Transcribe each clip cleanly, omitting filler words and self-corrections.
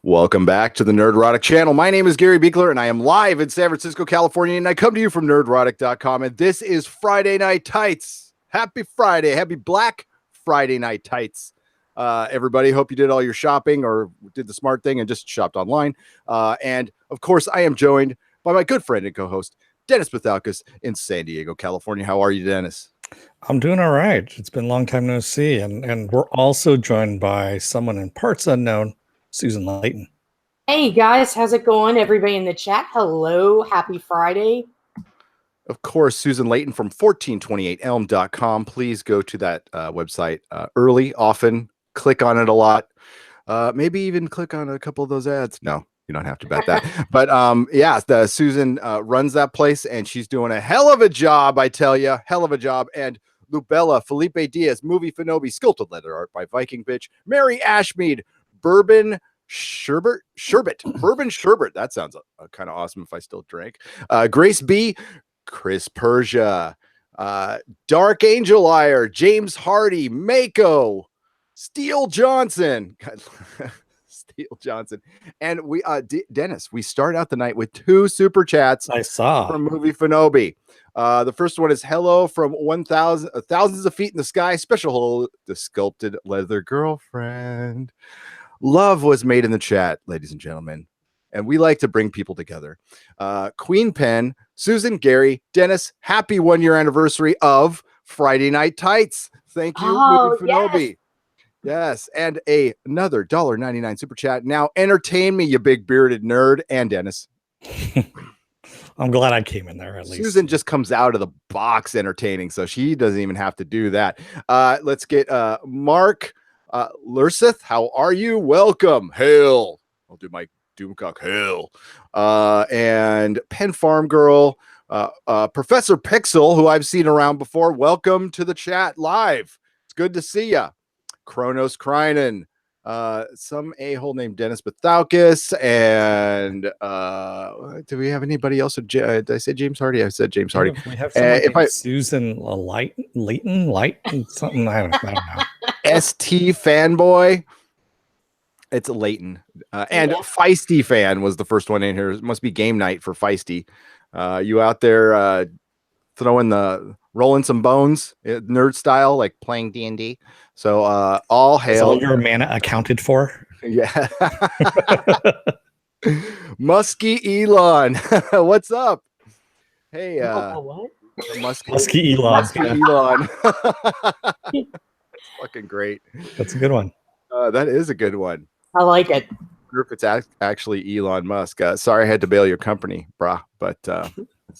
Welcome back to the Nerdrotic channel. My name is Gary Beekler, and I am live in San Francisco, California, and I come to you from nerdrotic.com, and this is Friday Night Tights. Happy Friday. Happy Black Friday Night Tights. Everybody, hope you did all your shopping or did the smart thing and just shopped online. And, of course, I am joined by my good friend and co-host, Dennis Pathalkas in San Diego, California. How are you, Dennis? I'm doing all right. It's been a long time no see. And we're also joined by someone in parts unknown, Susan Layton. Hey guys, how's it going? Everybody in the chat, hello, happy Friday. Of course, Susan Layton from 1428elm.com. Please go to that website early, often, click on it a lot. Maybe even click on a couple of those ads. No, you don't have to bet that. But yeah, Susan runs that place, and she's doing a hell of a job, I tell you. Hell of a job. And Lubella, Felipe Diaz, Movie Finobi, Sculpted Leather Art by Viking Bitch, Mary Ashmead, Bourbon Sherbet. That sounds kind of awesome if I still drank. Grace B, Chris Persia, Dark Angel Ire, James Hardy, Mako, Steele Johnson. Steele Johnson. And we Dennis, we start out the night with 2 super chats I saw from Movie Finobi. The first one is hello from thousands of feet in the sky. Special hello, the Sculpted Leather Girlfriend. Love was made in the chat, ladies and gentlemen, and we like to bring people together. Queen Pen, Susan, Gary, Dennis, happy 1-year anniversary of Friday Night Tights. Thank you, Movie Finobi. Yes, and another $1.99 super chat. Now entertain me, you big bearded nerd, and Dennis. I'm glad I came in there at least. Susan just comes out of the box entertaining, so she doesn't even have to do that. Let's get Mark Lurseth. How are you? Welcome. Hail. I'll do my Doomcock. Hail. And Pen Farm Girl, Professor Pixel, who I've seen around before. Welcome to the chat live. It's good to see ya. Kronos Krynen, some a-hole named Dennis Pathalkas, and do we have anybody else? Did I say James Hardy? I said James Hardy. We have Susan Layton, something. I don't know. ST fanboy. It's a Layton. And Feisty fan was the first one in here. It must be game night for Feisty. You out there rolling some bones, nerd style, like playing D&D. So all hail. Is all your mana accounted for? Yeah. Musky Elon. What's up? Hey, what? Musky Elon. That's fucking great. That's a good one. That is a good one. I like it. I wonder if it's actually Elon Musk. Sorry I had to bail your company, brah. But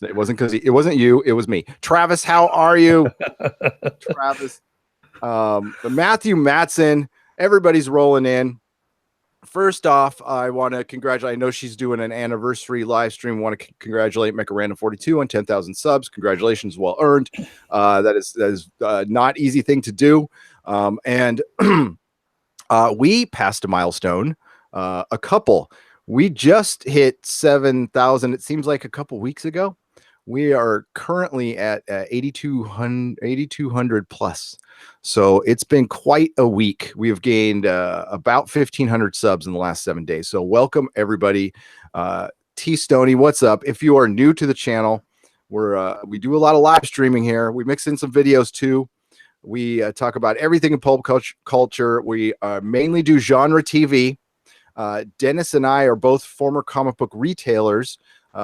it wasn't because it wasn't you. It was me. Travis, how are you? Travis. Matthew Matson. Everybody's rolling in. First off, I want to congratulate. I know she's doing an anniversary live stream. I want to congratulate Mecha42 on 10,000 subs. Congratulations, well earned. That is not easy thing to do. And we passed a milestone. A couple. We just hit 7,000. It seems like a couple weeks ago. We are currently at 8,200 plus. So it's been quite a week. We have gained about 1,500 subs in the last 7 days. So welcome everybody. T Stoney, what's up? If you are new to the channel, we do a lot of live streaming here. We mix in some videos too. We talk about everything in pulp culture. We mainly do genre TV. Dennis and I are both former comic book retailers.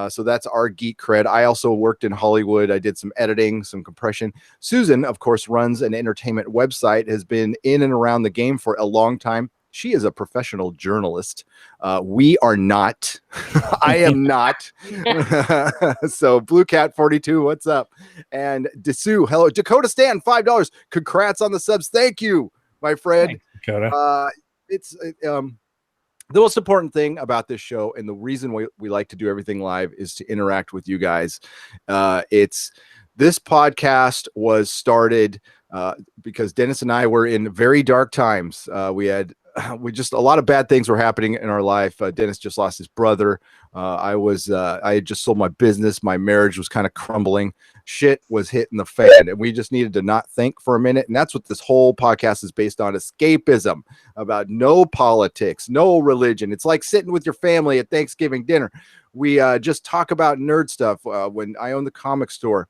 So that's our geek cred. I also worked in Hollywood. I did some editing, some compression. Susan, of course, runs an entertainment website, has been in and around the game for a long time. She is a professional journalist. We are not. I am not. So Blue Cat 42, what's up? And Dessou, hello. Dakota Stan, $5. Congrats on the subs. Thank you, my friend. Thanks, Dakota. The most important thing about this show, and the reason we like to do everything live, is to interact with you guys. This podcast was started because Dennis and I were in very dark times. We had a lot of bad things were happening in our life. Dennis just lost his brother. I had just sold my business. My marriage was kind of crumbling. shit was hitting the fan, and we just needed to not think for a minute. And that's what this whole podcast is based on: escapism, about no politics, no religion. It's like sitting with your family at Thanksgiving dinner. We just talk about nerd stuff. When I owned the comic store,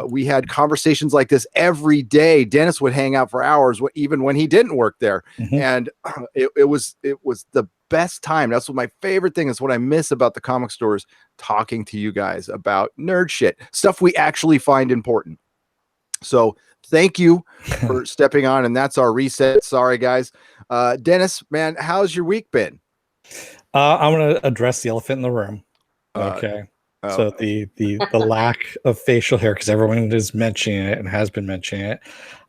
we had conversations like this every day. Dennis would hang out for hours, even when he didn't work there. Mm-hmm. And it was the best time. That's what my favorite thing is. What I miss about the comic stores, talking to you guys about nerd shit, stuff we actually find important. So thank you for stepping on. And that's our reset. Sorry, guys. Dennis, man, how's your week been? I'm going to address the elephant in the room. Okay. So the lack of facial hair, because everyone is mentioning it and has been mentioning it.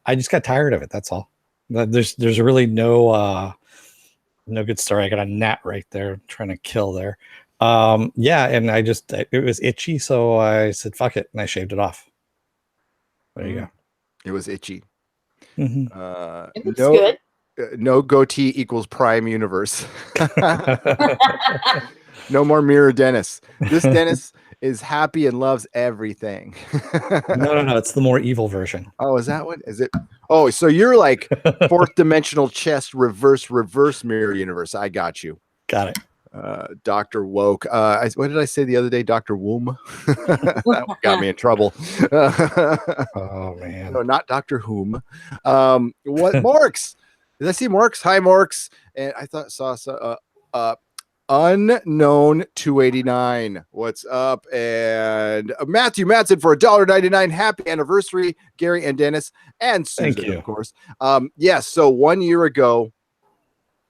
I just got tired of it. That's all. There's really no good story. I got a gnat right there trying to kill there. Yeah, and it was itchy, so I said fuck it, and I shaved it off. There you go. It was itchy. Mm-hmm. It looks good. No goatee equals prime universe. No more mirror Dennis. This Dennis is happy and loves everything. No. It's the more evil version. Oh, is that what? Is it? Oh, so you're like fourth dimensional chest reverse mirror universe. I got you. Got it. Dr. Woke. What did I say the other day? Dr. Womb. That got me in trouble. Oh man. No, not Dr. Whom. What Morks? Did I see Morks? Hi, Morks. And I saw Unknown 289. What's up? And Matthew Matson for $1.99. Happy anniversary, Gary and Dennis and Susan, thank you. Of course. Yes. So 1 year ago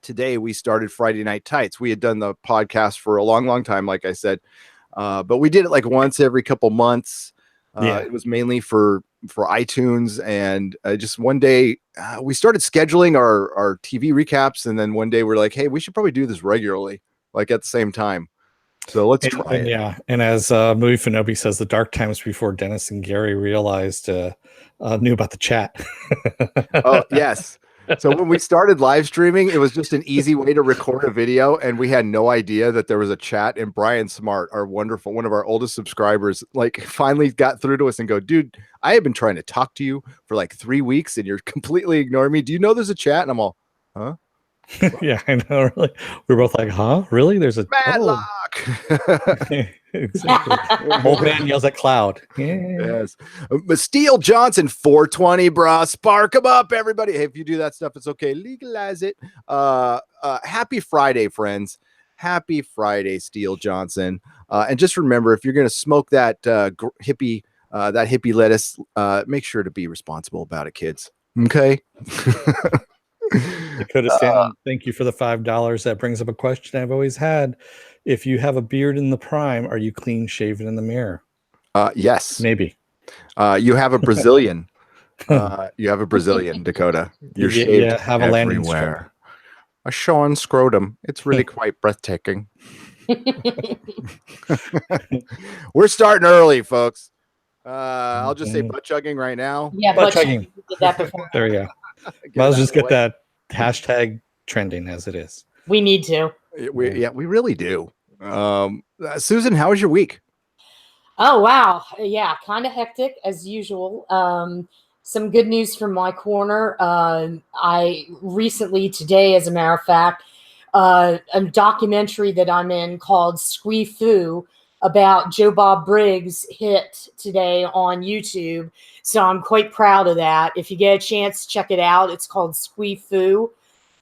today, we started Friday Night Tights. We had done the podcast for a long time, like I said, but we did it like once every couple months. It was mainly for iTunes, and just one day we started scheduling our TV recaps, and then one day we're like, hey, we should probably do this regularly, like at the same time. So let's try it. Yeah, and as Movie Fanobi says, the dark times before Dennis and Gary realized knew about the chat. Oh yes. So when we started live streaming, it was just an easy way to record a video, and we had no idea that there was a chat. And Brian Smart, our wonderful, one of our oldest subscribers, like finally got through to us and go, dude, I have been trying to talk to you for like 3 weeks and you're completely ignoring me. Do you know there's a chat? And I'm all, huh? Yeah, I know. Really, we're both like, huh? Really? There's a Matlock. Exactly. Old man yells at cloud. Yeah. Yes. Steele Johnson 420, brah. Spark them up, everybody. Hey, if you do that stuff, it's okay. Legalize it. Happy Friday, friends. Happy Friday, Steele Johnson. And just remember, if you're gonna smoke that hippie lettuce, make sure to be responsible about it, kids. Okay. Dakota Stanton, thank you for the $5. That brings up a question I've always had. If you have a beard in the prime, are you clean shaven in the mirror? Yes. Maybe. You have a Brazilian. Dakota. You're shaved have a landing everywhere. A Sean scrotum. It's really quite breathtaking. We're starting early, folks. I'll just say butt chugging right now. Yeah, butt chugging. We did that before. There we go. Let's just get that hashtag trending as it is. We need to. We really do. Susan, how was your week? Oh wow, yeah, kind of hectic as usual. Some good news from my corner. I recently, today, as a matter of fact, a documentary that I'm in called Squee Foo about Joe Bob Briggs hit today on YouTube. So I'm quite proud of that. If you get a chance, check it out. It's called Squee Foo.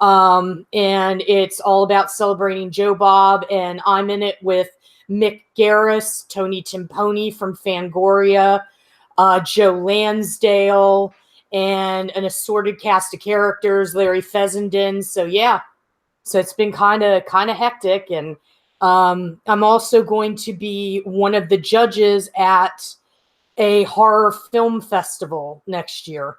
And it's all about celebrating Joe Bob. And I'm in it with Mick Garris, Tony Timpone from Fangoria, Joe Lansdale, and an assorted cast of characters, Larry Fessenden. So yeah, so it's been kind of hectic. And I'm also going to be one of the judges at a horror film festival next year.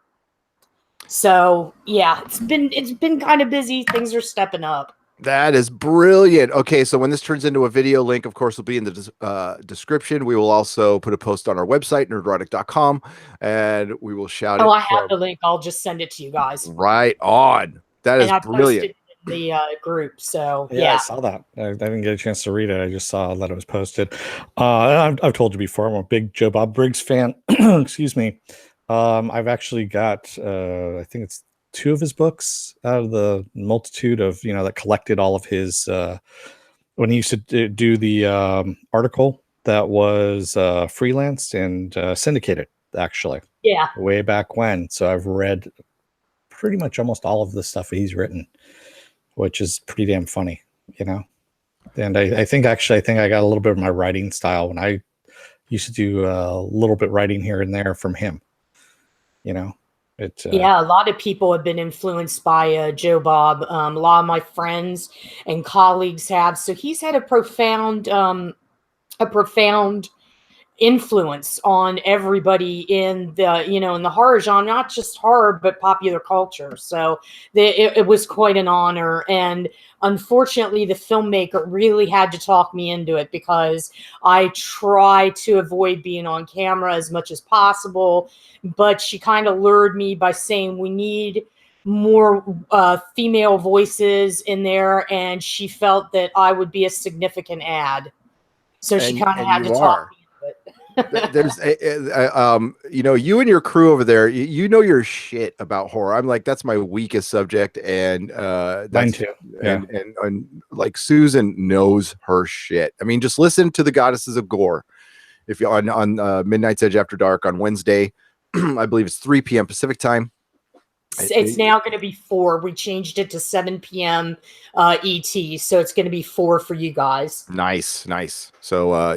So yeah, it's been kind of busy. Things are stepping up. That is brilliant. Okay, so when this turns into a video link, of course, will be in the description. We will also put a post on our website, nerdrotic.com, and we will shout it. Oh, I have the link. I'll just send it to you guys. Right on. That is brilliant. the group. So yeah, I saw that. I didn't get a chance to read it. I just saw that it was posted. I've told you before, I'm a big Joe Bob Briggs fan. Excuse me. I've actually got I think it's 2 of his books out of the multitude of that collected all of his when he used to do the article that was freelanced and syndicated, actually. Yeah. Way back when. So I've read pretty much almost all of the stuff he's written, which is pretty damn funny, And I think I got a little bit of my writing style when I used to do a little bit writing here and there from him. Yeah, a lot of people have been influenced by Joe Bob. A lot of my friends and colleagues have. So he's had a profound influence on everybody in the in the horror genre, not just horror but popular culture. So it was quite an honor, and unfortunately the filmmaker really had to talk me into it, because I try to avoid being on camera as much as possible, but she kind of lured me by saying we need more female voices in there, and she felt that I would be a significant ad, so she kind of had to talk me. There's you and your crew over there, you know your shit about horror. I'm like, that's my weakest subject, and mine too. Yeah. And like Susan knows her shit. I mean, just listen to the Goddesses of Gore if you on Midnight's Edge After Dark on Wednesday. I believe it's 3 p.m. Pacific time. It's now going to be 4. We changed it to 7 p.m. ET, so it's going to be 4 for you guys. Nice. So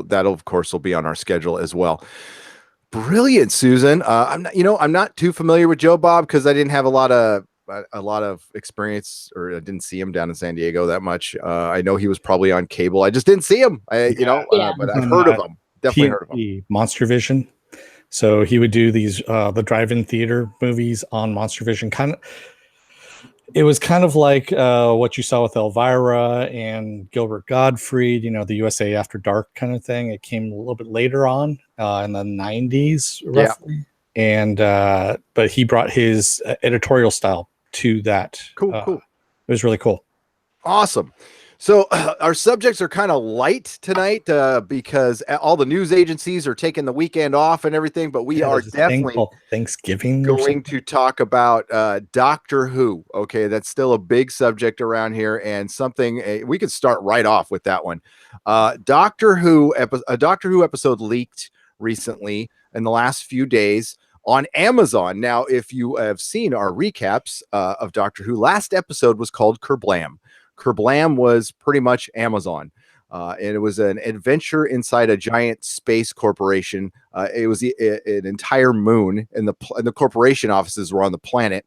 that'll of course will be on our schedule as well. Brilliant, Susan. I'm not too familiar with Joe Bob because I didn't have a lot of experience, or I didn't see him down in San Diego that much. I know he was probably on cable. I just didn't see him. But I've heard of him. Definitely heard of him. Monster Vision. So he would do these the drive-in theater movies on Monster Vision. It was kind of like what you saw with Elvira and Gilbert Gottfried, the USA After Dark kind of thing. It came a little bit later on in the 90s, roughly. Yeah. And but he brought his editorial style to that. Cool. It was really cool. Awesome. So our subjects are kind of light tonight because all the news agencies are taking the weekend off and everything, but we are definitely Thanksgiving going to talk about Doctor Who. Okay, that's still a big subject around here, and something we could start right off with that one. A Doctor Who episode leaked recently in the last few days on Amazon. Now, if you have seen our recaps of Doctor Who, last episode was called Kerblam. Kerblam was pretty much Amazon, and it was an adventure inside a giant space corporation. It was an entire moon, and the corporation offices were on the planet.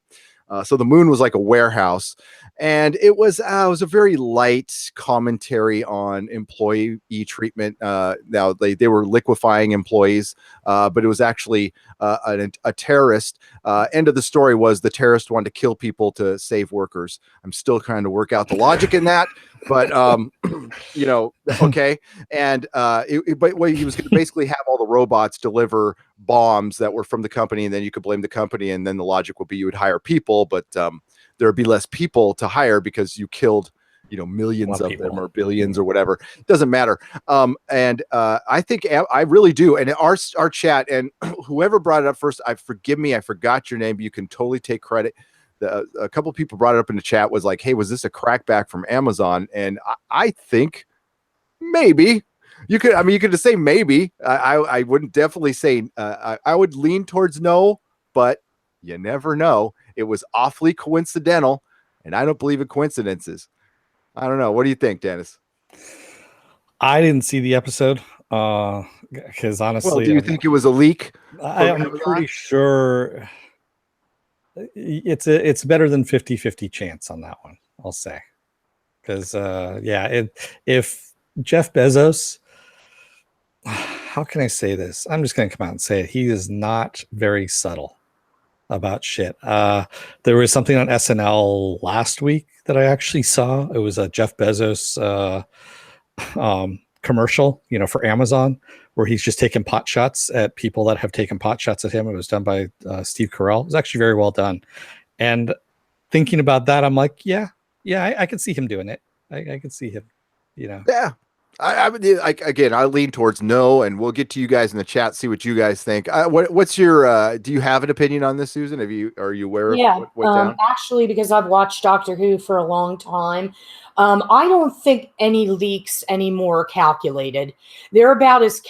So the moon was like a warehouse, and it was a very light commentary on employee treatment. Now they were liquefying employees, but it was actually a terrorist. End of the story was the terrorist wanted to kill people to save workers. I'm still trying to work out the logic in that, but okay. And but he was going to basically have all the robots deliver bombs that were from the company, and then you could blame the company, and then the logic would be you would hire people, but there would be less people to hire because you killed millions of them or billions or whatever. It doesn't matter. And I think I really do. And our chat, and whoever brought it up first, forgive me, I forgot your name, but you can totally take credit. A couple of people brought it up in the chat, was like, hey, was this a crackback from Amazon? And I think maybe. You could just say maybe. I wouldn't definitely say. I would lean towards no, but you never know. It was awfully coincidental, and I don't believe in coincidences. I don't know. What do you think, Dennis? I didn't see the episode because honestly, do you think it was a leak? I'm pretty sure it's better than 50-50 chance on that one. I'll say, because if Jeff Bezos. How can I say this? I'm just going to come out and say it. He is not very subtle about shit. There was something on SNL last week that I actually saw. It was a Jeff Bezos commercial, for Amazon, where he's just taking pot shots at people that have taken pot shots at him. It was done by Steve Carell. It was actually very well done. And thinking about that, I'm like, yeah, Yeah, I could see him doing it. I could see him, you know. Yeah. Again, I lean towards no, and we'll get to you guys in the chat, see what you guys think. What's your do you have an opinion on this, Susan? Are you aware of what went down? Actually, because I've watched Doctor Who for a long time, I don't think any leaks anymore are calculated. They're about as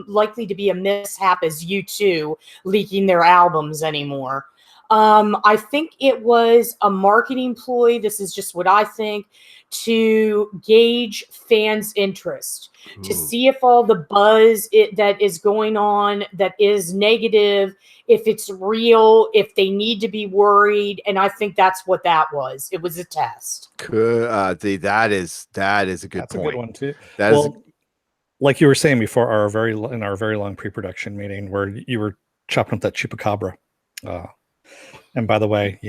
likely to be a mishap as U2 leaking their albums anymore. I think it was a marketing ploy. This is just what I think, to gauge fans' interest, to see if all the buzz that is going on that is negative, if it's real, if they need to be worried. And I think that's what that was. It was a test. That is a good That's point. a good one too. Well, like you were saying before, our very long pre-production meeting where you were chopping up that chupacabra. And by the way,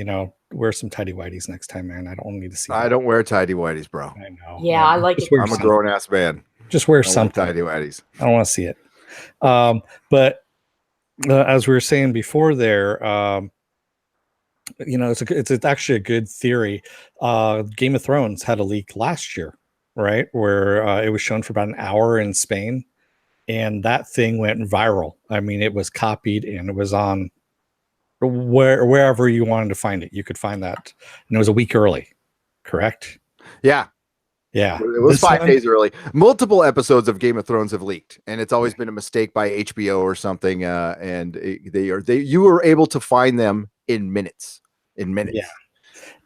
wear some tidy whities next time, man. I don't need to see. I don't wear tidy whities, bro. I know. Yeah, I like it. I'm a grown ass man. Just wear something. Tidy whities. I don't want to see it. But as we were saying before, there, it's actually a good theory. Game of Thrones had a leak last year, right, where it was shown for about an hour in Spain, and that thing went viral. I mean, it was copied and it was on wherever you wanted to find it. You could find that, and it was a week early. Correct? Yeah. It was 5 days early. Multiple episodes of Game of Thrones have leaked, and it's always been a mistake by HBO or something. And you were able to find them in minutes. Yeah.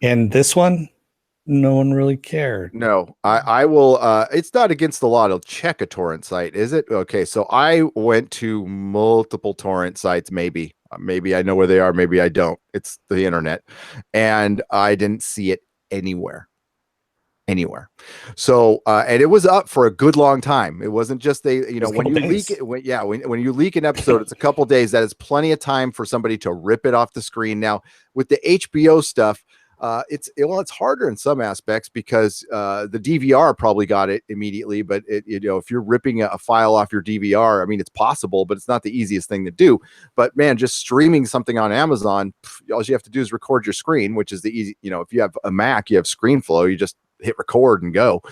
And this one, no one really cared. No, I will. It's not against the law to check a torrent site, is it? Okay, so I went to multiple torrent sites. Maybe I know where they are. Maybe I don't. It's the internet, and I didn't see it anywhere. So and it was up for a good long time. It wasn't just when you leak it, when you leak an episode, it's a couple days. That is plenty of time for somebody to rip it off the screen. Now with the HBO stuff, it's harder in some aspects because the DVR probably got it immediately, but if you're ripping a file off your DVR, I mean, it's possible, but it's not the easiest thing to do. But man, just streaming something on Amazon, all you have to do is record your screen, which is the easy. If you have a Mac, you have ScreenFlow, you just hit record and go.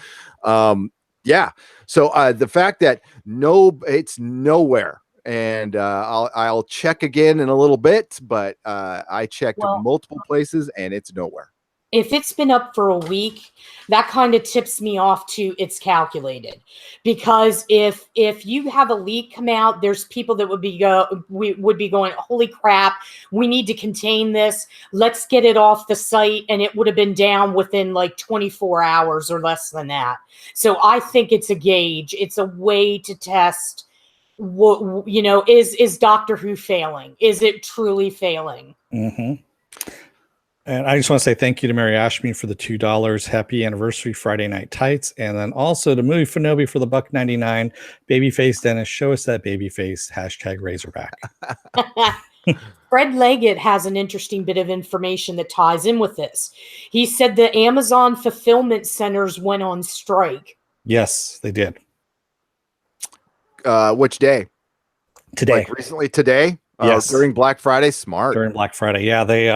So the fact that it's nowhere. And I'll check again in a little bit, but I checked multiple places and it's nowhere. If it's been up for a week, that kind of tips me off to it's calculated, because if you have a leak come out, there's people that would be going, holy crap, we need to contain this. Let's get it off the site, and it would have been down within like 24 hours or less than that. So I think it's a gauge. It's a way to test. What is Doctor Who failing? Is it truly failing? Mm-hmm. And I just want to say thank you to Mary Ashby for the $2. Happy anniversary Friday Night Tights, and then also to Movie Fanobi for the $1.99. Babyface Dennis, show us that babyface. #Razorback. Fred Leggett has an interesting bit of information that ties in with this. He said the Amazon fulfillment centers went on strike. Yes, they did. Which day? Today. Like recently today? Yes. During Black Friday? Smart. During Black Friday. Yeah, they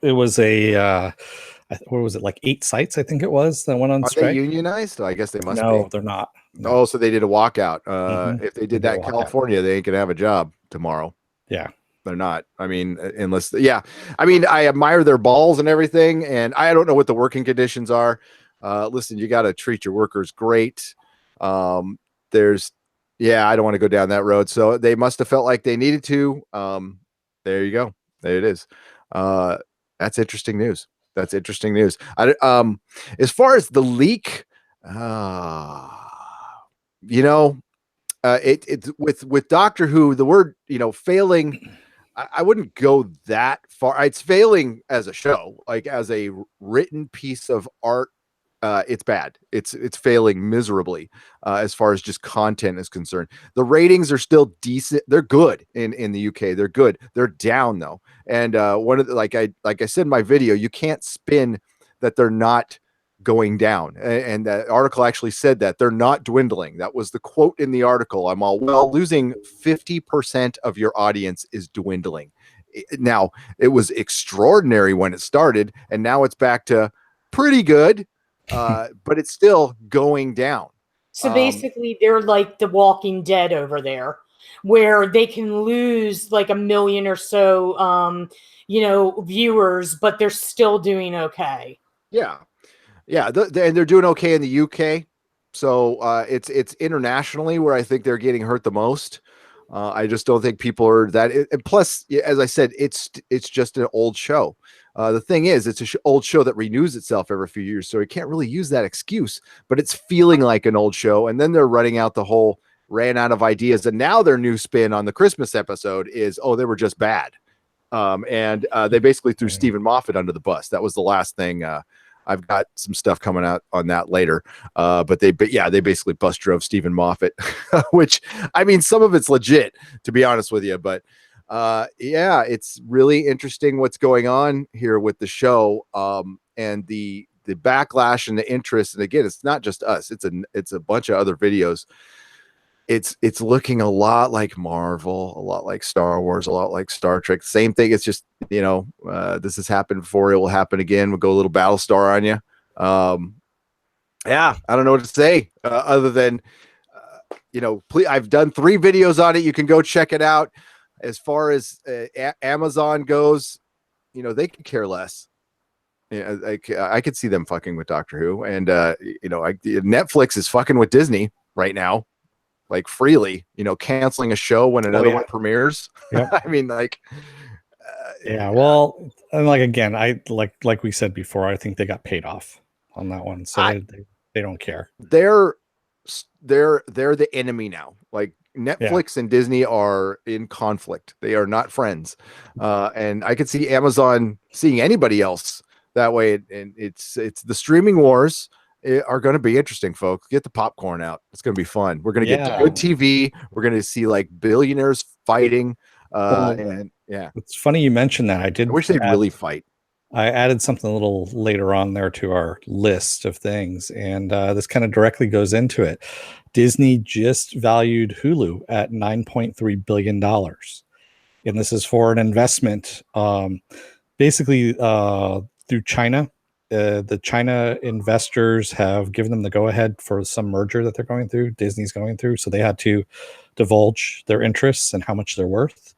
it was what was it, like 8 sites, I think it was, that went on strike. Are they unionized? I guess they must be. No, they're not. No. Oh, so they did a walkout. If they did that in California, they ain't gonna have a job tomorrow. Yeah. They're not. I mean, unless I mean, I admire their balls and everything, and I don't know what the working conditions are. Listen, you gotta treat your workers great. I don't want to go down that road. So they must have felt like they needed to. There you go. There it is. That's interesting news. As far as the leak, it's with Doctor Who, the word, failing, I wouldn't go that far. It's failing as a show, like as a written piece of art. It's bad. It's failing miserably as far as just content is concerned. The ratings are still decent. They're good in the UK. They're good. They're down though. And one of the, like I said in my video, you can't spin that they're not going down. And that article actually said that they're not dwindling. That was the quote in the article. Losing 50% of your audience is dwindling. Now, it was extraordinary when it started, and now it's back to pretty good, but it's still going down. So basically, they're like The Walking Dead over there, where they can lose like 1 million or so, viewers, but they're still doing okay. Yeah. And they're doing okay in the UK. So it's internationally where I think they're getting hurt the most. I just don't think people are that. And plus, as I said, it's just an old show. The thing is, it's an old show that renews itself every few years, so you can't really use that excuse. But it's feeling like an old show, and then they're running out the whole ran out of ideas, and now their new spin on the Christmas episode is, they were just bad, and they basically threw Stephen Moffat under the bus. That was the last thing. I've got some stuff coming out on that later. But they basically bust drove Stephen Moffat, which, I mean, some of it's legit, to be honest with you. But it's really interesting what's going on here with the show, and the backlash and the interest. And again, it's not just us; it's a bunch of other videos. It's looking a lot like Marvel, a lot like Star Wars, a lot like Star Trek. Same thing. It's just, this has happened before. It will happen again. We'll go a little Battlestar on you. I don't know what to say other than, please, I've done 3 videos on it. You can go check it out. As far as Amazon goes, they could care less. Yeah, I could see them fucking with Doctor Who, and Netflix is fucking with Disney right now. Like freely, canceling a show when another one premieres. Yep. I mean, well, and again, I like we said before, I think they got paid off on that one, so they don't care. They're the enemy now. Like Netflix and Disney are in conflict. They are not friends, and I could see Amazon seeing anybody else that way. And it's the streaming wars are going to be interesting, folks. Get the popcorn out. It's going to be fun. We're going to get good TV. We're going to see like billionaires fighting. It's funny you mentioned that. I wish they'd really fight. I added something a little later on there to our list of things, and this kind of directly goes into it. Disney just valued Hulu at $9.3 billion. And this is for an investment, basically through China. The China investors have given them the go-ahead for some merger that they're going through, Disney's going through. So they had to divulge their interests and how much they're worth.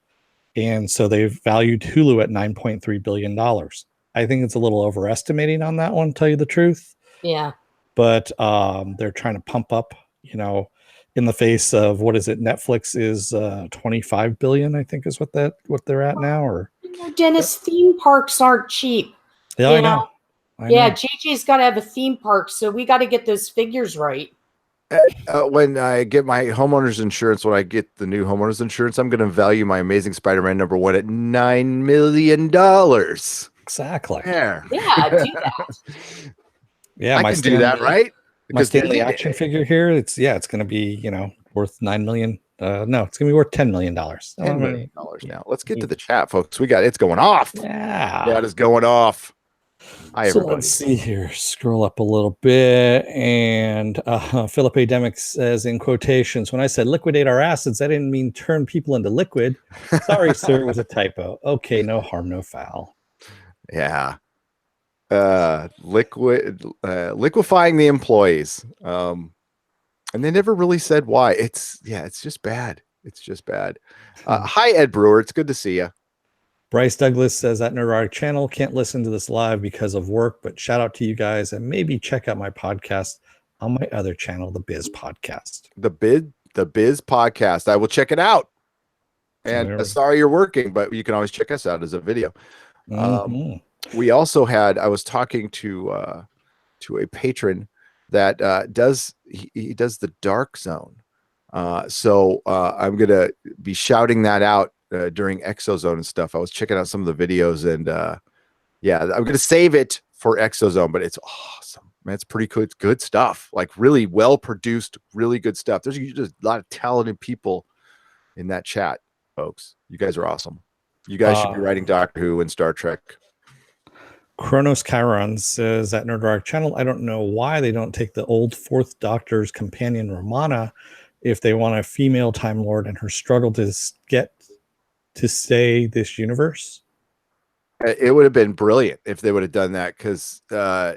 And so they've valued Hulu at $9.3 billion. I think it's a little overestimating on that one, to tell you the truth. Yeah. But they're trying to pump up, in the face of, what is it? Netflix is 25 billion, I think is what they're at now. Or Dennis, theme parks aren't cheap. Yeah, I know. JJ's got to have a theme park, so we got to get those figures right. When I get my homeowner's insurance, when I get the new homeowner's insurance, I'm going to value my Amazing Spider-Man #1 at $9 million. Exactly. Yeah, do that. Yeah, I can do that, right? My Stanley action figure here, it's going to be, worth $9 million. No, it's going to be worth $10 million. $10 million now. Let's get to the chat, folks. It's going off. Yeah. That is going off. Hi, everybody. Let's see here. Scroll up a little bit. And Philip A. Demick says, in quotations, when I said liquidate our assets, I didn't mean turn people into liquid. Sorry, sir, it was a typo. Okay, no harm, no foul. Yeah. Liquefying the employees. And they never really said why. It's just bad. It's just bad. Hi, Ed Brewer. It's good to see you. Bryce Douglas says that Nerdrotic channel can't listen to this live because of work, but shout out to you guys and maybe check out my podcast on my other channel, the Biz Podcast. The Biz Podcast. I will check it out. And sorry you're working, but you can always check us out as a video. We also I was talking to a patron that does the Dark Zone. So I'm gonna be shouting that out during Exozone and stuff. I was checking out some of the videos, and I'm gonna save it for Exozone, but it's awesome, man. It's pretty good stuff, like really well produced, really good stuff. There's just a lot of talented people in that chat, folks. You guys are awesome. You guys should be writing Doctor Who and Star Trek. Kronos Chiron says that Nerdrotic channel, I don't know why they don't take the old Fourth Doctor's companion Romana if they want a female Time Lord and her struggle to get to say this universe. It would have been brilliant if they would have done that, because yeah,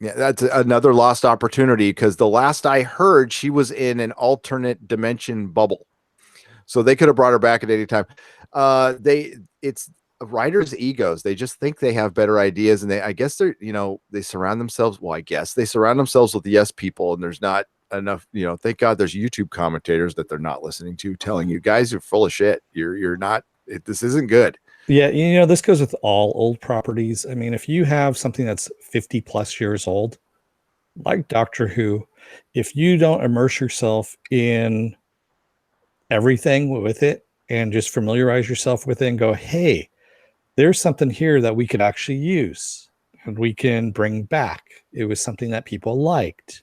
that's another lost opportunity, because the last I heard, she was in an alternate dimension bubble. So they could have brought her back at any time. It's writers' egos. They just think they have better ideas, and I guess they surround themselves. Well, I guess they surround themselves with yes people, and there's not enough. Thank God there's YouTube commentators that they're not listening to, telling you guys you're full of shit. You're not. This isn't good. Yeah, this goes with all old properties. I mean, if you have something that's 50 plus years old, like Doctor Who, if you don't immerse yourself in everything with it and just familiarize yourself with it and go, hey, there's something here that we could actually use and we can bring back. It was something that people liked,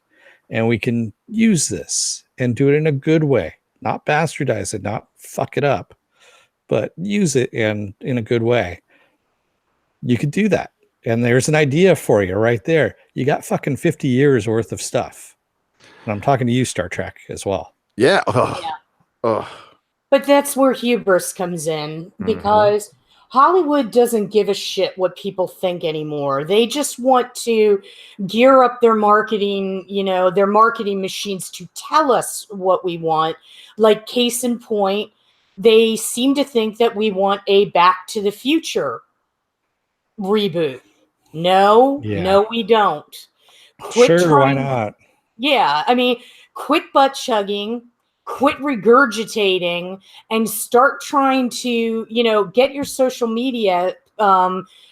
and we can use this and do it in a good way, not bastardize it, not fuck it up, but use it in a good way. You could do that. And there's an idea for you right there. You got fucking 50 years worth of stuff. And I'm talking to you, Star Trek, as well. Yeah. But that's where hubris comes in, because Hollywood doesn't give a shit what people think anymore. They just want to gear up their marketing, their marketing machines to tell us what we want. Like, case in point, they seem to think that we want a Back to the Future reboot. No, we don't. Why not? Yeah, I mean, quit butt chugging, quit regurgitating, and start trying to, get your social media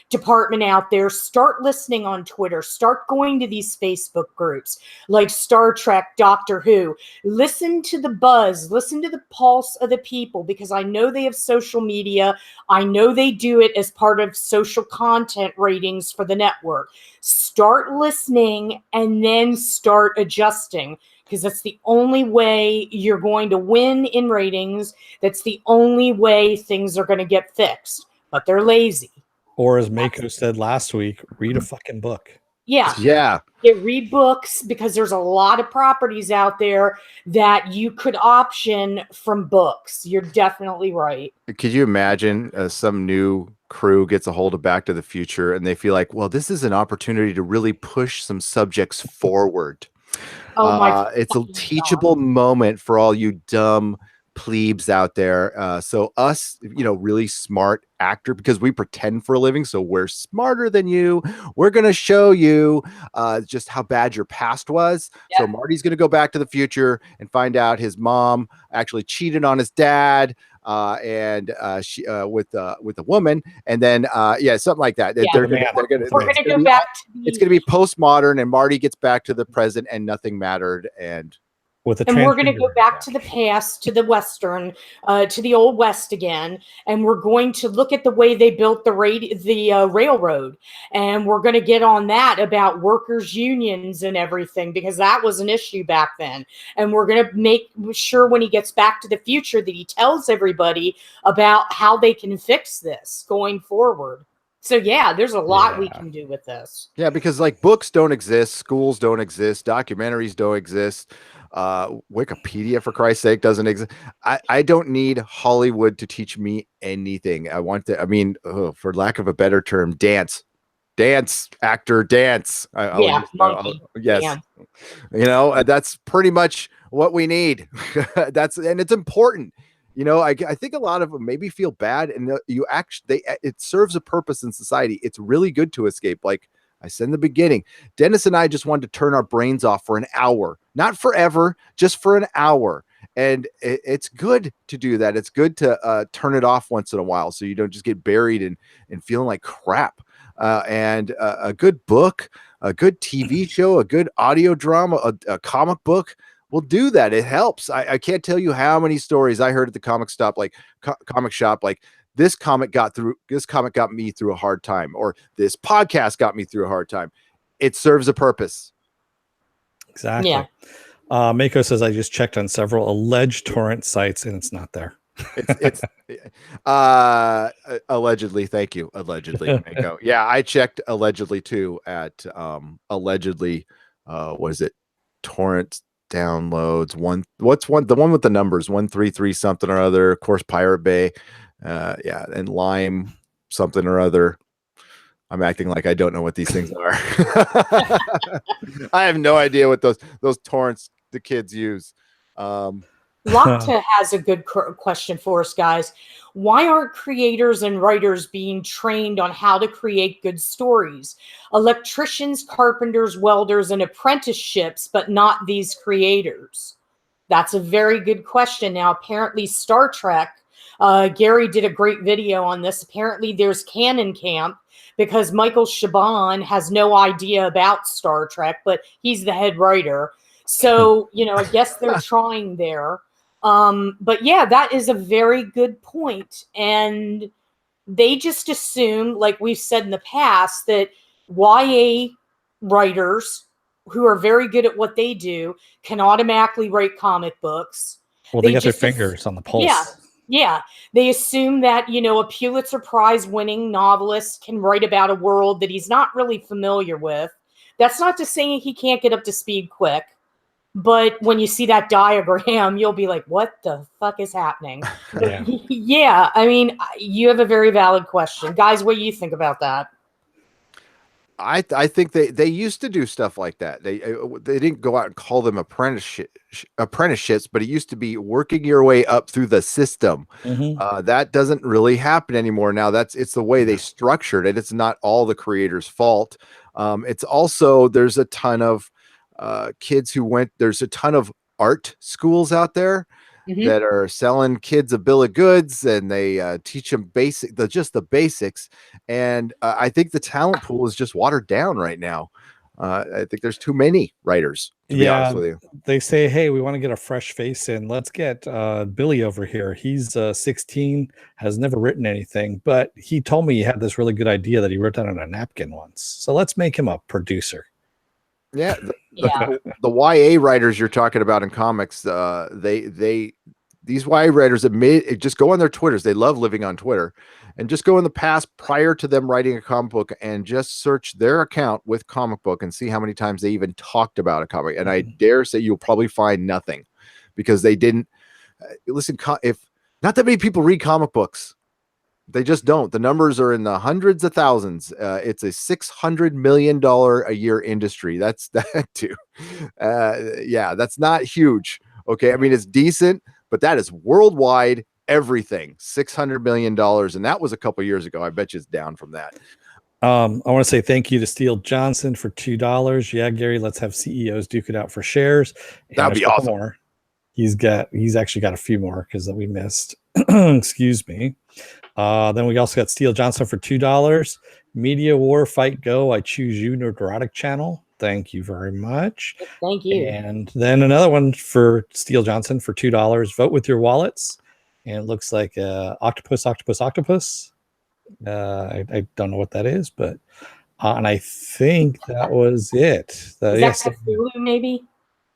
department out there. Start listening on Twitter. Start going to these Facebook groups like Star Trek, Doctor Who. Listen to the buzz. Listen to the pulse of the people, because I know they have social media. I know they do it as part of social content ratings for the network. Start listening and then start adjusting, because that's the only way you're going to win in ratings. That's the only way things are going to get fixed. But they're lazy. Or as Mako said last week, read a fucking book. Yeah. Read books, because there's a lot of properties out there that you could option from books. You're definitely right. Could you imagine some new crew gets a hold of Back to the Future and they feel like, well, this is an opportunity to really push some subjects forward. It's a teachable moment for all you dumb plebes out there. So us, really smart actor, because we pretend for a living, so we're smarter than you. We're going to show you just how bad your past was. So Marty's going to go back to the future and find out his mom actually cheated on his dad and she with a woman, and then something like that. We're going to go back to it's going to be postmodern, and Marty gets back to the present and nothing mattered, and we're going to go back to the past, to the Western, to the Old West again. And we're going to look at the way they built the railroad. And we're going to get on that about workers' unions and everything, because that was an issue back then. And we're going to make sure when he gets back to the future that he tells everybody about how they can fix this going forward. So there's a lot we can do with this. Yeah, because like books don't exist, schools don't exist, documentaries don't exist. Wikipedia, for Christ's sake, doesn't exist. I don't need Hollywood to teach me anything. I want to, for lack of a better term, dance, actor, dance. Yes. That's pretty much what we need. And it's important. I think a lot of them maybe feel bad, and it serves a purpose in society. It's really good to escape. Like I said in the beginning, Dennis and I just wanted to turn our brains off for an hour, not forever, just for an hour. And it's good to do that. It's good to turn it off once in a while, so you don't just get buried and feeling like crap. And a good book, a good TV show, a good audio drama, a comic book will do that. It helps. I can't tell you how many stories I heard at the comic shop, like this comic got me through a hard time, or this podcast got me through a hard time. It serves a purpose. Exactly. Yeah. Mako says, I just checked on several alleged torrent sites and it's not there. It's allegedly. Thank you. Allegedly. Mako. Yeah. I checked allegedly too at allegedly, what is it? Torrent downloads. The one with the numbers 133 something or other. Of course, Pirate Bay, yeah, and Lime something or other. I'm acting like I don't know what these things are. I have no idea what those torrents the kids use. Lokta has a good question for us, guys. Why aren't creators and writers being trained on how to create good stories? Electricians, carpenters, welders, and apprenticeships, but not these creators. That's a very good question. Now, apparently, Star Trek, Gary did a great video on this. Apparently, there's canon camp because Michael Chabon has no idea about Star Trek, but he's the head writer. So, I guess they're trying there. But yeah, that is a very good point. And they just assume, like we've said in the past, that YA writers who are very good at what they do can automatically write comic books. Well, they got their fingers on the pulse. Yeah. They assume that, a Pulitzer Prize winning novelist can write about a world that he's not really familiar with. That's not to say he can't get up to speed quick. But when you see that diagram, you'll be like, what the fuck is happening? Yeah, I mean, you have a very valid question. Guys, what do you think about that? I think they used to do stuff like that. They didn't go out and call them apprenticeships, but it used to be working your way up through the system. That doesn't really happen anymore now. It's the way they structured it. It's not all the creators' fault. It's also, there's a ton of kids there's a ton of art schools out there that are selling kids a bill of goods, and they teach them just the basics. And I think the talent pool is just watered down right now. I think there's too many writers, to be honest with you. They say, hey, we want to get a fresh face in. Let's get Billy over here. He's 16, has never written anything, but he told me he had this really good idea that he wrote down on a napkin once. So let's make him a producer. Yeah, the YA writers you're talking about in comics, these YA writers just go on their Twitters. They love living on Twitter, and just go in the past prior to them writing a comic book and just search their account with comic book and see how many times they even talked about a comic. And I dare say you'll probably find nothing, because they didn't listen. If not that many people read comic books. They just don't. The numbers are in the hundreds of thousands. It's a $600 million a year industry. That's that too. Yeah, that's not huge. Okay. I mean, it's decent, but that is worldwide everything. $600 million. And that was a couple years ago. I bet you it's down from that. I want to say thank you to Steele Johnson for $2. Yeah, Gary, let's have CEOs duke it out for shares. That'd be awesome. More. He's actually got a few more because we missed. Excuse me. Then we also got Steele Johnson for $2. Media War Fight Go. I choose you, Neurotic Channel. Thank you very much. Thank you. And then another one for Steele Johnson for $2. Vote with your wallets. And it looks like octopus. I don't know what that is, but and I think that was it. Is that Cthulhu, maybe?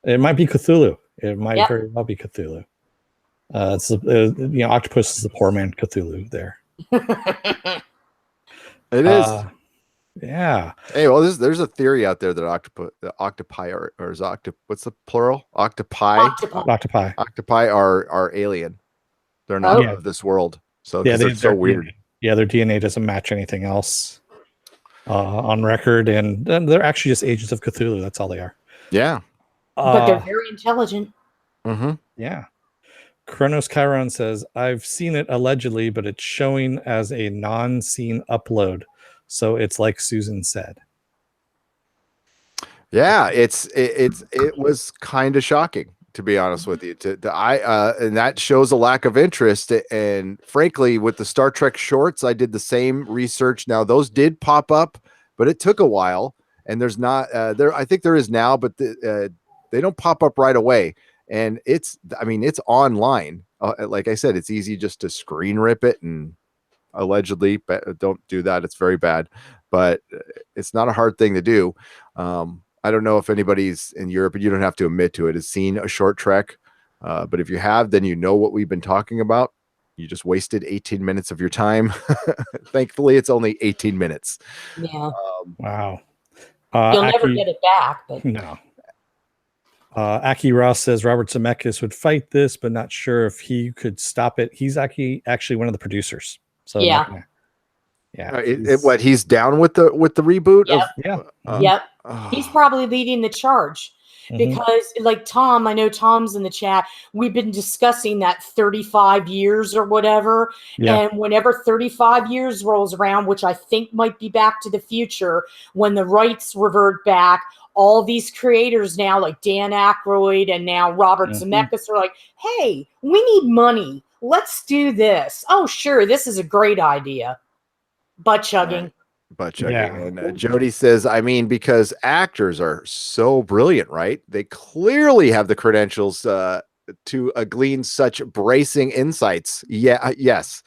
It might be Cthulhu. It might very well be Cthulhu. It's octopus is the poor man Cthulhu there. It is. Yeah. Hey, well, there's a theory out there that octopi or is what's the plural? Octopi are alien. They're not of this world. So they're so weird. Yeah, their DNA doesn't match anything else on record, and they're actually just agents of Cthulhu. That's all they are. Yeah. But they're very intelligent. Yeah. Kronos Chiron says, I've seen it allegedly, but it's showing as a non-seen upload. So it's like Susan said. Yeah, it was kind of shocking, to be honest with you. And that shows a lack of interest. And frankly, with the Star Trek shorts, I did the same research. Now, those did pop up, but it took a while. And there's not there. I think there is now, but they don't pop up right away. And it's online. Like I said, it's easy just to screen rip it, and allegedly, don't do that. It's very bad, but it's not a hard thing to do. I don't know if anybody's in Europe, and you don't have to admit to it, has seen a short trek. But if you have, then you know what we've been talking about. You just wasted 18 minutes of your time. Thankfully, it's only 18 minutes. Yeah. Wow. You'll never get it back. But no. Aki Ross says Robert Zemeckis would fight this, but not sure if he could stop it. He's actually one of the producers. So Yeah. What he's down with the reboot? Yep. Yep. He's probably leading the charge. Because like Tom, I know Tom's in the chat. We've been discussing that 35 years or whatever. Yeah. And whenever 35 years rolls around, which I think might be Back to the Future, when the rights revert back, all these creators now, like Dan Aykroyd and now Robert Zemeckis, are like, hey, we need money. Let's do this. Oh, sure. This is a great idea. Butt chugging. Butt chugging. Yeah. And Jody says, I mean, because actors are so brilliant, right? They clearly have the credentials to glean such bracing insights. Yes.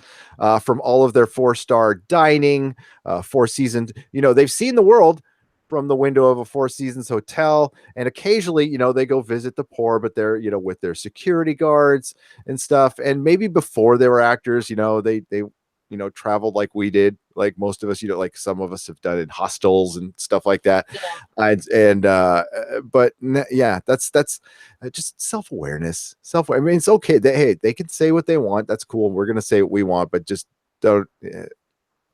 From all of their 4-star dining, 4 seasons. They've seen the world from the window of a 4 seasons hotel, and occasionally, they go visit the poor, but they're, with their security guards and stuff. And maybe before they were actors, they traveled like we did, like most of us, like some of us have done in hostels and stuff like that. Yeah. But yeah, that's just self-awareness. I mean, it's okay that, hey, they can say what they want. That's cool. We're going to say what we want, but just don't,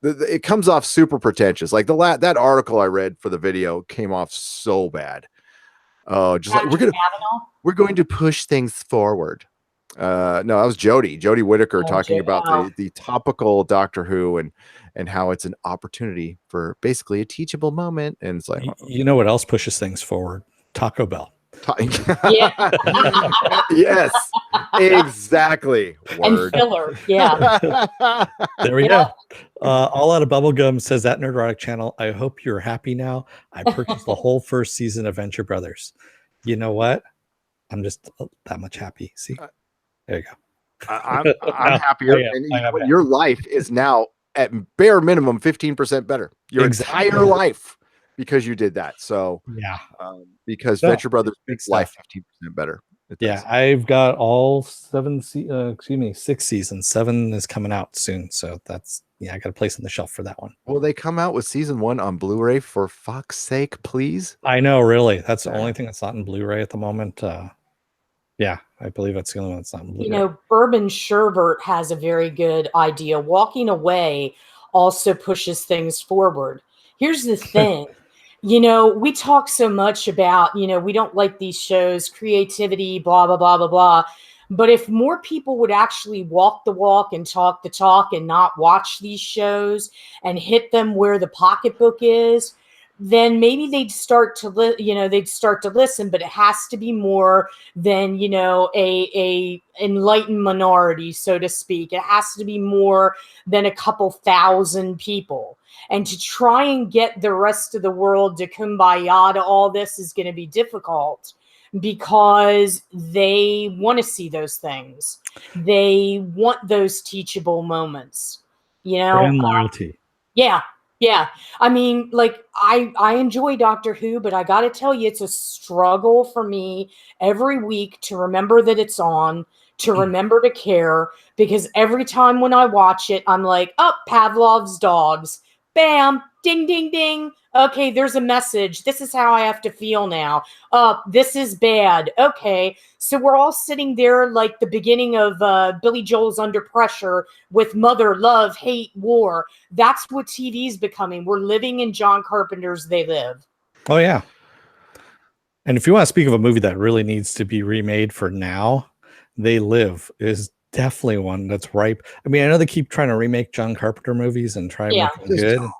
it comes off super pretentious. Like that article I read for the video came off so bad. Oh, just like we're going to push things forward. No, that was Jody Whittaker talking about the topical Doctor Who and how it's an opportunity for basically a teachable moment. And it's like, you know what else pushes things forward? Taco Bell. Yeah. Yes, exactly. Word. And filler. Yeah. There we go. All Out of Bubblegum says that Nerdrotic channel. I hope you're happy now. I purchased the whole first season of Venture Brothers. You know what? I'm just that much happy. See? There you go. I'm happier. And your life is now at bare minimum 15% better. Your entire life, because you did that. So yeah, because Venture Brothers makes life 15% better. Yeah, I've got all 6 seasons. 7 is coming out soon. So that's I got a place on the shelf for that one. Will they come out with season 1 on Blu-ray for fuck's sake, please? I know, really. That's the only thing that's not in Blu-ray at the moment. Yeah, I believe that's the only one that's not in Blu-ray. Bourbon Sherbert has a very good idea. Walking away also pushes things forward. Here's the thing. We talk so much about, we don't like these shows, creativity, blah, blah, blah, blah, blah. But if more people would actually walk the walk and talk the talk and not watch these shows and hit them where the pocketbook is, then maybe they'd start to listen, but it has to be more than, a enlightened minority, so to speak. It has to be more than a couple thousand people. And to try and get the rest of the world to kumbaya to all this is going to be difficult because they want to see those things. They want those teachable moments, Brand loyalty. Yeah. I mean, like I enjoy Doctor Who, but I got to tell you, it's a struggle for me every week to remember that it's on, to remember to care, because every time when I watch it, I'm like, oh, Pavlov's dogs. Bam, ding, ding, ding. Okay, there's a message. This is how I have to feel now. This is bad. Okay, so we're all sitting there like the beginning of Billy Joel's Under Pressure with mother, love, hate, war. That's what TV's becoming. We're living in John Carpenter's They Live. Oh, yeah. And if you want to speak of a movie that really needs to be remade for now, They Live is definitely one that's ripe. I mean, I know they keep trying to remake John Carpenter movies and try to make them good.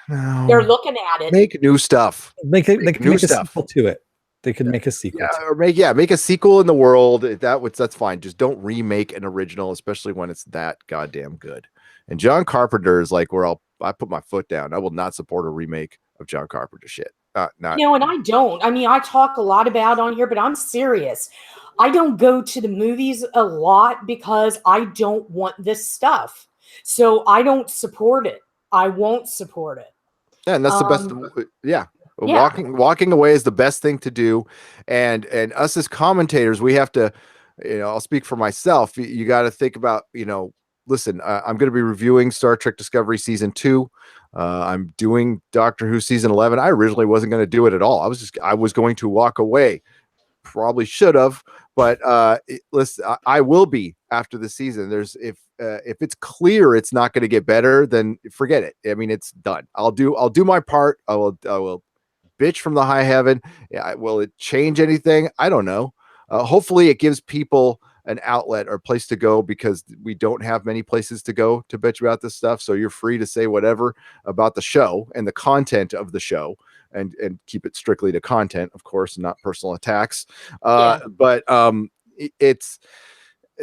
No. They're looking at it. Make new stuff. They could make a sequel to it. They could make a sequel. Or make a sequel in the world. That's fine. Just don't remake an original, especially when it's that goddamn good. And John Carpenter is like where I put my foot down. I will not support a remake of John Carpenter shit. Not. And I don't. I mean, I talk a lot about on here, but I'm serious. I don't go to the movies a lot because I don't want this stuff. So I don't support it. I won't support it. Yeah, and that's the best. Yeah. Walking away is the best thing to do. And us as commentators, we have to, I'll speak for myself. You got to think about, listen, I'm going to be reviewing Star Trek Discovery Season 2. I'm doing Doctor Who Season 11. I originally wasn't going to do it at all. I was going to walk away probably should have, but listen, I will be after the season. There's if it's clear it's not going to get better, then forget it. I mean, it's done. I'll do my part. I will bitch from the high heaven. Yeah, will it change anything? I don't know. Hopefully, it gives people an outlet or place to go, because we don't have many places to go to bitch about this stuff. So you're free to say whatever about the show and the content of the show, and keep it strictly to content, of course, not personal attacks. But it's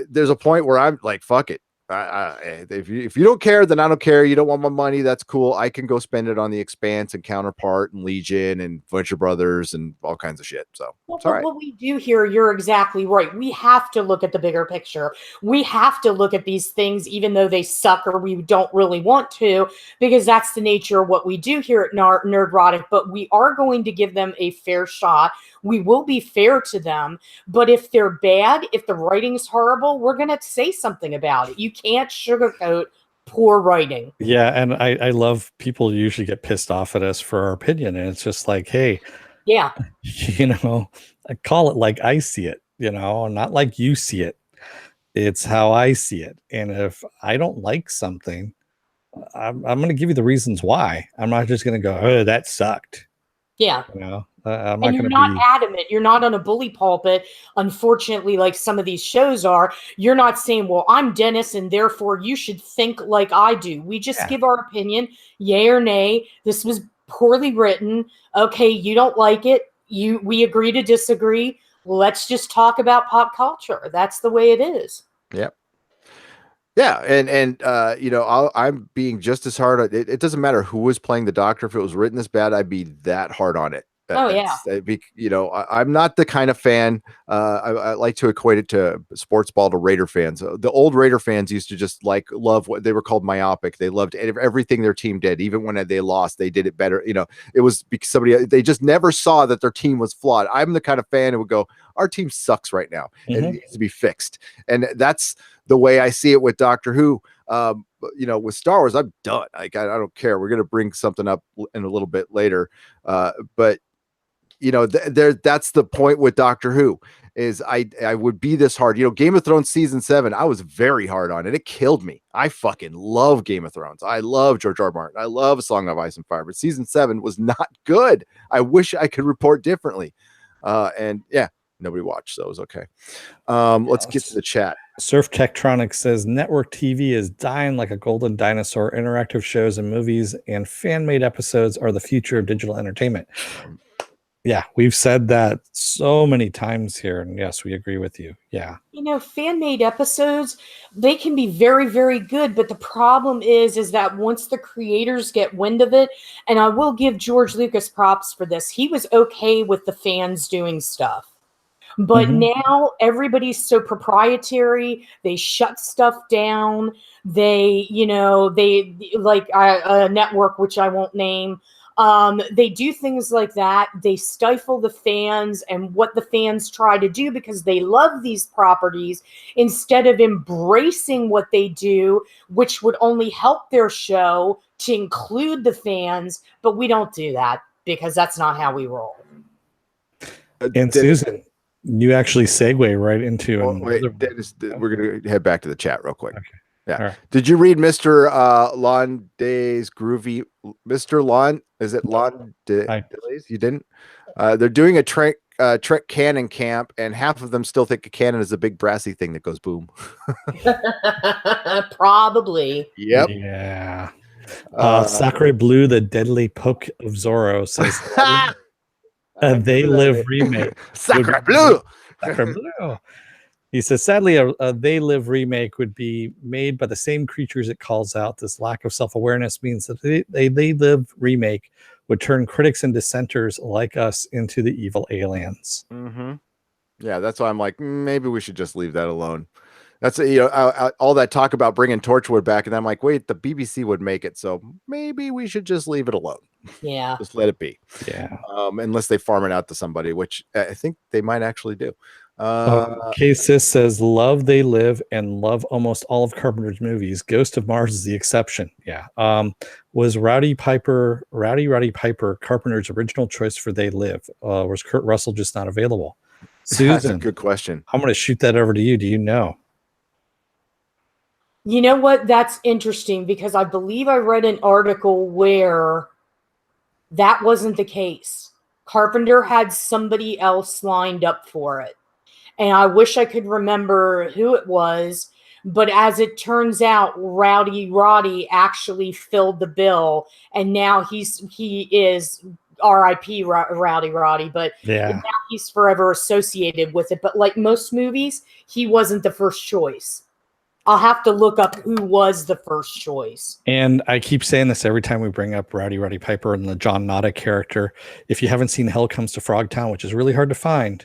there's a point where I'm like, fuck it. If you don't care, then I don't care. You don't want my money, that's cool. I can go spend it on The Expanse and Counterpart and Legion and Venture Brothers and all kinds of shit. So well, all right. What we do here, you're exactly right. We have to look at the bigger picture. We have to look at these things, even though they suck or we don't really want to, because that's the nature of what we do here at Nerdrotic. But we are going to give them a fair shot. We will be fair to them. But if they're bad, if the writing's horrible, we're going to say something about it. You can't sugarcoat poor writing. Yeah, and I love people usually get pissed off at us for our opinion, and it's just like, hey, yeah, I call it like I see it, not like you see it. It's how I see it. And if I don't like something, I'm going to give you the reasons why. I'm not just going to go, oh, that sucked. Yeah. I'm and you're not adamant. You're not on a bully pulpit, unfortunately, like some of these shows are. You're not saying, well, I'm Dennis, and therefore you should think like I do. We just give our opinion, yay or nay. This was poorly written. Okay, you don't like it. We agree to disagree. Let's just talk about pop culture. That's the way it is. Yep. Yeah, and I'm being just as hard. It doesn't matter who was playing the Doctor. If it was written this bad, I'd be that hard on it. I'm not the kind of fan. I like to equate it to sports ball to Raider fans. The old Raider fans used to just love what they were called myopic. They loved everything their team did, even when they lost, they did it better. It was because they just never saw that their team was flawed. I'm the kind of fan who would go, our team sucks right now, and it needs to be fixed. And that's the way I see it with Doctor Who. With Star Wars, I'm done. I don't care. We're going to bring something up in a little bit later, but that's the point with Doctor Who is I would be this hard. Game of Thrones season 7, I was very hard on it. It killed me. I fucking love Game of Thrones. I love George R. R. Martin. I love A Song of Ice and Fire, but season 7 was not good. I wish I could report differently. Nobody watched, so it was okay. Let's get to the chat. Surf Tectronic says network TV is dying like a golden dinosaur. Interactive shows and movies and fan-made episodes are the future of digital entertainment. Yeah, we've said that so many times here, and yes, we agree with you. Yeah. Fan-made episodes, they can be very, very good, but the problem is that once the creators get wind of it, and I will give George Lucas props for this, he was okay with the fans doing stuff. But now everybody's so proprietary. They shut stuff down. They like a network, which I won't name. They do things like that. They stifle the fans and what the fans try to do because they love these properties instead of embracing what they do, which would only help their show to include the fans. But we don't do that because that's not how we roll. And Susan, you actually segue right into Dennis, we're going to head back to the chat real quick. Okay. Yeah. Right. Did you read Mr. Londe's groovy? Mr. Lon, is it Lon Delays? You didn't? They're doing a Trek cannon camp, and half of them still think a cannon is a big brassy thing that goes boom. Probably. Yep. Yeah. Sacre Blue, the deadly poke of Zorro says They Live remake. Sacre Bleu. Sacre Bleu. He says, sadly, a They Live remake would be made by the same creatures it calls out. This lack of self-awareness means that They Live remake would turn critics and dissenters like us into the evil aliens. Mm-hmm. Yeah, that's why I'm like, maybe we should just leave that alone. That's all that talk about bringing Torchwood back, and I'm like, wait, the BBC would make it, so maybe we should just leave it alone. Yeah, just let it be. Yeah, unless they farm it out to somebody, which I think they might actually do. K-Sis says, love They Live and love almost all of Carpenter's movies. Ghost of Mars is the exception. Yeah. Was Rowdy Piper Carpenter's original choice for They Live? Was Kurt Russell just not available? Susan, That's a good question. I'm going to shoot that over to you. Do you know? You know what? That's interesting because I believe I read an article where that wasn't the case. Carpenter had somebody else lined up for it. And I wish I could remember who it was. But as it turns out, Rowdy Roddy actually filled the bill. And now he is R.I.P. Rowdy Roddy. But now he's forever associated with it. But like most movies, he wasn't the first choice. I'll have to look up who was the first choice. And I keep saying this every time we bring up Rowdy Roddy Piper and the John Nada character. If you haven't seen Hell Comes to Frogtown, which is really hard to find,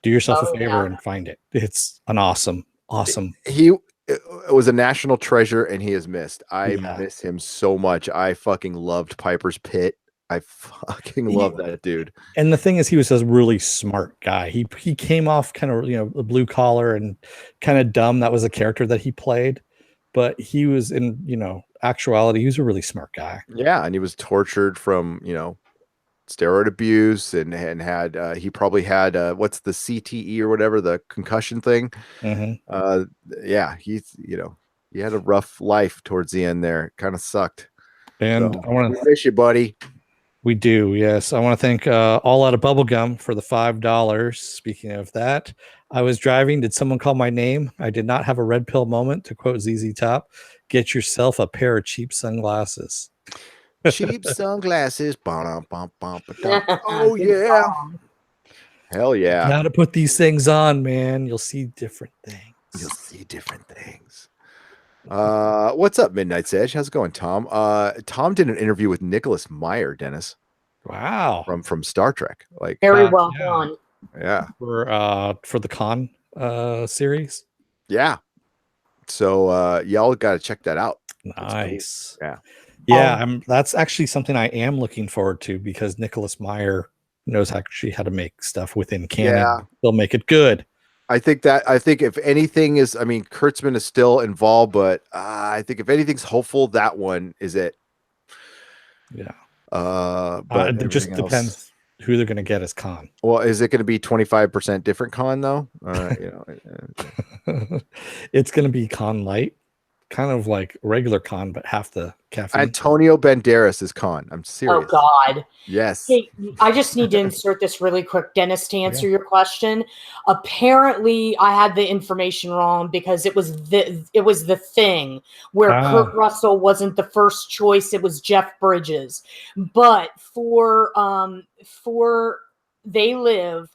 do yourself a favor and find it. It's an awesome. He was a national treasure and he is missed. I miss him so much. I fucking loved Piper's Pit. I fucking love that dude. And the thing is, he was a really smart guy. He came off kind of, a blue collar and kind of dumb. That was a character that he played, but he was in, actuality, he was a really smart guy. Yeah. And he was tortured from, steroid abuse and had, he probably had, what's the CTE or whatever, the concussion thing. Mm-hmm. He had a rough life towards the end there. It kind of sucked. And I want to miss you, buddy. We do, yes. I want to thank All Out of Bubblegum for the $5. Speaking of that, I was driving. Did someone call my name? I did not have a red pill moment, to quote ZZ Top. Get yourself a pair of cheap sunglasses. Cheap sunglasses. Oh, yeah. Hell yeah. Gotta put these things on, man. You'll see different things. What's up, Midnight's Edge? How's it going, Tom? Tom did an interview with Nicholas Meyer, Dennis. Wow. From Star Trek. Like very well done. Yeah. For the Con series. Yeah. So y'all gotta check that out. Nice. Cool. Yeah. That's actually something I am looking forward to because Nicholas Meyer knows actually how to make stuff within canon. Yeah. They'll make it good. I think if anything is, Kurtzman is still involved, but I think if anything's hopeful, that one is it. Yeah. But it just depends who they're going to get as Khan. Well, is it going to be 25% different Khan though? It's going to be Khan light, kind of like regular Khan, but half the caffeine. Antonio Banderas is Khan. I'm serious. Oh God. Yes. Hey, I just need to insert this really quick, Dennis, to answer your question. Apparently, I had the information wrong because it was the Thing where Kurt Russell wasn't the first choice. It was Jeff Bridges, but for They Live,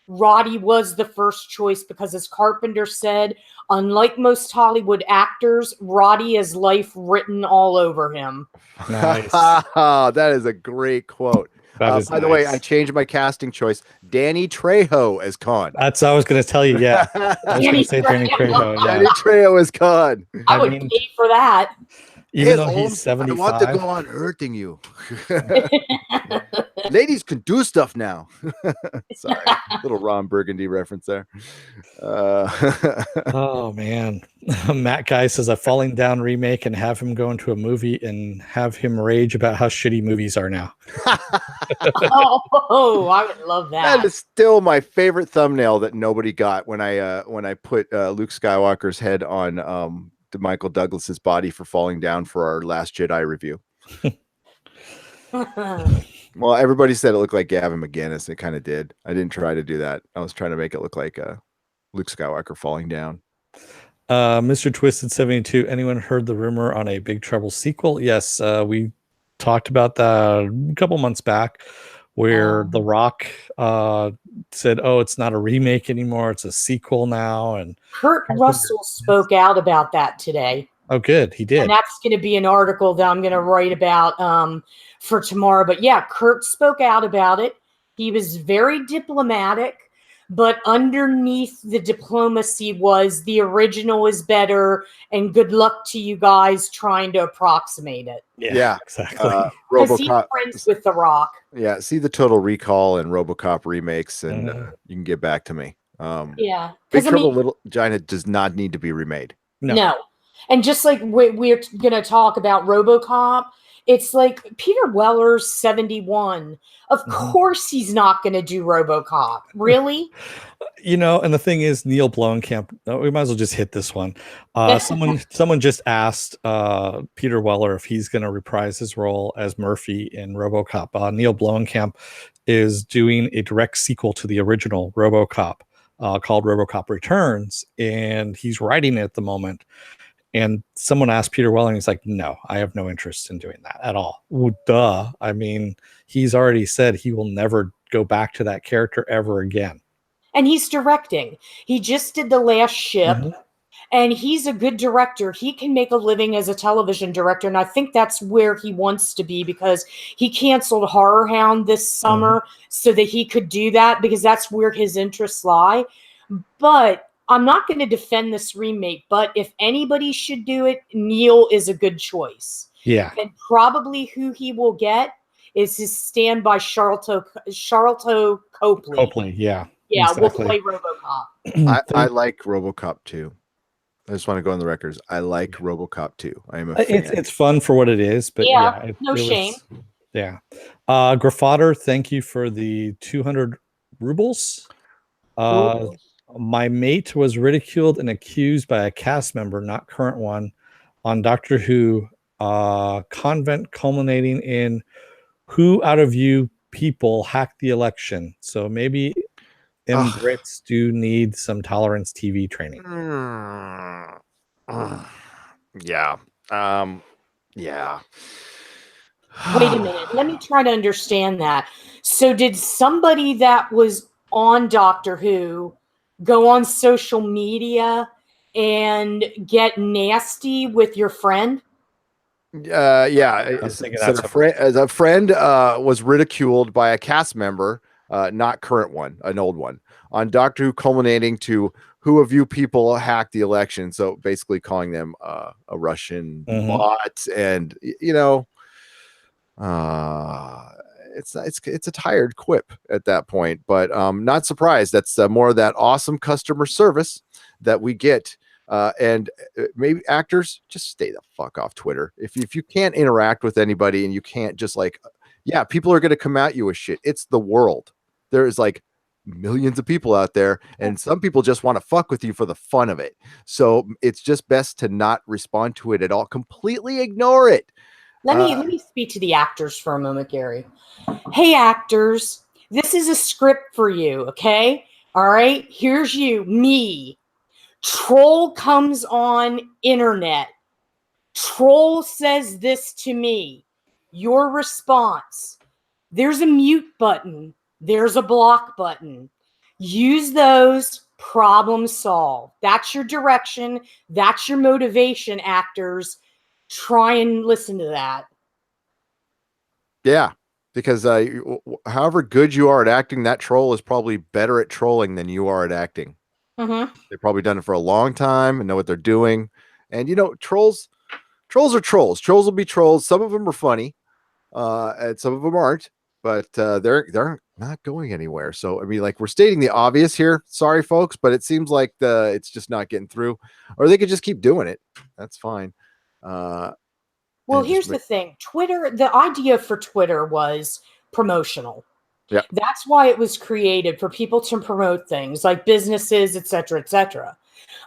Roddy was the first choice because, as Carpenter said, unlike most Hollywood actors, Roddy has life written all over him. Nice. That is a great quote. By the way, I changed my casting choice. Danny Trejo as Khan. That's what I was going to tell you. Yeah. I was going to say Danny Trejo. Yeah. Danny Trejo as Khan. I would pay for that. Even though he's 75. I want to go on hurting you. Ladies can do stuff now. Sorry. Little Ron Burgundy reference there. Oh, man. Matt Guy says a Falling Down remake and have him go into a movie and have him rage about how shitty movies are now. Oh, I would love that. That is still my favorite thumbnail that nobody got when I put Luke Skywalker's head on Michael Douglas's body for falling down for our Last Jedi review. Well, everybody said it looked like Gavin McGinnis. It kind of did. I didn't try to do that. I was trying to make it look like Luke Skywalker falling down. Mr. Twisted 72. Anyone heard the rumor on a Big Trouble sequel? Yes, we talked about that a couple months back, where The Rock said, "Oh, it's not a remake anymore; it's a sequel now." And Kurt Russell spoke out about that today. Oh, good, he did. And that's going to be an article that I'm going to write about for tomorrow. But yeah, Kurt spoke out about it. He was very diplomatic, but underneath the diplomacy was the original is better, and good luck to you guys trying to approximate it. Yeah, exactly. Because he's friends with The Rock. Yeah, see the Total Recall and RoboCop remakes, and you can get back to me. Yeah, Big Trouble in Little China does not need to be remade. No. And just like we're going to talk about RoboCop, It's like Peter Weller's 71. Of course he's not going to do RoboCop. Really? And the thing is, Neil Blomkamp, we might as well just hit this one. Someone just asked Peter Weller if he's going to reprise his role as Murphy in RoboCop. Neil Blomkamp is doing a direct sequel to the original RoboCop called RoboCop Returns, and he's writing it at the moment. And someone asked Peter Weller, and he's like, no, I have no interest in doing that at all. Well, duh. I mean, he's already said he will never go back to that character ever again. And he's directing. He just did The Last Ship, and he's a good director. He can make a living as a television director, and I think that's where he wants to be, because he canceled Horror Hound this summer so that he could do that, because that's where his interests lie. But I'm not going to defend this remake, but if anybody should do it, Neil is a good choice. Yeah. And probably who he will get is his standby Charlton Copley. Copley, yeah. Yeah, exactly. we'll play RoboCop. I like RoboCop 2. I just want to go on the records. I like RoboCop 2. I am a fan. It's fun for what it is, but no shame. Graffader, thank you for the 200 rubles. My mate was ridiculed and accused by a cast member, not current one, on Doctor Who convent culminating in who out of you people hacked the election. So maybe Brits do need some tolerance TV training. Yeah. Yeah. Wait a minute. Let me try to understand that. So did somebody that was on Doctor Who go on social media and get nasty with your friend? Yeah. A friend was ridiculed by a cast member, not current one, an old one, on Doctor Who, culminating to who of you people hacked the election. So basically calling them a Russian bot, and it's a tired quip at that point, but not surprised. That's more of that awesome customer service that we get. And maybe actors, just stay the fuck off Twitter. If you can't interact with anybody, and you can't just people are going to come at you with shit. It's the world. There is millions of people out there, and some people just want to fuck with you for the fun of it. So it's just best to not respond to it at all. Completely ignore it. Let me speak to the actors for a moment, Gary. Hey, actors, this is a script for you, okay? All right, here's me. Troll comes on internet. Troll says this to me. Your response. There's a mute button. There's a block button. Use those. Problem solved. That's your direction. That's your motivation, actors. Try and listen to that. Yeah, because however good you are at acting, that troll is probably better at trolling than you are at acting. They've probably done it for a long time and know what they're doing. And trolls are trolls. Trolls will be trolls. Some of them are funny, and some of them aren't. But they're not going anywhere. So I mean, we're stating the obvious here. Sorry, folks, but it seems like it's just not getting through. Or they could just keep doing it. That's fine. Well, here's the thing. Twitter. The idea for Twitter was promotional. Yeah, that's why it was created, for people to promote things like businesses, etc., etc.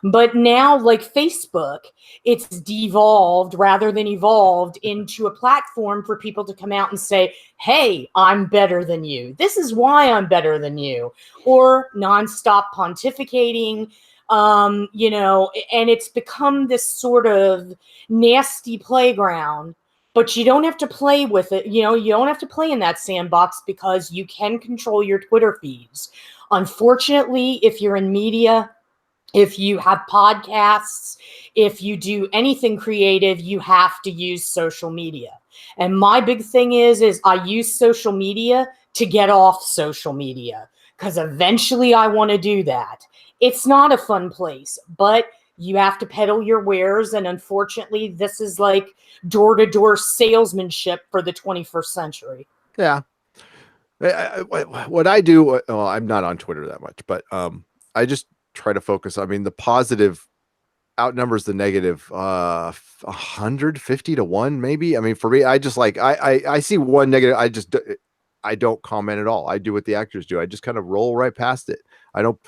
But now, like Facebook, it's devolved rather than evolved into a platform for people to come out and say, hey, I'm better than you. This is why I'm better than you. Or nonstop pontificating, and it's become this sort of nasty playground. But you don't have to play with it. You don't have to play in that sandbox, because you can control your Twitter feeds. Unfortunately, if you're in media, if you have podcasts, if you do anything creative, you have to use social media. And my big thing is I use social media to get off social media, because eventually I want to do that. It's not a fun place, but you have to peddle your wares. And unfortunately, this is like door-to-door salesmanship for the 21st century. Yeah. What I do, I'm not on Twitter that much, but I just try to focus. I mean, the positive outnumbers the negative 150 to 1, maybe. I mean, for me, I just like I see one negative, I don't comment at all. I do what the actors do. I just kind of roll right past it. I don't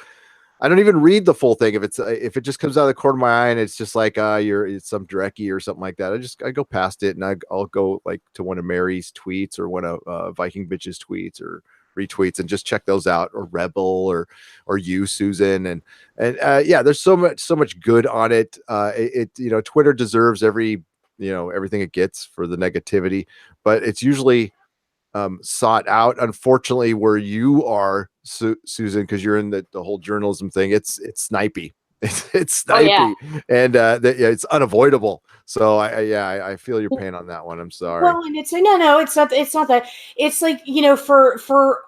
even read the full thing. If it just comes out of the corner of my eye and it's just like it's some Dreckie or something like that, I go past it, and I'll go like to one of Mary's tweets or one of Viking Bitch's tweets or retweets and just check those out, or Rebel or you, Susan, and yeah, there's so much good on it. Twitter deserves everything it gets for the negativity, but it's usually sought out. Unfortunately, where you are, Susan, because you're in the whole journalism thing, it's snipey. It's snipey, and it's unavoidable. So I feel your pain on that one. I'm sorry. Well, and it's not that. It's like, for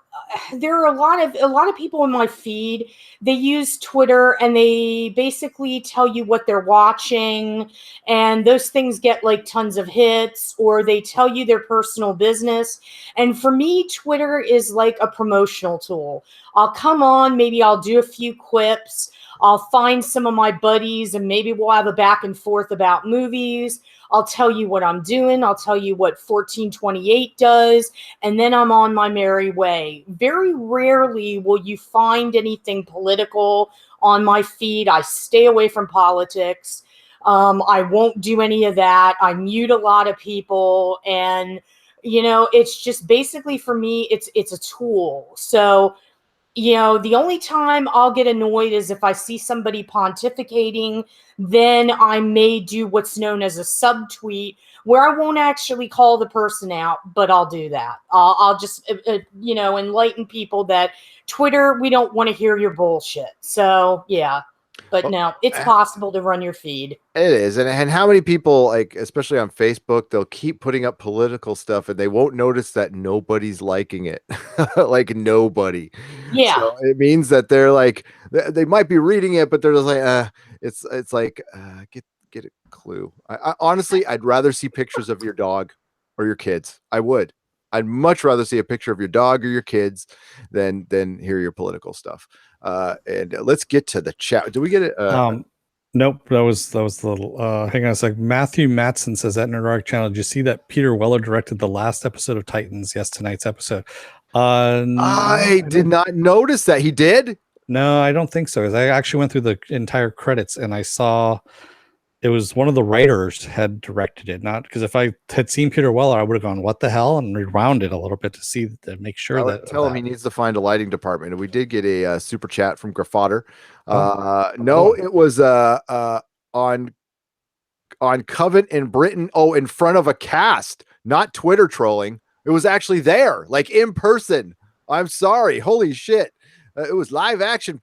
there are a lot of people in my feed. They use Twitter and they basically tell you what they're watching, and those things get like tons of hits, or they tell you their personal business. And for me, Twitter is like a promotional tool. I'll come on, maybe I'll do a few quips, I'll find some of my buddies, and maybe we'll have a back and forth about movies. I'll tell you what I'm doing. I'll tell you what 1428 does, and then I'm on my merry way. Very rarely will you find anything political on my feed. I stay away from politics. I won't do any of that. I mute a lot of people, and it's just basically, for me, it's a tool. So the only time I'll get annoyed is if I see somebody pontificating. Then I may do what's known as a subtweet, where I won't actually call the person out, but I'll do that. I'll just, enlighten people that Twitter, we don't want to hear your bullshit. So, yeah. But no, it's possible to run your feed. It is. And how many people, like, especially on Facebook, they'll keep putting up political stuff and they won't notice that nobody's liking it. Like, nobody. Yeah. So it means that they're like, they might be reading it, but they're just like, it's like, get a clue. I honestly, I'd rather see pictures of your dog or your kids. I'd much rather see a picture of your dog or your kids than hear your political stuff. And let's get to the chat. Do we get it? Nope. That was the little, hang on a sec. Matthew Matson says that in our channel. Did you see that Peter Weller directed the last episode of Titans? Yes, tonight's episode. No, I did not notice that. He did? No, I don't think so. I actually went through the entire credits and I saw it was one of the writers had directed it. Not because if I had seen Peter Weller, I would have gone, "What the hell?" and rewound it a little bit to make sure that. Tell him he needs to find a lighting department. And we did get a super chat from Graffader. No, it was on Covent in Britain. Oh, in front of a cast, not Twitter trolling. It was actually there, like in person. I'm sorry. Holy shit. It was live action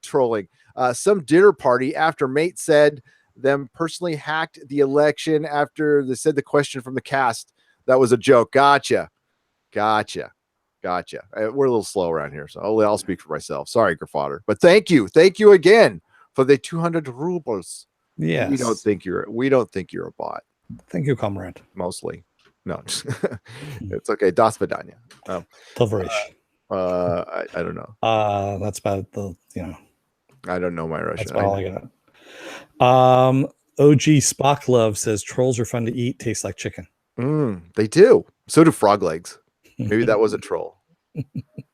trolling. Some dinner party after mate said them personally hacked the election after they said the question from the cast. That was a joke. Gotcha. We're a little slow around here, so I'll speak for myself. Sorry, Graffader. But thank you again for the 200 rubles. Yes. We don't think you're a bot. Thank you, comrade. Mostly. No. It's okay. Das vidanya. I don't know. That's about I don't know my Russian. That's about all I got. OG Spock Love says trolls are fun to eat, taste like chicken. They do. So do frog legs. Maybe that was a troll. I'm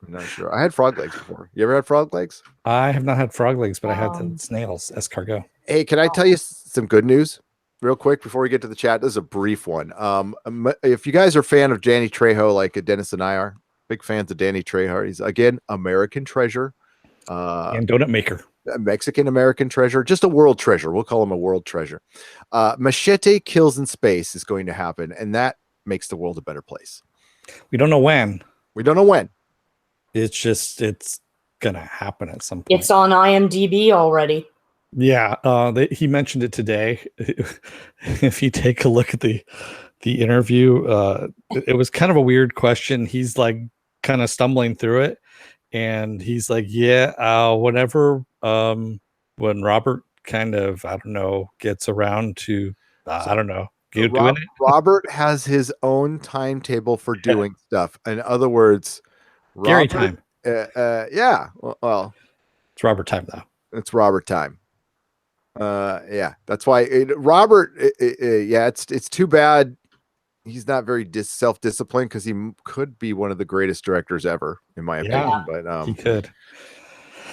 not sure. I had frog legs before. You ever had frog legs? I have not had frog legs, but I had the snails, escargot. Hey, can I tell you some good news real quick before we get to the chat? This is a brief one. If you guys are a fan of Danny Trejo, like Dennis and I are, big fans of Danny Trejo. He's, again, American treasure. And donut maker. Mexican American treasure, just a world treasure. We'll call him a world treasure. Machete Kills in Space is going to happen, and that makes the world a better place. We don't know when. It's gonna happen at some point. It's on IMDb already. Yeah, he mentioned it today. If you take a look at the interview, it was kind of a weird question. He's like kind of stumbling through it, and he's like, "Yeah, whenever when Robert kind of gets around to doing it." Robert has his own timetable for doing stuff. In other words, Gary time. Yeah. Well, it's Robert time though. It's Robert time. Yeah, that's why Robert. Yeah, it's too bad he's not very self-disciplined because he could be one of the greatest directors ever, in my opinion. But he could.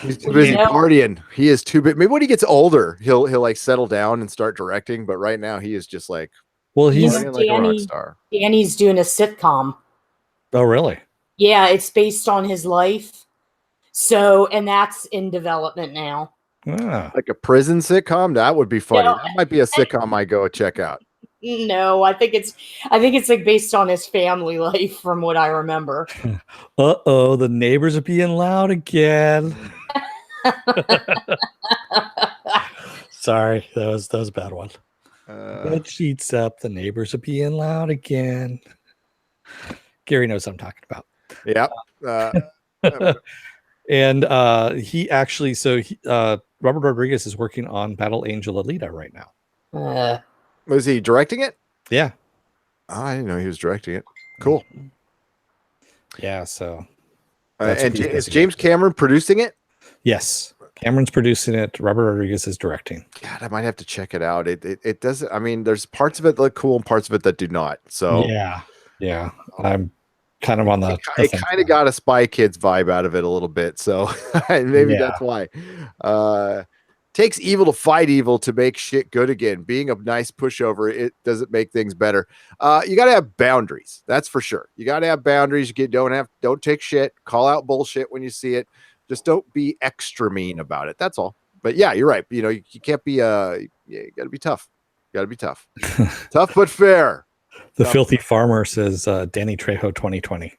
He's too busy partying. He is too big. Maybe when he gets older, he'll like settle down and start directing. But right now, he is just like, well, he's like a rock star. Danny's doing a sitcom. Oh, really? Yeah, it's based on his life. So, and that's in development now. Like a prison sitcom. That would be funny. No, that might be a sitcom I go check out. No, I think it's like based on his family life, from what I remember. Uh-oh, the neighbors are being loud again. Sorry, that was a bad one. Bed sheets up, the neighbors are being loud again. Gary knows what I'm talking about. Yeah. And he actually, Robert Rodriguez is working on Battle Angel Alita right now. Was he directing it? Yeah. Oh, I didn't know he was directing it. Cool. Yeah, so. And is James Cameron producing it? Yes. Cameron's producing it. Robert Rodriguez is directing. God, I might have to check it out. It doesn't, I mean, there's parts of it that look cool and parts of it that do not. So yeah. I'm kind of on the it kind of got a Spy Kids vibe out of it a little bit. So maybe that's why. Takes evil to fight evil to make shit good again. Being a nice pushover, it doesn't make things better. You got to have boundaries. That's for sure. You got to have boundaries. You don't take shit. Call out bullshit when you see it. Just don't be extra mean about it. That's all. But yeah, you're right. You know, you can't be. You got to be tough. You got to be tough. Tough but fair. The Filthy Farmer says Danny Trejo 2020.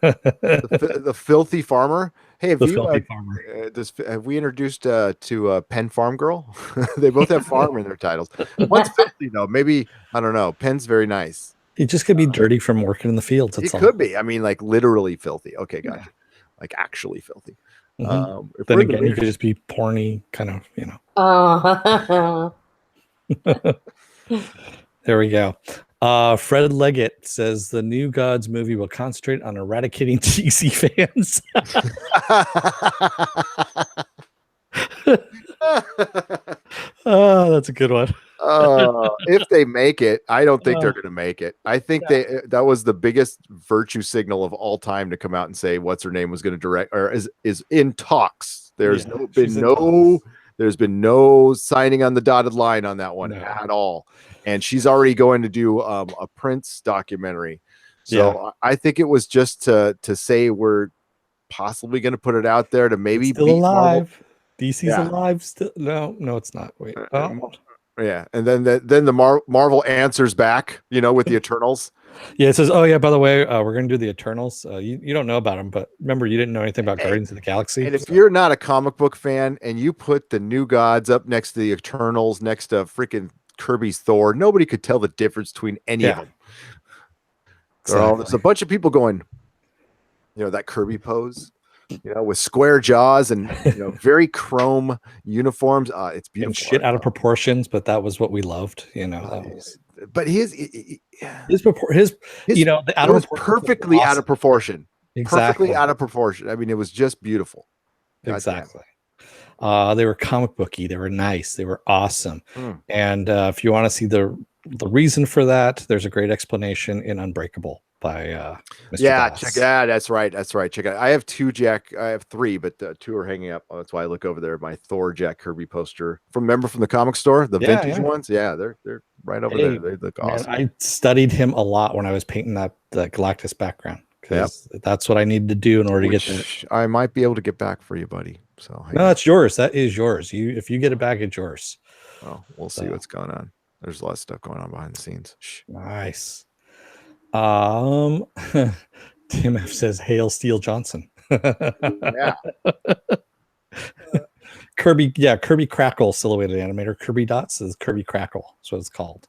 the Filthy Farmer. Hey, Filthy Farmer. Have we introduced to Penn Farm Girl? They both have farm in their titles. What's filthy though? Maybe I don't know. Penn's very nice. It just could be dirty from working in the fields. That's all. Could be. I mean, like literally filthy. Okay, gotcha. Yeah. Like actually filthy. Mm-hmm. Then again, you could just be porny, kind of, you know. There we go. Fred Leggett says the New Gods movie will concentrate on eradicating DC fans. Oh, that's a good one. If they make it, I don't think they're going to make it. I think that was the biggest virtue signal of all time to come out and say what's her name was going to direct or is in talks. There's been no signing on the dotted line on that one at all. And she's already going to do a Prince documentary. So I think it was just to say we're possibly going to put it out there to maybe be alive. Marvel. DC's alive still. No, it's not. Wait. Yeah, and then the Marvel answers back, you know, with the Eternals. Yeah, it says, "Oh yeah, by the way, we're going to do the Eternals. You don't know about them, but remember, you didn't know anything about Guardians of the Galaxy." And if you're not a comic book fan and you put the New Gods up next to the Eternals, next to freaking Kirby's Thor, nobody could tell the difference between any of them. There's a bunch of people going, you know, that Kirby pose, you know, with square jaws and very chrome uniforms. It's beautiful. And shit out of proportions, but that was what we loved, you know. But his you know, the out of perfectly awesome. Out of proportion. Exactly. Perfectly out of proportion. I mean, it was just beautiful. Exactly. They were comic booky. They were nice. They were awesome. And if you want to see the reason for that, there's a great explanation in Unbreakable by Mr. Dallas. Check it out. That's right. Check it out. I have I have three, but two are hanging up. That's why I look over there. My Thor Jack Kirby poster from the comic store, the vintage ones. Yeah, they're right over there. They look awesome. I studied him a lot when I was painting the Galactus background because that's what I needed to do in order to get that. I might be able to get back for you, buddy. So no, that's yours. That is yours. If you get it back, it's yours. Oh, we'll see what's going on. There's a lot of stuff going on behind the scenes. Nice. Tim F says, "Hail Steel Johnson." Yeah. Kirby Crackle silhouetted animator. Kirby Dots is Kirby Crackle. That's what it's called.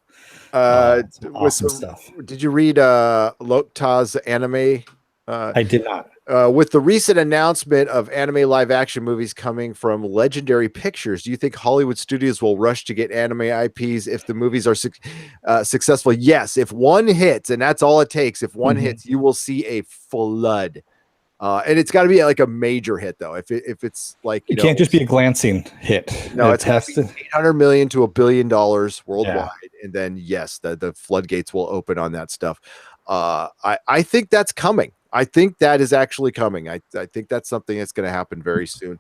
Awesome stuff. Did you read Lokta's anime? I did not. With the recent announcement of anime live action movies coming from Legendary Pictures, do you think Hollywood studios will rush to get anime IPs if the movies are successful? Yes. If one hits, and that's all it takes, if one hits, you will see a flood. And it's got to be like a major hit though. If it's like, it can't just be a glancing hit. No, it has to 800 million to $1 billion worldwide. And then yes, the floodgates will open on that stuff. I think that's coming. I think that is actually coming. I think that's something that's going to happen very soon.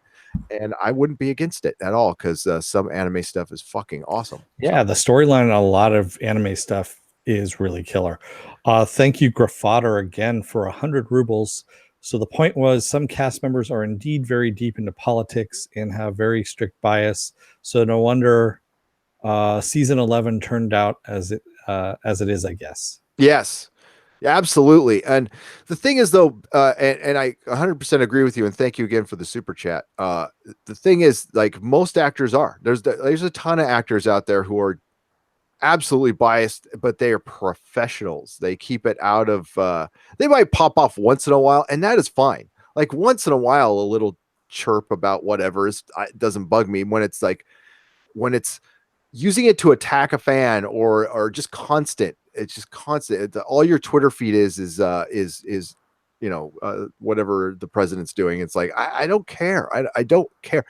And I wouldn't be against it at all because some anime stuff is fucking awesome. Yeah, the storyline in a lot of anime stuff is really killer. Thank you, Graffader, again for 100 rubles. So the point was some cast members are indeed very deep into politics and have very strict bias. So no wonder season 11 turned out as it is, I guess. Yes. Absolutely. And the thing is, though, and I 100% agree with you, and thank you again for the super chat. The thing is, like most actors are, there's a ton of actors out there who are absolutely biased, but they are professionals. They keep it out of, they might pop off once in a while, and that is fine. Like once in a while, a little chirp about whatever doesn't bug me when it's using it to attack a fan or just constant. It's just constant. All your Twitter feed is whatever the president's doing. It's like, I don't care. I don't care.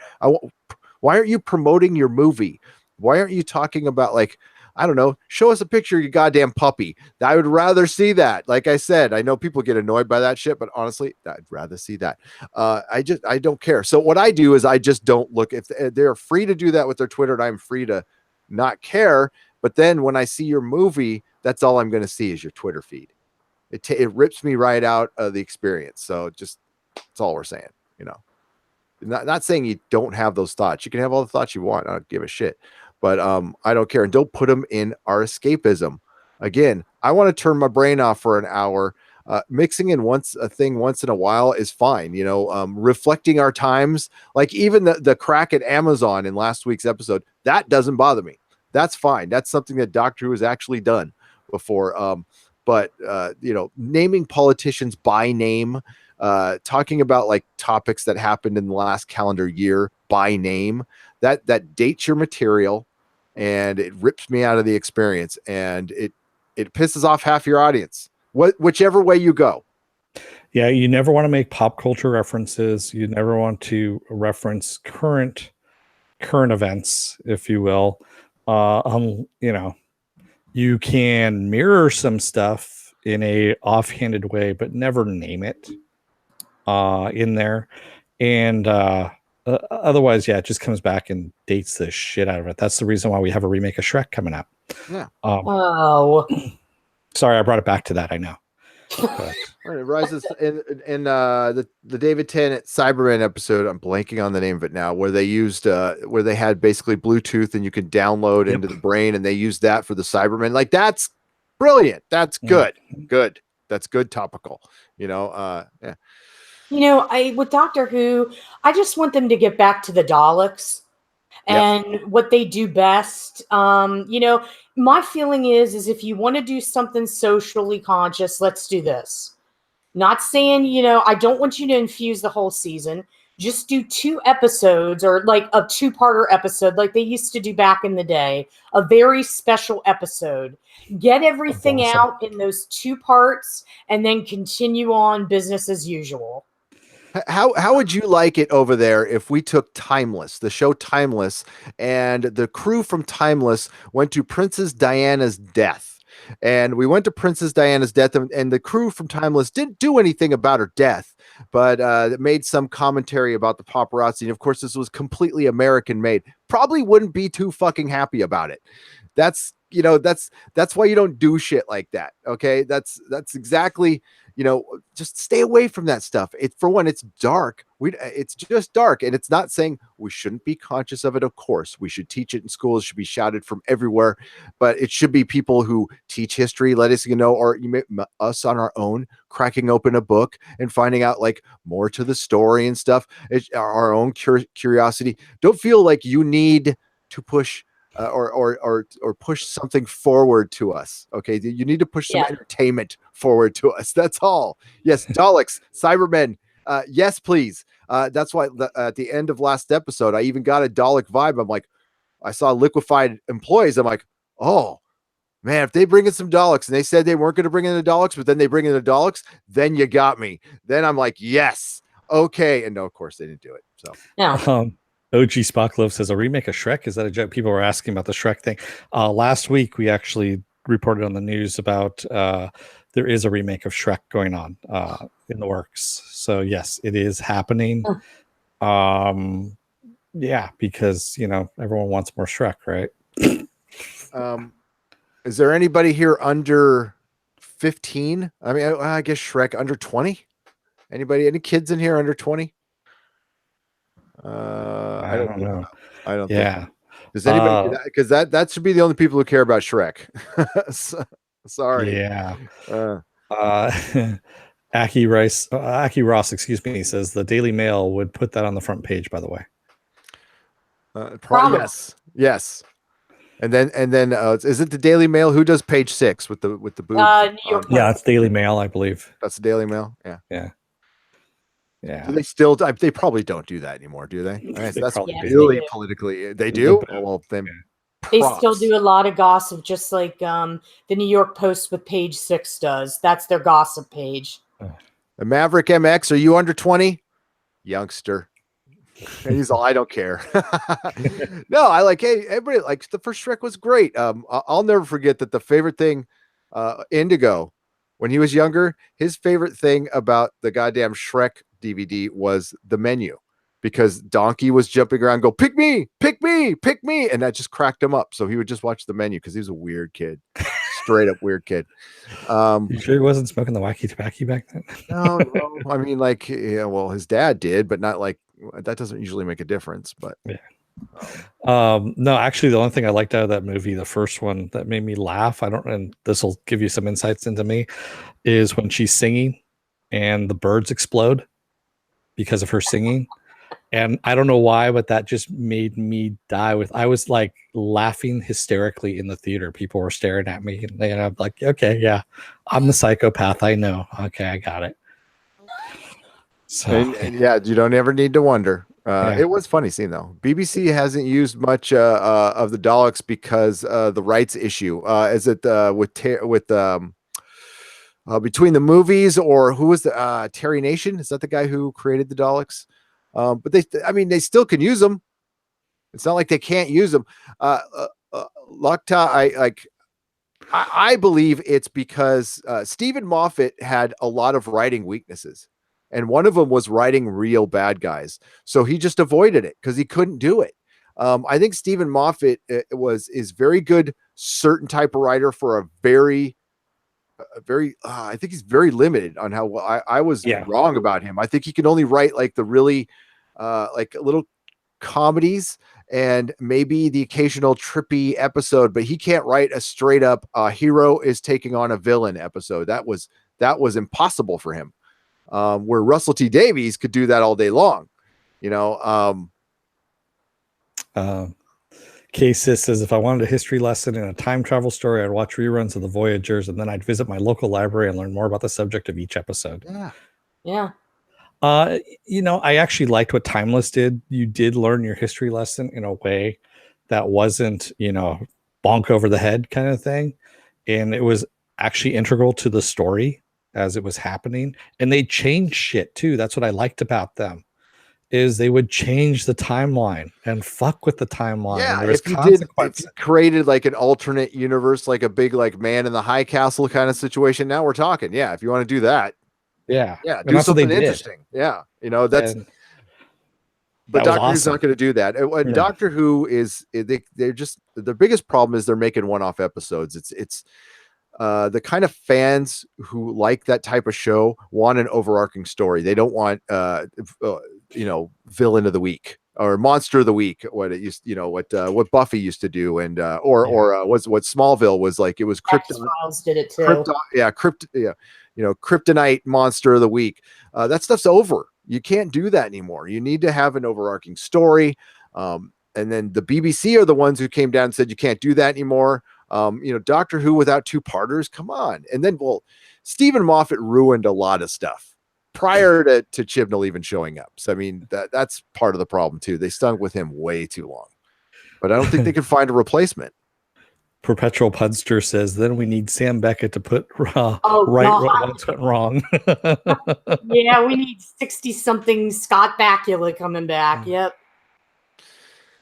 Why aren't you promoting your movie? Why aren't you talking about, like, I don't know, show us a picture of your goddamn puppy. I would rather see that. Like I said, I know people get annoyed by that shit, but honestly, I'd rather see that. I don't care. So what I do is I just don't look. If they're free to do that with their Twitter, and I'm free to not care. But then when I see your movie, that's all I'm going to see is your Twitter feed. It rips me right out of the experience. So that's all we're saying, not saying you don't have those thoughts. You can have all the thoughts you want. I don't give a shit, but I don't care. And don't put them in our escapism. Again, I want to turn my brain off for an hour. Mixing in once in a while is fine. Reflecting our times, like even the crack at Amazon in last week's episode, that doesn't bother me. That's fine. That's something that Doctor Who has actually done before. But naming politicians by name, talking about like topics that happened in the last calendar year by name, that dates your material, and it rips me out of the experience, and it pisses off half your audience. Whichever way you go. Yeah, you never want to make pop culture references. You never want to reference current events, if you will. You can mirror some stuff in a offhanded way, but never name it in there. And otherwise, yeah, it just comes back and dates the shit out of it. That's the reason why we have a remake of Shrek coming up. Yeah. Sorry, I brought it back to that. I know. But. It rises in the David Tennant Cyberman episode. I'm blanking on the name of it now, where they used where they had basically Bluetooth and you could download into the brain, and they used that for the Cyberman. Like, that's brilliant. That's good. Good. That's good topical. Yeah. With Doctor Who, I just want them to get back to the Daleks and what they do best. My feeling is if you want to do something socially conscious, let's do this. Not saying, I don't want you to infuse the whole season. Just do 2 episodes, or like a 2-parter episode like they used to do back in the day. A very special episode. Get everything out in those 2 parts and then continue on business as usual. How would you like it over there if we took Timeless, the show Timeless, and the crew from Timeless went to Princess Diana's death? And we went to Princess Diana's death, and the crew from Timeless didn't do anything about her death, but made some commentary about the paparazzi. And of course, this was completely American made. Probably wouldn't be too fucking happy about it. That's why you don't do shit like that. Okay. That's exactly, just stay away from that stuff. For one, it's dark. It's just dark, and it's not saying we shouldn't be conscious of it. Of course, we should teach it in schools. It should be shouted from everywhere, but it should be people who teach history, let us or us on our own, cracking open a book and finding out like more to the story and stuff. It's our own curiosity. Don't feel like you need to push or push something forward to us. Okay, you need to push some entertainment forward to us. That's all. Yes, Daleks, Cybermen. Yes, please. That's why at the end of last episode, I even got a Dalek vibe. I'm like, I saw liquefied employees. I'm like, oh, Man, if they bring in some Daleks, and they said they weren't going to bring in the Daleks, but then they bring in the Daleks, then you got me. Then I'm like, yes, okay. And no, of course they didn't do it. So No. OG Spocklove says a remake of Shrek. Is that a joke? People were asking about the Shrek thing. Last week we actually reported on the news about there is a remake of Shrek going on in the works. So yes, it is happening. Yeah, because everyone wants more Shrek, right? Is there anybody here under 15? I mean, I guess Shrek under 20. Any kids in here under 20? I don't know. I don't Yeah. think. Does anybody, because that should be the only people who care about Shrek. Sorry. Yeah. Aki Ross, excuse me, says the Daily Mail would put that on the front page, by the way. Yes. And then is it the Daily Mail? Who does page 6 with the boobs? New York Yeah, it's Daily Mail, I believe. That's the Daily Mail. Yeah. Do they still? They probably don't do that anymore, do they? That's really politically. They do. Well, then they still do a lot of gossip, just like the New York Post with page 6 does. That's their gossip page. The Maverick MX. Are you under 20, youngster? He's all, I don't care. No, I like. Hey, everybody, like the first Shrek was great. I'll never forget that the favorite thing, Indigo, when he was younger, his favorite thing about the goddamn Shrek DVD was the menu, because Donkey was jumping around, go pick me, and that just cracked him up. So he would just watch the menu because he was a weird kid, straight up weird kid. You sure he wasn't smoking the wacky tobacco back then? No. I mean, like, yeah, well, his dad did, but not like that. Doesn't usually make a difference, but yeah. No, actually, the only thing I liked out of that movie, the first one that made me laugh, and this will give you some insights into me, is when she's singing and the birds explode because of her singing. And I don't know why, but that just made me die I was like laughing hysterically in the theater. People were staring at me, and I'm like, okay, yeah, I'm the psychopath. I know. Okay, I got it. So and yeah, you don't ever need to wonder. It was funny seeing though. BBC hasn't used much of the Daleks because the rights issue. Is it between the movies, or who was the Terry Nation? Is that the guy who created the Daleks? But they still can use them. It's not like they can't use them. Lokta, I believe it's because Stephen Moffat had a lot of writing weaknesses, and one of them was writing real bad guys. So he just avoided it because he couldn't do it. I think Stephen Moffat is very good, certain type of writer for a very I think he's very limited on how well I was wrong about him. I think he can only write like the really like little comedies and maybe the occasional trippy episode, but he can't write a straight up hero is taking on a villain episode. That was impossible for him. Where Russell T Davies could do that all day long, K-Sis says, if I wanted a history lesson in a time travel story, I'd watch reruns of The Voyagers, and then I'd visit my local library and learn more about the subject of each episode. Yeah. I actually liked what Timeless did. You did learn your history lesson in a way that wasn't, bonk over the head kind of thing. And it was actually integral to the story as it was happening. And they changed shit too. That's what I liked about them. Is they would change the timeline and fuck with the timeline. Yeah, if you created like an alternate universe, like a big like Man in the High Castle kind of situation, now we're talking. Yeah, if you want to do that, do something interesting. Yeah, that's. But Doctor Who's not going to do that. And Doctor Who is they're just the biggest problem is they're making one-off episodes. It's the kind of fans who like that type of show want an overarching story. They don't want villain of the week or monster of the week, what it used, what Buffy used to do, and or what Smallville was like. It was X-Files did it too. Kryptonite monster of the week. That stuff's over. You can't do that anymore. You need to have an overarching story. And then the BBC are the ones who came down and said you can't do that anymore. Doctor Who without two-parters, come on. And then, Stephen Moffat ruined a lot of stuff prior to Chibnall even showing up. So, I mean, that's part of the problem, too. They stung with him way too long. But I don't think they could find a replacement. Perpetual Pudster says, then we need Sam Beckett to put right God. what once went wrong. Yeah, we need 60-something Scott Bakula coming back. Yep.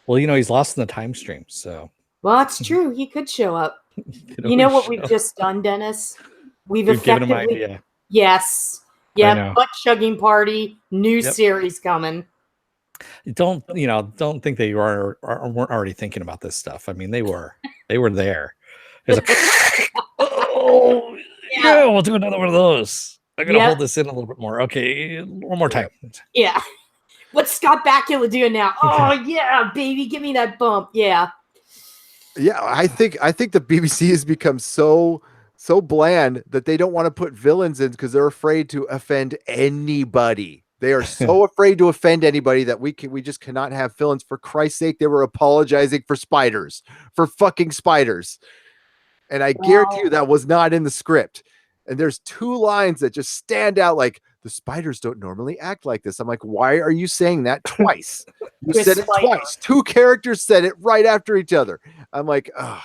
Well, he's lost in the time stream, so. Well, that's true. He could show up. You know what we've just done, Dennis? We've given him an effectively... idea. Yes. Yeah, butt chugging party, new series coming. Don't think they weren't already thinking about this stuff. I mean, they were there. It's like, oh yeah, we'll do another one of those. I'm gonna hold this in a little bit more. Okay, one more time. Yeah. What's Scott Bakula doing now? Oh yeah, baby, give me that bump. Yeah. Yeah, I think the BBC has become so bland that they don't want to put villains in because they're afraid to offend anybody. They are so afraid to offend anybody that we just cannot have villains. For Christ's sake, they were apologizing for fucking spiders. And I guarantee you that was not in the script. And there's 2 lines that just stand out like, the spiders don't normally act like this. I'm like, why are you saying that twice? You said it twice. 2 characters said it right after each other. I'm like, ugh.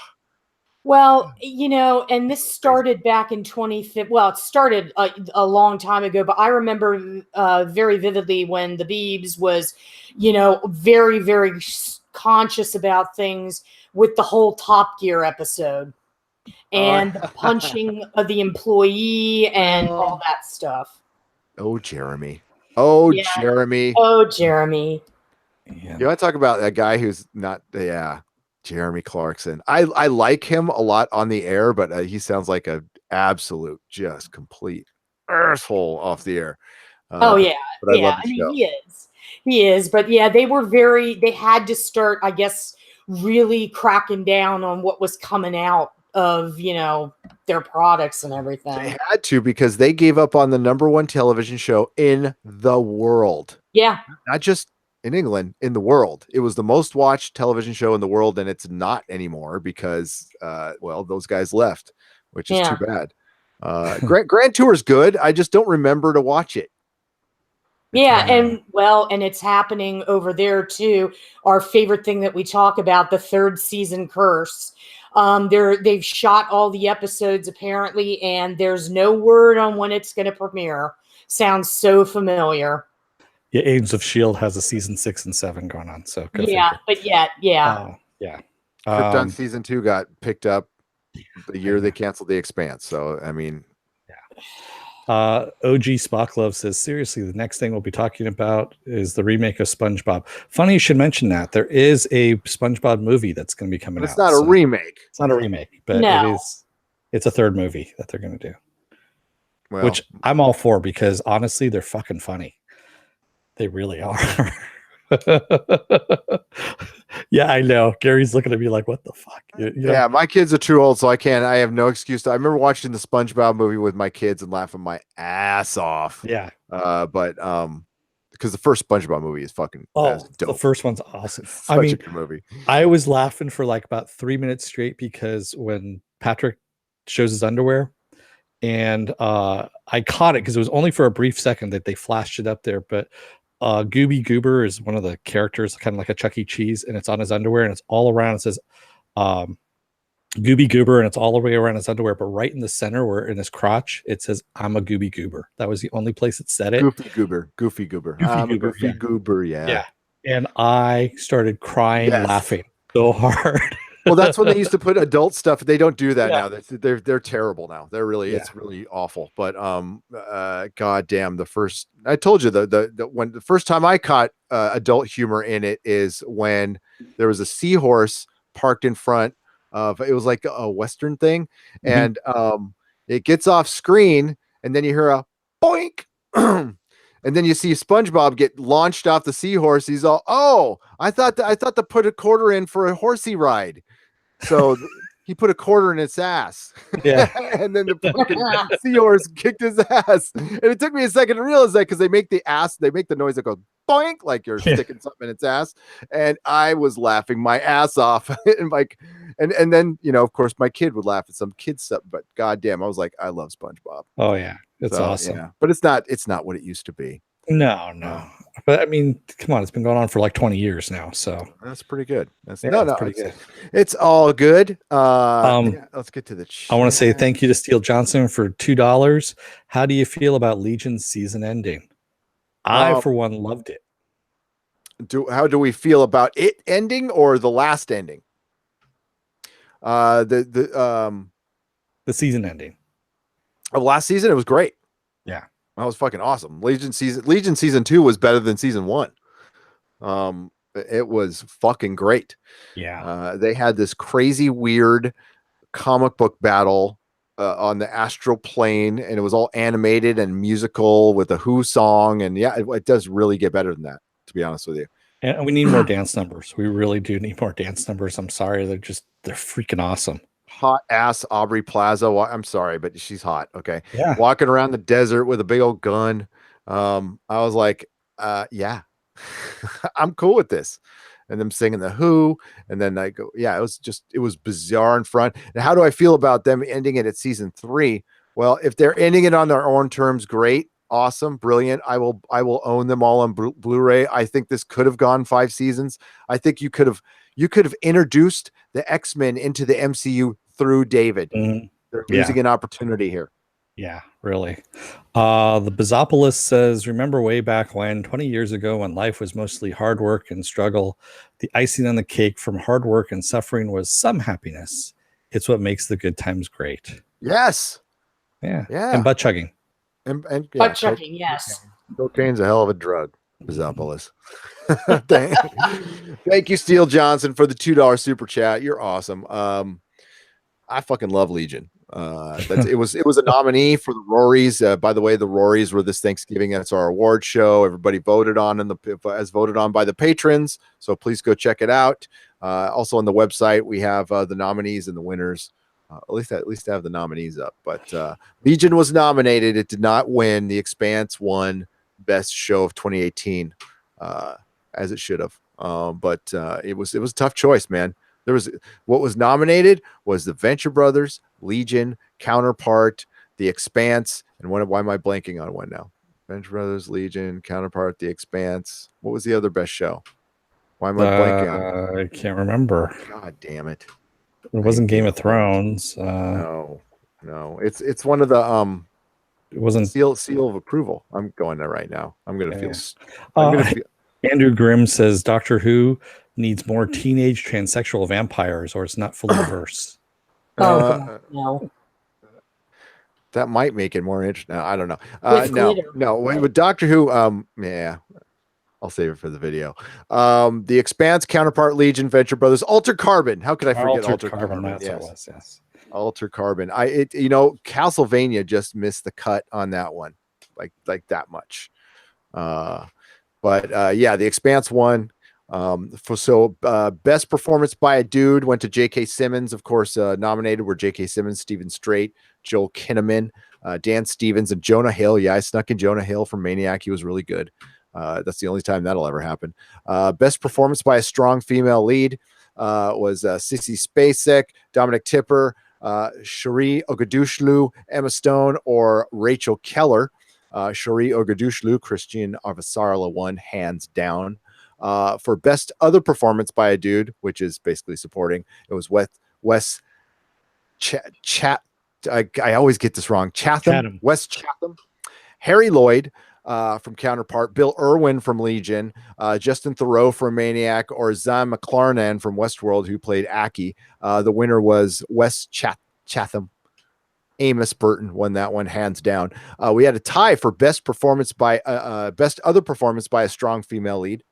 Well, and this started back in 2015. Well, it started a long time ago, but I remember very vividly when the Beebs was, very, very conscious about things with the whole Top Gear episode and the punching of the employee and all that stuff. Oh, Jeremy. Oh, yeah. Jeremy. Oh, Jeremy. Yeah. You want to talk about a guy who's not, Jeremy Clarkson. I like him a lot on the air, but he sounds like a absolute, just complete asshole off the air. But I mean, he is. But yeah, they had to start, I guess, really cracking down on what was coming out of, their products and everything. They had to, because they gave up on the #1 television show in the world. Yeah. Not just in England, in the world. It was the most watched television show in the world, and it's not anymore because those guys left, which is too bad. Grand Tour is good. I just don't remember to watch it. Yeah, and it's happening over there too. Our favorite thing that we talk about, the 3rd season curse. They've shot all the episodes apparently, and there's no word on when it's going to premiere. Sounds so familiar. Yeah, Agents of S.H.I.E.L.D. has a season 6 and 7 going on. So Krypton season 2 got picked up the year they canceled The Expanse. So I mean, OG Spock Love says, seriously, the next thing we'll be talking about is the remake of SpongeBob. Funny you should mention that. There is a SpongeBob movie that's going to be coming out. It's not a remake. It's not a remake, but it's a 3rd movie that they're going to do. Well, which I'm all for, because honestly, they're fucking funny. They really are. Yeah, I know. Gary's looking at me like, what the fuck? Yeah, my kids are too old, so I have no excuse. I remember watching the SpongeBob movie with my kids and laughing my ass off. Yeah. But because the first SpongeBob movie is fucking dope. The first one's awesome. Such a good movie. I was laughing for like about 3 minutes straight because when Patrick shows his underwear, and I caught it because it was only for a brief second that they flashed it up there, but Gooby Goober is one of the characters, kind of like a Chuck E. Cheese, and it's on his underwear, and it's all around. It says Gooby Goober, and it's all the way around his underwear, but right in the center, where in his crotch, it says, "I'm a Gooby Goober." That was the only place it said it. Goofy Goober. I'm a Goofy Goober. Yeah. And I started crying, laughing so hard. Well, that's when they used to put adult stuff. They don't do that now. They're terrible now. They're really it's really awful. But god damn, I told you the first time I caught adult humor in it is when there was a seahorse parked in front of, it was like a Western thing, and it gets off screen, and then you hear a boink. And then you see SpongeBob get launched off the seahorse. He's all, I thought to put a quarter in for a horsey ride. So he put a quarter in its ass. Yeah. And then the fucking seahorse kicked his ass. And it took me a second to realize that, because they make the noise that goes boink, like you're sticking something in its ass. And I was laughing my ass off. And then, of course, my kid would laugh at some kid stuff, but goddamn, I was like, I love SpongeBob. Oh yeah. It's awesome. Yeah. But it's not what it used to be. No. But I mean, come on, it's been going on for like 20 years now. So that's pretty good. That's pretty good. It's all good. Let's get to the I want to say thank you to Steele Johnson for $2. How do you feel about Legion's season ending? I, for one, loved it. How do we feel about it ending or the last ending? The season ending of last season, it was great. Yeah, that was fucking awesome. Legion season 2 was better than season 1. It was fucking great. Yeah, they had this crazy weird comic book battle on the astral plane, and it was all animated and musical with a Who song, and it does really get better than that, to be honest with you. And we need more dance numbers. We really do need more dance numbers. I'm sorry, they're freaking awesome. Hot ass Aubrey Plaza. I'm sorry, but she's hot. Okay. Yeah. Walking around the desert with a big old gun. I was like, yeah, I'm cool with this. And them singing the Who. And then I go, yeah, it was bizarre in front. And how do I feel about them ending it at season 3? Well, if they're ending it on their own terms, great. Awesome, brilliant. I will own them all on Blu-ray. I think this could have gone 5 seasons. I think you could have introduced the X-Men into the MCU through David. Mm-hmm. They're losing an opportunity here. Yeah, really. The Bizopolis says, remember way back when, 20 years ago, when life was mostly hard work and struggle, the icing on the cake from hard work and suffering was some happiness. It's what makes the good times great. Yes. Yeah. And butt chugging. And butt chugging, yes. Cocaine's a hell of a drug. Bizopolis. Thank you, Steele Johnson, for the $2 super chat. You're awesome. I fucking love Legion. It was a nominee for the Rorys. By the way, the Rorys were this Thanksgiving. That's our award show. Everybody voted on as voted on by the patrons. So please go check it out. Also on the website, we have the nominees and the winners. At least I have the nominees up. But Legion was nominated. It did not win. The Expanse won Best Show of 2018, as it should have. But it was a tough choice, man. What was nominated was the Venture Brothers, Legion, Counterpart, The Expanse, and why am I blanking on one now? Venture Brothers, Legion, Counterpart, The Expanse. What was the other best show? Why am I blanking on? I can't remember. God damn it! It wasn't Game of Thrones. No, it's one of the It wasn't seal of approval. I'm going there right now. I'm gonna feel. Andrew Grimm says Doctor Who needs more teenage transsexual vampires, or it's not fully diverse. No. That might make it more interesting. I don't know. No. With Doctor Who, yeah, I'll save it for the video. The Expanse, Counterpart, Legion, Venture Brothers, Alter Carbon. How could I forget Alter Carbon? That's what it was. Yes. Alter Carbon. Castlevania just missed the cut on that one, like that much. But The Expanse won. Best performance by a dude went to J.K. Simmons. Of course, nominated were J.K. Simmons, Stephen Strait, Joel Kinnaman, Dan Stevens, and Jonah Hill. Yeah, I snuck in Jonah Hill from Maniac. He was really good. That's the only time that'll ever happen. Best performance by a strong female lead was Sissy Spacek, Dominic Tipper, Cherie Ogadushlu, Emma Stone, or Rachel Keller. Cherie Ogadushlu, Christian Avasarala won hands down. For best other performance by a dude, which is basically supporting, it was Wes I always get this wrong. Chatham. Wes Chatham, Harry Lloyd from Counterpart, Bill Irwin from Legion, Justin Theroux from Maniac, or Zan McClarnon from Westworld, who played Aki. The winner was Wes Chatham. Amos Burton won that one hands down. We had a tie for best other performance by a strong female lead.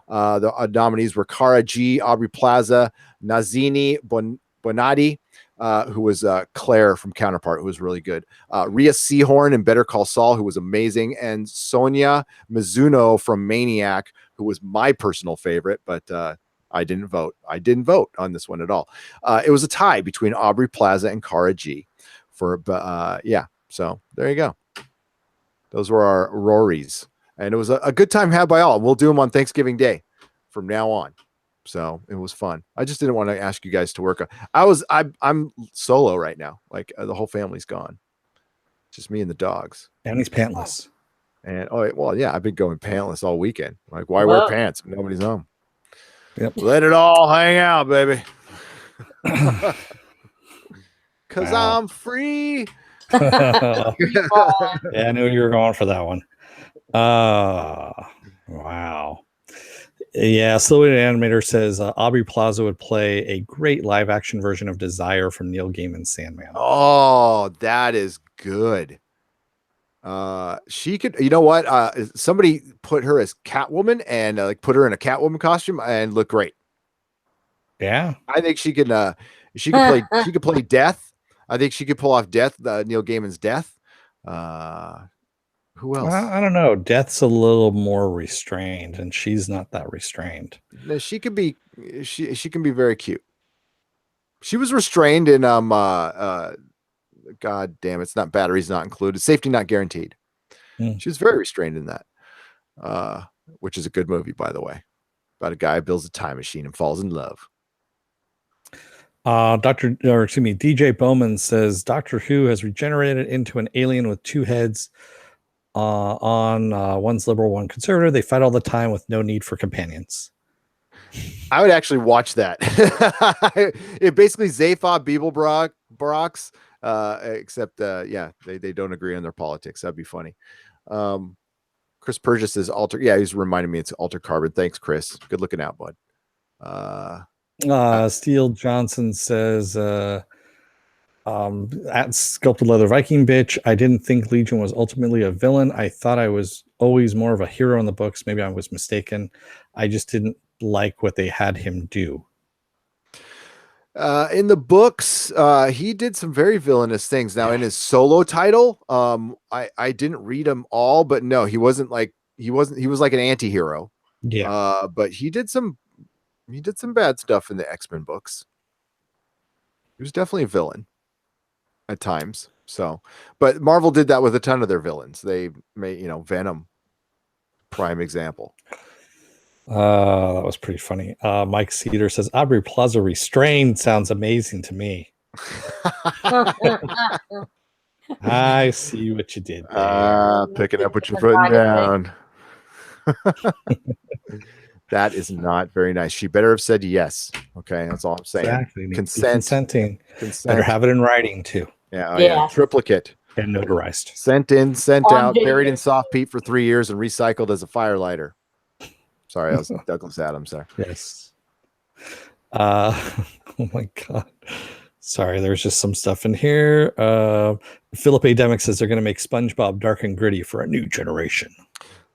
The nominees were Cara G, Aubrey Plaza, Nazini Bonatti, who was Claire from Counterpart, who was really good. Rhea Seehorn in Better Call Saul, who was amazing, and Sonia Mizuno from Maniac, who was my personal favorite, but I didn't vote. I didn't vote on this one at all. It was a tie between Aubrey Plaza and Cara G. So there you go. Those were our Rorys. And it was a good time had by all. We'll do them on Thanksgiving Day from now on. So it was fun. I just didn't want to ask you guys to work on. I'm solo right now. Like the whole family's gone. Just me and the dogs. And he's pantless. And I've been going pantless all weekend. Like, why Whoa. wear pants if nobody's home? Yep. Let it all hang out, baby. Cause Wow. I'm free. Yeah, I knew you were going for that one. Wow. Yeah, Slow-Witted Animator says Aubrey Plaza would play a great live-action version of Desire from Neil Gaiman's Sandman. Oh, that is good. She could, you know what? Somebody put her as Catwoman and like put her in a Catwoman costume and look great. Yeah, I think she could play. She could play Death. I think she could pull off Death. Neil Gaiman's Death. Who else? I don't know. Death's a little more restrained, and she's not that restrained. No, she could be. She can be very cute. She was restrained in God damn, it's not Batteries Not Included. Safety Not Guaranteed. She was very restrained in that. Which is a good movie, by the way, about a guy who builds a time machine and falls in love. DJ Bowman says Doctor Who has regenerated into an alien with two heads. One's liberal, one conservative. They fight all the time with no need for companions. I would actually watch that. It basically Zaphod Beeblebrox, except they don't agree on their politics. That'd be funny. Chris Purchase says alter. Yeah, he's reminding me it's Alter Carbon. Thanks, Chris. Good looking out, bud. Steele Johnson says at Sculpted Leather Viking Bitch, I didn't think Legion was ultimately a villain. I thought I was always more of a hero in the books. Maybe I was mistaken. I just didn't like what they had him do. In the books, he did some very villainous things. Now, in his solo title, I didn't read them all, but no, he was like an anti-hero. Yeah. But he did some bad stuff in the X-Men books. He was definitely a villain at times. So, but Marvel did that with a ton of their villains. They made, Venom, prime example. That was pretty funny. Mike Cedar says Aubrey Plaza restrained sounds amazing to me. I see what you did there. Picking up what you're putting down. That is not very nice. She better have said yes. Okay, that's all I'm saying. Exactly. Consenting. Better have it in writing too. Yeah. Triplicate. And notarized. Sent in, sent out, buried in soft peat for 3 years, and recycled as a firelighter. Sorry, that was Douglas Adams there. Yes. Oh my God. Sorry, there's just some stuff in here. Philip A. Demick says they're going to make SpongeBob dark and gritty for a new generation.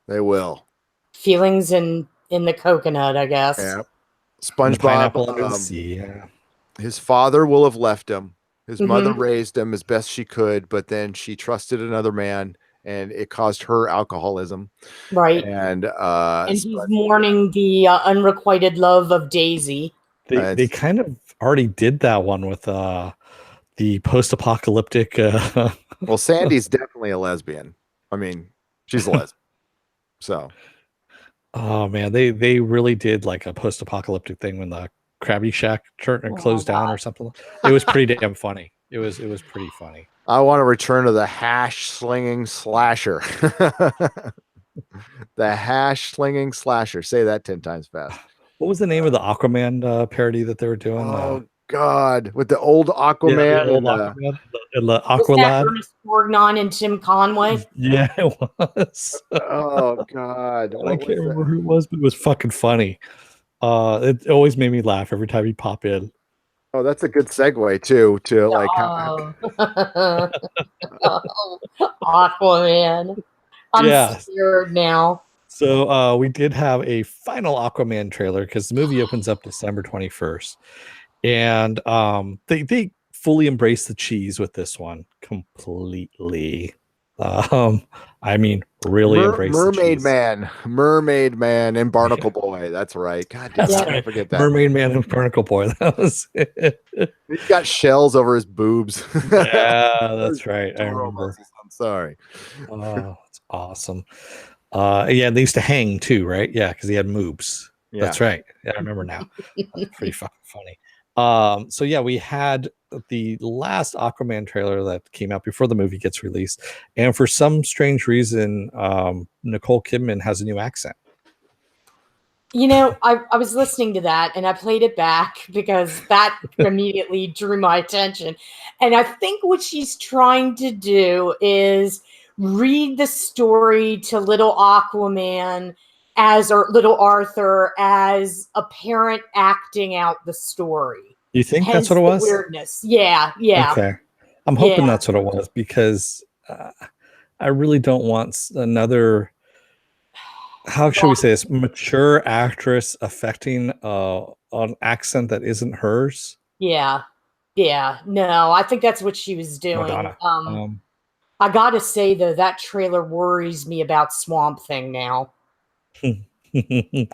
They will. Feelings in the coconut, I guess. Yeah. SpongeBob. His father will have left him. His mother raised him as best she could, but then she trusted another man, and it caused her alcoholism. Right. And he's mourning the unrequited love of Daisy. They kind of already did that one with the post-apocalyptic. Well, Sandy's definitely a lesbian. I mean, she's a lesbian. So. Oh man, they really did like a post-apocalyptic thing when the Krabby Shack closed down or something. It was pretty damn funny. It was pretty funny. I want to return to the hash slinging slasher. The hash slinging slasher. Say that 10 times fast. What was the name of the Aquaman parody that they were doing? Oh God, with the old Aquaman, Aquaman and the Aqualad. Ernest Borgnine and Tim Conway. Yeah, it was. Oh God, I can't remember who it was, but it was fucking funny. It always made me laugh every time he'd pop in. Oh, that's a good segue too to like Aquaman. I'm scared now. So we did have a final Aquaman trailer because the movie opens up December 21st. And they fully embrace the cheese with this one completely. I mean, really embrace Mermaid Man, and Barnacle Boy. That's right. God damn, I forget that. Mermaid Man and Barnacle Boy. That was it. He's got shells over his boobs. Yeah, that's right. I remember. I'm sorry. Oh, it's awesome. They used to hang too, right? Yeah, because he had moobs. Yeah. That's right. Yeah, I remember now. That's pretty fucking funny. So yeah, we had the last Aquaman trailer that came out before the movie gets released, and for some strange reason, Nicole Kidman has a new accent. I was listening to that and I played it back because that immediately drew my attention. And I think what she's trying to do is read the story to little Aquaman or little Arthur as a parent acting out the story. You think Hence that's what it was? Weirdness. Yeah. Okay. I'm hoping that's what it was, because I really don't want another, how should we say this, mature actress affecting an accent that isn't hers. Yeah. No, I think that's what she was doing. Madonna. I gotta say though, that trailer worries me about Swamp Thing now. It really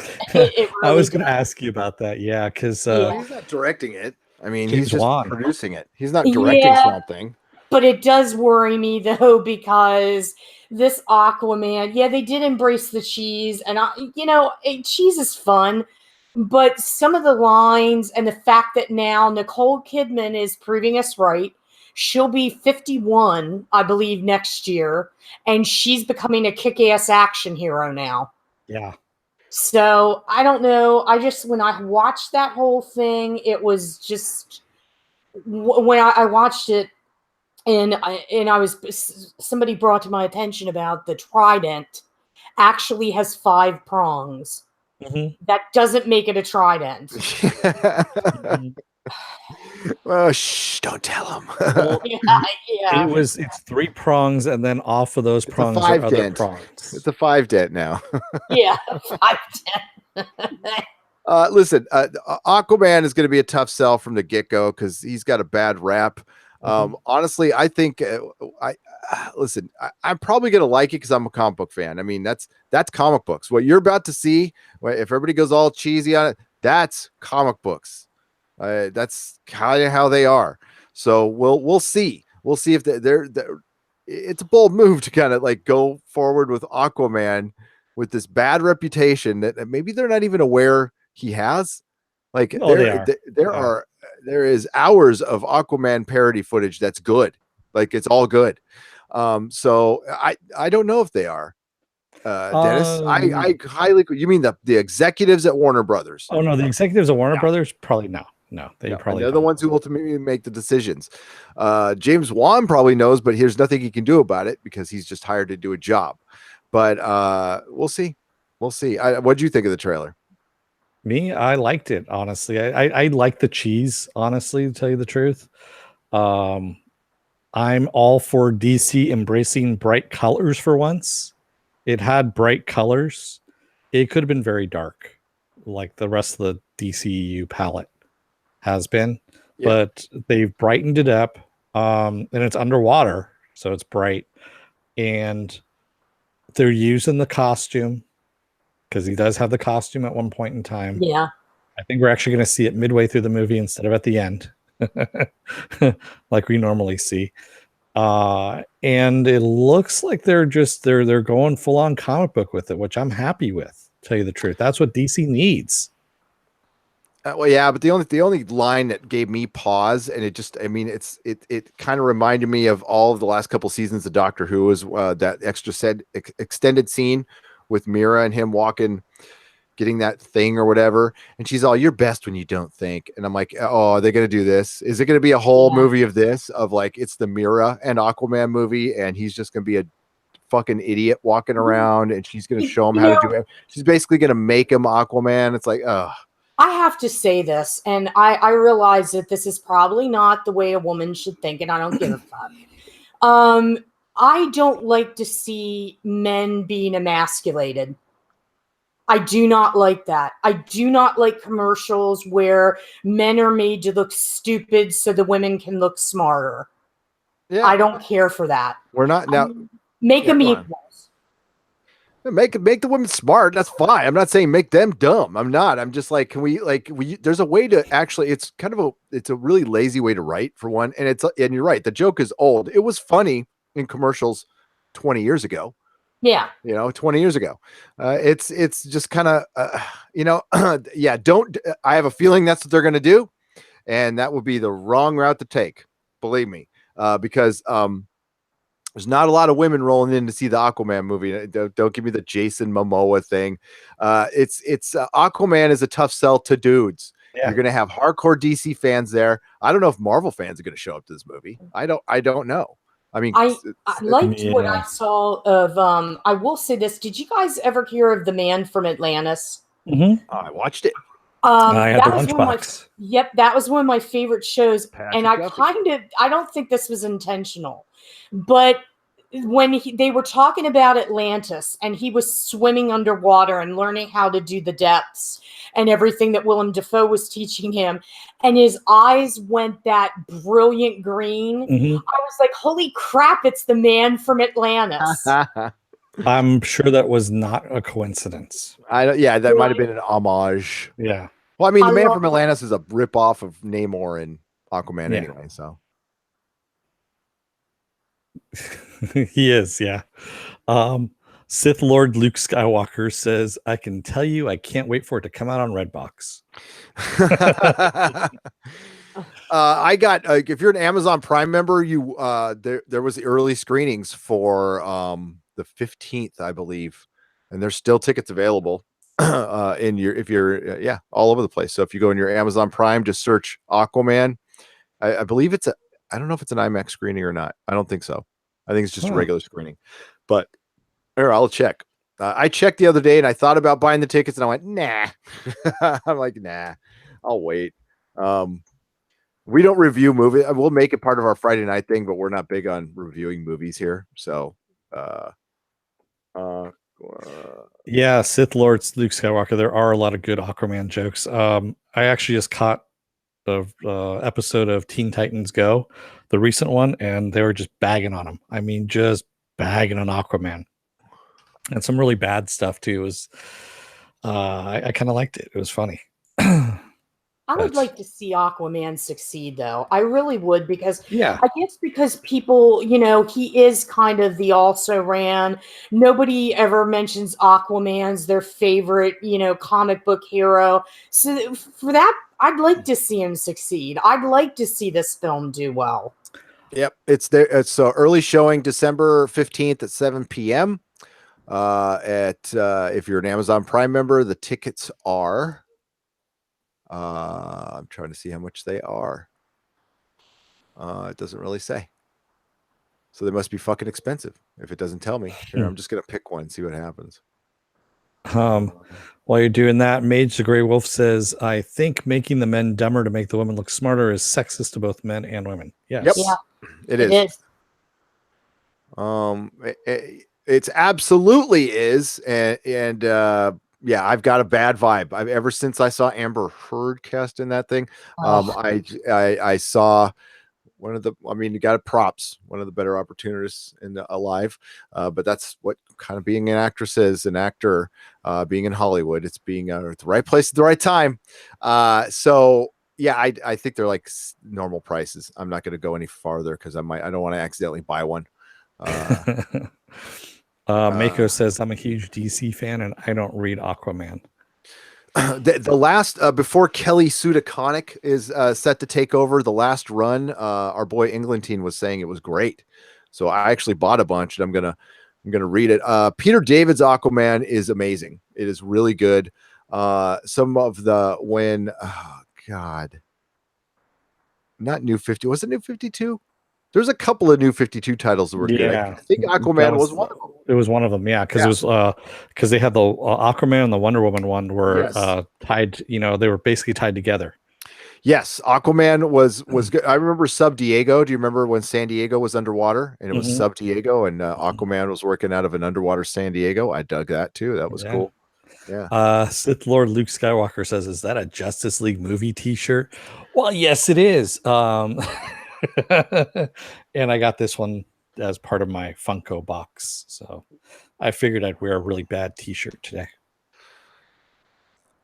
I was going to ask you about that. Yeah, because he's not directing it. I mean, James he's just Wan. producing it. He's not directing Swamp Thing. But it does worry me though, because this Aquaman, they did embrace the cheese, and cheese is fun, but some of the lines and the fact that now Nicole Kidman is proving us right. She'll be 51, I believe, next year, and she's becoming a kick-ass action hero now. Yeah. So I don't know. When I watched that whole thing, it was just when I watched it, and somebody brought to my attention about the trident actually has 5 prongs. Mm-hmm. That doesn't make it a trident. Well, shh! Don't tell him. Yeah. It's 3 prongs, and then off of those prongs are other prongs. It's a 5 dent now. Yeah, 5 dent. Listen, Aquaman is going to be a tough sell from the get-go because he's got a bad rap. Honestly, I think I'm probably going to like it because I'm a comic book fan. I mean, that's comic books. What you're about to see, if everybody goes all cheesy on it, that's comic books. That's kind of how they are. So we'll see. We'll see if they're it's a bold move to kind of like go forward with Aquaman with this bad reputation that maybe they're not even aware he has. Like there is hours of Aquaman parody footage that's good. Like it's all good. So I don't know if they are. Dennis, I highly, you mean the executives at Warner Brothers? Oh no, the executives at Warner Brothers probably no. They're the ones who ultimately make the decisions. James Wan probably knows, but there's nothing he can do about it because he's just hired to do a job. But we'll see. What do you think of the trailer? Me, I liked it, honestly. I like the cheese, honestly, to tell you the truth. I'm all for DC embracing bright colors for once. It had bright colors. It could have been very dark, like the rest of the DCU palette has been. But they've brightened it up. And it's underwater, so it's bright. And they're using the costume, because he does have the costume at one point in time. Yeah. I think we're actually going to see it midway through the movie instead of at the end, like we normally see. And it looks like they're going full on comic book with it, which I'm happy with, to tell you the truth. That's what DC needs. Well, yeah, but the only line that gave me pause, and it kind of reminded me of all of the last couple seasons of Doctor Who, was that extended scene with Mira and him getting that thing or whatever, and she's all, "You're best when you don't think," and I'm like, "Oh, are they gonna do this? Is it gonna be a whole movie of this? Of like it's the Mira and Aquaman movie, and he's just gonna be a fucking idiot walking around, and she's gonna show him how to do it? She's basically gonna make him Aquaman." It's like, ugh. I have to say this, and I realize that this is probably not the way a woman should think, and I don't give a fuck. I don't like to see men being emasculated. I do not like that. I do not like commercials where men are made to look stupid so the women can look smarter. Yeah. I don't care for that. We're not now. Make them equals. Make the women smart. That's fine. I'm not saying make them dumb. I'm not. I'm just like, can we there's a way to actually, it's a really lazy way to write, for one. And you're right. The joke is old. It was funny in commercials 20 years ago. Yeah. 20 years ago. It's just kind of, I have a feeling that's what they're going to do. and that would be the wrong route to take. Believe me, because there's not a lot of women rolling in to see the Aquaman movie. Don't give me the Jason Momoa thing. It's Aquaman is a tough sell to dudes. Yeah. You're going to have hardcore DC fans there. I don't know if Marvel fans are going to show up to this movie. I don't know. I mean, I liked what I saw of. I will say this: did you guys ever hear of The Man from Atlantis? Mm-hmm. I watched it. I had the lunchbox. Yep, that was one of my favorite shows, Patrick and I don't think this was intentional, but when they were talking about Atlantis and he was swimming underwater and learning how to do the depths and everything that Willem Dafoe was teaching him, and his eyes went that brilliant green, I was like, holy crap, it's the Man from Atlantis. I'm sure that was not a coincidence. That might have been an homage. Yeah. Well, I mean, the Man from Atlantis is a ripoff of Namor and Aquaman anyway, so. He is, yeah. Sith Lord Luke Skywalker says, I can tell you I can't wait for it to come out on Redbox. I got if you're an Amazon Prime member, you there was the early screenings for the 15th, I believe, and there's still tickets available if you're all over the place. So if you go in your Amazon Prime, just search Aquaman. I believe I don't know if it's an IMAX screening or not. I don't think so. I think it's just a regular screening, but I'll check. I checked the other day and I thought about buying the tickets and I went, nah. I'm like, nah, I'll wait. We don't review movies. We'll make it part of our Friday night thing, but we're not big on reviewing movies here. So, yeah, Sith Lord Luke Skywalker. There are a lot of good Aquaman jokes. I actually just caught the episode of Teen Titans Go, the recent one, and they were just bagging on him. I mean, just bagging on Aquaman, and some really bad stuff too. It was I kind of liked it. It was funny. I would like to see Aquaman succeed, though. I really would, because I guess because people, he is kind of the also-ran. Nobody ever mentions Aquaman's their favorite, comic book hero. So for that, I'd like to see him succeed. I'd like to see this film do well. Yep, it's there. It's early showing December 15th at 7 p.m. If you're an Amazon Prime member, the tickets are. I'm trying to see how much they are. It doesn't really say. So they must be fucking expensive if it doesn't tell me. Here, I'm just going to pick one and see what happens. While you're doing that, Mage the Grey Wolf says, I think making the men dumber to make the women look smarter is sexist to both men and women. Yes. Yep. Yeah, it is. It's absolutely is. And I've got a bad vibe. Ever since I saw Amber Heard cast in that thing, I saw you got props, one of the better opportunists alive. But that's what kind of being an actress is, an actor, being in Hollywood. It's being at the right place at the right time. I think they're like normal prices. I'm not going to go any farther because I don't want to accidentally buy one. Mako says, I'm a huge DC fan and I don't read Aquaman. The last before Kelly Sudaconic is set to take over the last run, our boy Englentine was saying it was great, so I actually bought a bunch and I'm gonna read it. Peter David's Aquaman is amazing. It is really good. Some of not New 50, was it New 52? There's a couple of New 52 titles that were good. I think Aquaman was one of them. It was one of them, because it was because they had the Aquaman and the Wonder Woman one were tied. They were basically tied together. Yes, Aquaman was good. I remember Sub Diego. Do you remember when San Diego was underwater and it was Sub Diego and Aquaman was working out of an underwater San Diego? I dug that too. That was cool. Yeah. Sith Lord Luke Skywalker says, "Is that a Justice League movie T-shirt?" Well, yes, it is. And I got this one as part of my Funko box, so I figured I'd wear a really bad T-shirt today,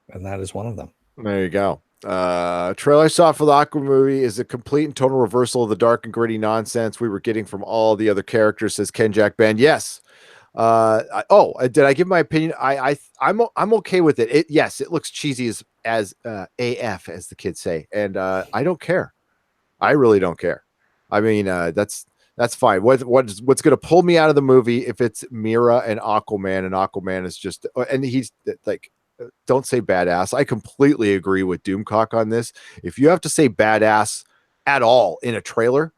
and that is one of them. There you go. Trailer I saw for the Aqua movie is a complete and total reversal of the dark and gritty nonsense we were getting from all the other characters, says Ken Jack Ben. Yes, Did I give my opinion? I'm okay with it. Yes, it looks cheesy as AF, as the kids say, and I don't care. I really don't care. I mean, that's fine. What's going to pull me out of the movie if it's Mira and Aquaman is just, and he's like, don't say badass. I completely agree with Doomcock on this. If you have to say badass at all in a trailer,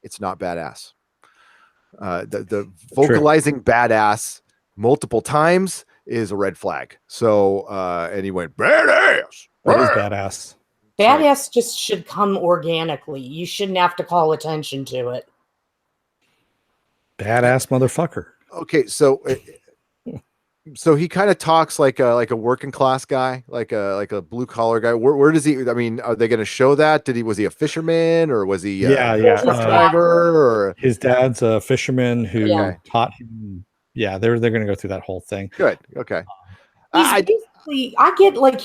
it's not badass. The vocalizing badass multiple times is a red flag. So, and he went badass. What is badass? Badass just should come organically. You shouldn't have to call attention to it. Badass motherfucker. Okay, so he kind of talks like a working class guy, like a blue collar guy. Where does he? I mean, are they going to show that? Was he a fisherman or was he a driver? Or his dad's a fisherman who taught him. Yeah, they're going to go through that whole thing. Good. Okay. I get like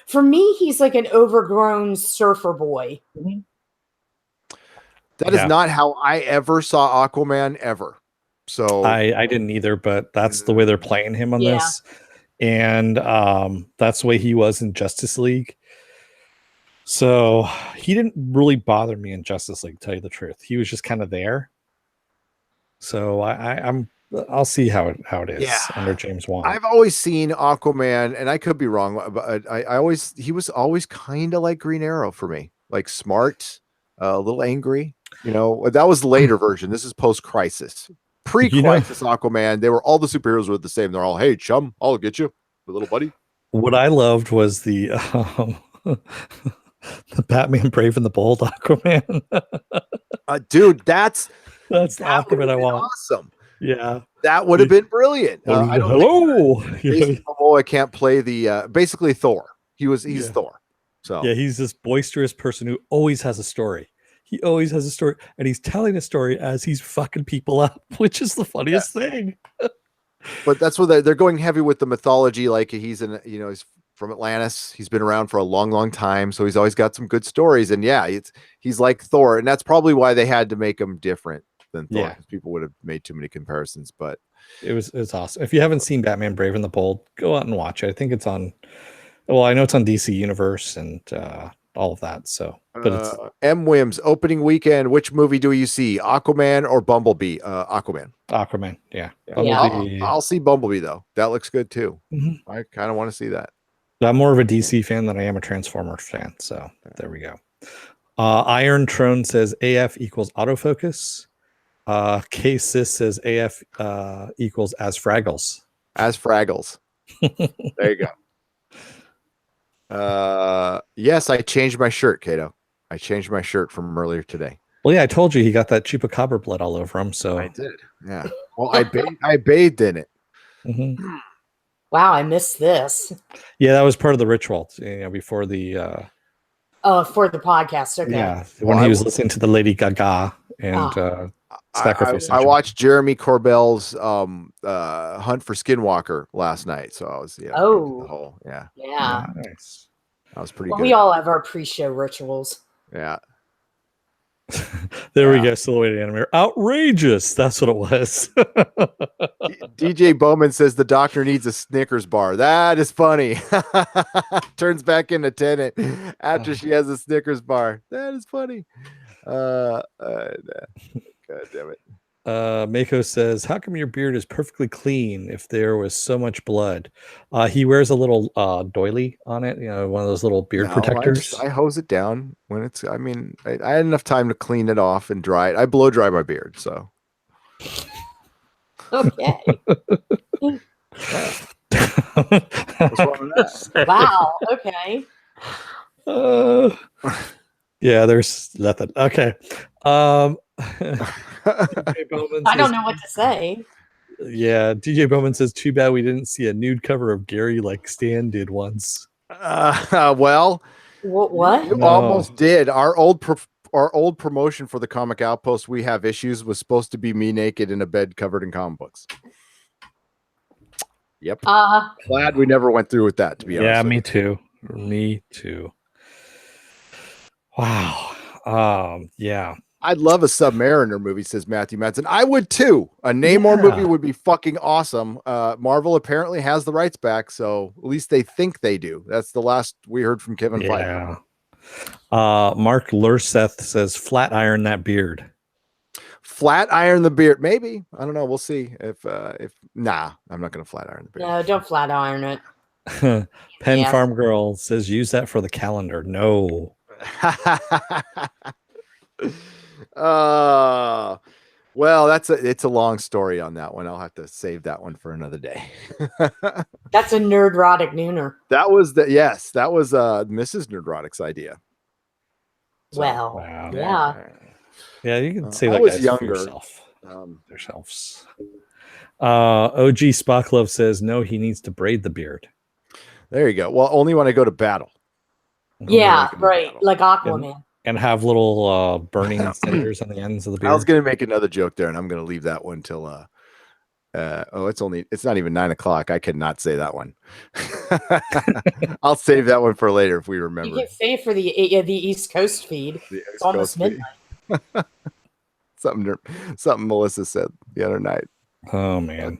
for me, he's like an overgrown surfer boy. Mm-hmm. That is not how I ever saw Aquaman ever. So I didn't either, but that's the way they're playing him on this. And that's the way he was in Justice League. So he didn't really bother me in Justice League, to tell you the truth. He was just kind of there. So I'll see how it is under James Wan. I've always seen Aquaman, and I could be wrong, but he was always kind of like Green Arrow for me, like smart, a little angry. You know, that was the later version. This is post-crisis. Pre-crisis Aquaman, all the superheroes were the same. They're all, hey, chum, I'll get you, little buddy. What I loved was the the Batman Brave and the Bold Aquaman. Dude, that's Aquaman I want. Awesome. Yeah, that would have been brilliant. Hello. Jason Momoa can't play the basically Thor. He's Thor. So yeah, he's this boisterous person who always has a story. He always has a story, and he's telling a story as he's fucking people up, which is the funniest thing. But that's what they're going heavy with the mythology. Like he's he's from Atlantis. He's been around for a long, long time, so he's always got some good stories. And he's like Thor, and that's probably why they had to make him different than Thor. Because people would have made too many comparisons. But it's awesome. If you haven't seen Batman Brave and the Bold, go out and watch it. I think it's on. Well, I know it's on DC Universe and all of that. So, but it's M. Wims opening weekend. Which movie do you see, Aquaman or Bumblebee? Aquaman. Aquaman. Yeah. I'll see Bumblebee though. That looks good too. Mm-hmm. I kind of want to see that. I'm more of a DC fan than I am a Transformers fan. So there we go. Iron Throne says AF equals autofocus. K-Sis says AF equals as Fraggles. As Fraggles. There you go. Yes, I changed my shirt, Kato. I changed my shirt from earlier today. Well, yeah, I told you he got that chupacabra blood all over him. So I did. Yeah. Well, I bathed in it. Mm-hmm. Wow, I missed this. Yeah, that was part of the ritual. Before the for the podcast. Okay. Yeah, when he was listening to the Lady Gaga and sacrifice. I watched Jeremy Corbell's Hunt for Skinwalker last night, so I was the whole yeah. Nice. That was pretty good. We all have our pre-show rituals. Yeah. There we go. Silhouetted animator. Outrageous. That's what it was. DJ Bowman says the doctor needs a Snickers bar. That is funny. Turns back into Tennant after she has a Snickers bar. That is funny. God damn it. Mako says, how come your beard is perfectly clean if there was so much blood? He wears a little doily on it, one of those little beard protectors. I hose it down when it's, I had enough time to clean it off and dry it. I blow dry my beard, so. Okay. What's wrong with that? Wow, okay. Yeah, there's nothing. Okay. I don't know what to say. Yeah, DJ Bowman says, too bad we didn't see a nude cover of Gary like Stan did once. Well, what? You almost did. Our old promotion for the Comic Outpost, We Have Issues, was supposed to be me naked in a bed covered in comic books. Yep. Glad we never went through with that, to be honest. Yeah, me too. Me too. Wow. Yeah. I'd love a Submariner movie, says Matthew Madsen. I would too. A Namor movie would be fucking awesome. Marvel apparently has the rights back, so at least they think they do. That's the last we heard from Kevin Feige. Mark Lurseth says, "Flat iron that beard." Flat iron the beard, maybe. I don't know. We'll see. If nah, I'm not gonna flat iron the beard. No, don't flat iron it. Pen Farm Girl says, "Use that for the calendar." No. Well, it's a long story on that one. I'll have to save that one for another day. That's a nerdrotic nooner. That was Mrs. Nerdrotic's idea. So, well, wow. Yeah, you can say that. I was younger. Yourself. Themselves. OG Spocklove says, "No, he needs to braid the beard." There you go. Well, only when I go to battle. Yeah, right. Like Aquaman. And have little burning cinders on the ends of the beard. I was going to make another joke there, and I'm going to leave that one till it's not even 9 o'clock. I cannot say that one. I'll save that one for later if we remember. You can save for the East Coast feed. It's almost midnight. Something Melissa said the other night. Oh man.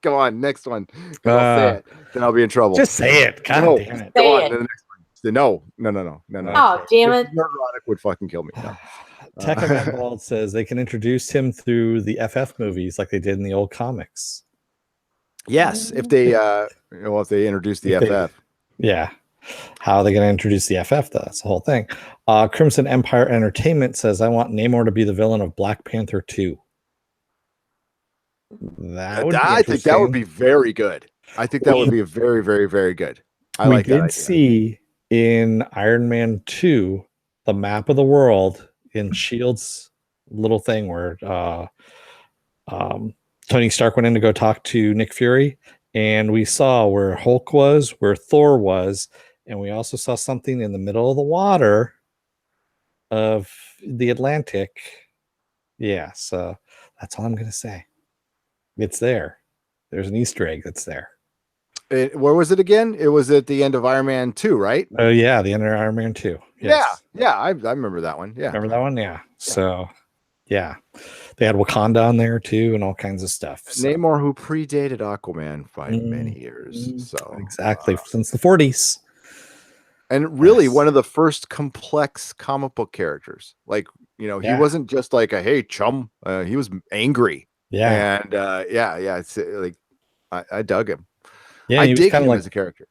Come on, next one. I'll say it. Then I'll be in trouble. Just say it. God damn it. Say Go on it. to the next one. No. Oh, damn it. Neurotic would fucking kill me. No. Tekka says they can introduce him through the FF movies like they did in the old comics. Yes, if they introduce the FF. Yeah. How are they going to introduce the FF though? That's the whole thing. Crimson Empire Entertainment says, "I want Namor to be the villain of Black Panther 2." I think that would be very good. I think that would be a very, very, very good. We did see in Iron Man 2 the map of the world in Shield's little thing where Tony Stark went in to go talk to Nick Fury, and we saw where Hulk was, where Thor was, and we also saw something in the middle of the water of the Atlantic. Yeah, so that's all I'm going to say. It's there. There's an Easter egg that's there. Where was it again? It was at the end of Iron Man 2, right? Oh, yeah, the end of Iron Man 2. Yes. Yeah, I remember that one. Yeah. Remember that one? Yeah. So, yeah. They had Wakanda on there, too, and all kinds of stuff. So. Namor, who predated Aquaman by many years. So exactly, since the 40s. And really one of the first complex comic book characters. Like, he wasn't just like a, hey, chum. He was angry. Yeah. And it's like I dug him. Yeah, I dig him as a character.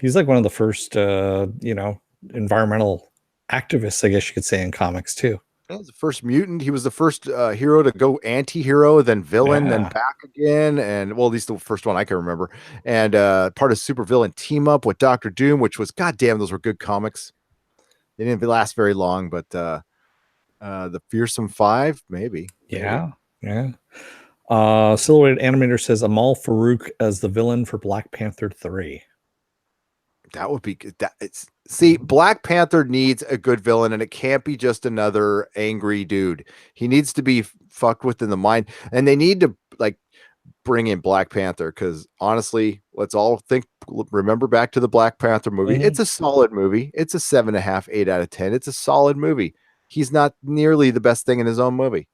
He's like one of the first environmental activists, I guess you could say, in comics too. He was the first mutant. He was the first hero to go anti-hero, then villain, then back again. And well, at least the first one I can remember. And part of super villain team up with Dr. Doom, which was, goddamn, those were good comics. They didn't last very long, but the Fearsome Five, maybe. Yeah. Silhouetted Animator says Amal Farouk as the villain for Black Panther 3. That would be good. Black Panther needs a good villain, and it can't be just another angry dude. He needs to be fucked with in the mind, and they need to bring in Black Panther, because honestly, let's all remember back to the Black Panther movie. Mm-hmm. It's a solid movie. It's a 7.5, 8 out of 10. It's a solid movie. He's not nearly the best thing in his own movie.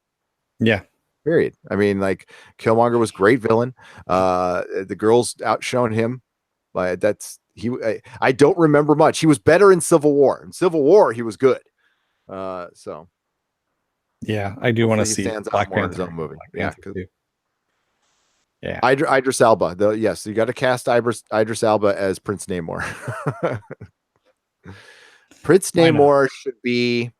Yeah. Period. I mean, Killmonger was great villain. The girls outshone him. I don't remember much. He was better in Civil War. In Civil War, he was good. So yeah, I do want to see Black Panther's own movie. Yeah. Yeah. Idris Elba. Yes, you got to cast Idris Elba as Prince Namor. Prince Namor should be.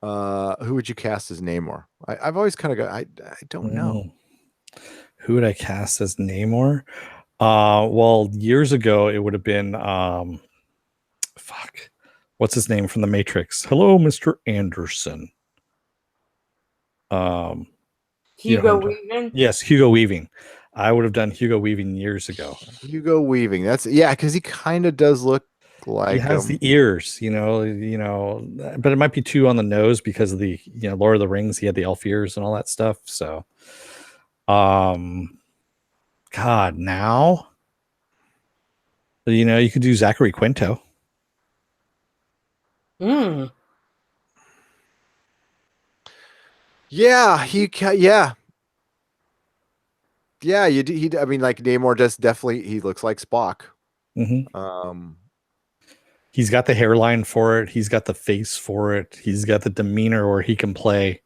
Who would you cast as Namor? I've always kind of got. I don't know. Who would I cast as Namor? Well, years ago it would have been what's his name from The Matrix? Hello, Mr. Anderson. Hugo Weaving. Yes, Hugo Weaving. I would have done Hugo Weaving years ago. Hugo Weaving. Because he kind of does look like he has the ears, but it might be too on the nose because of the Lord of the Rings. He had the elf ears and all that stuff. So, God, now, you could do Zachary Quinto. Mm. Yeah, yeah. Yeah, I mean, like Namor just definitely he looks like Spock. Mm-hmm. He's got the hairline for it. He's got the face for it. He's got the demeanor where he can play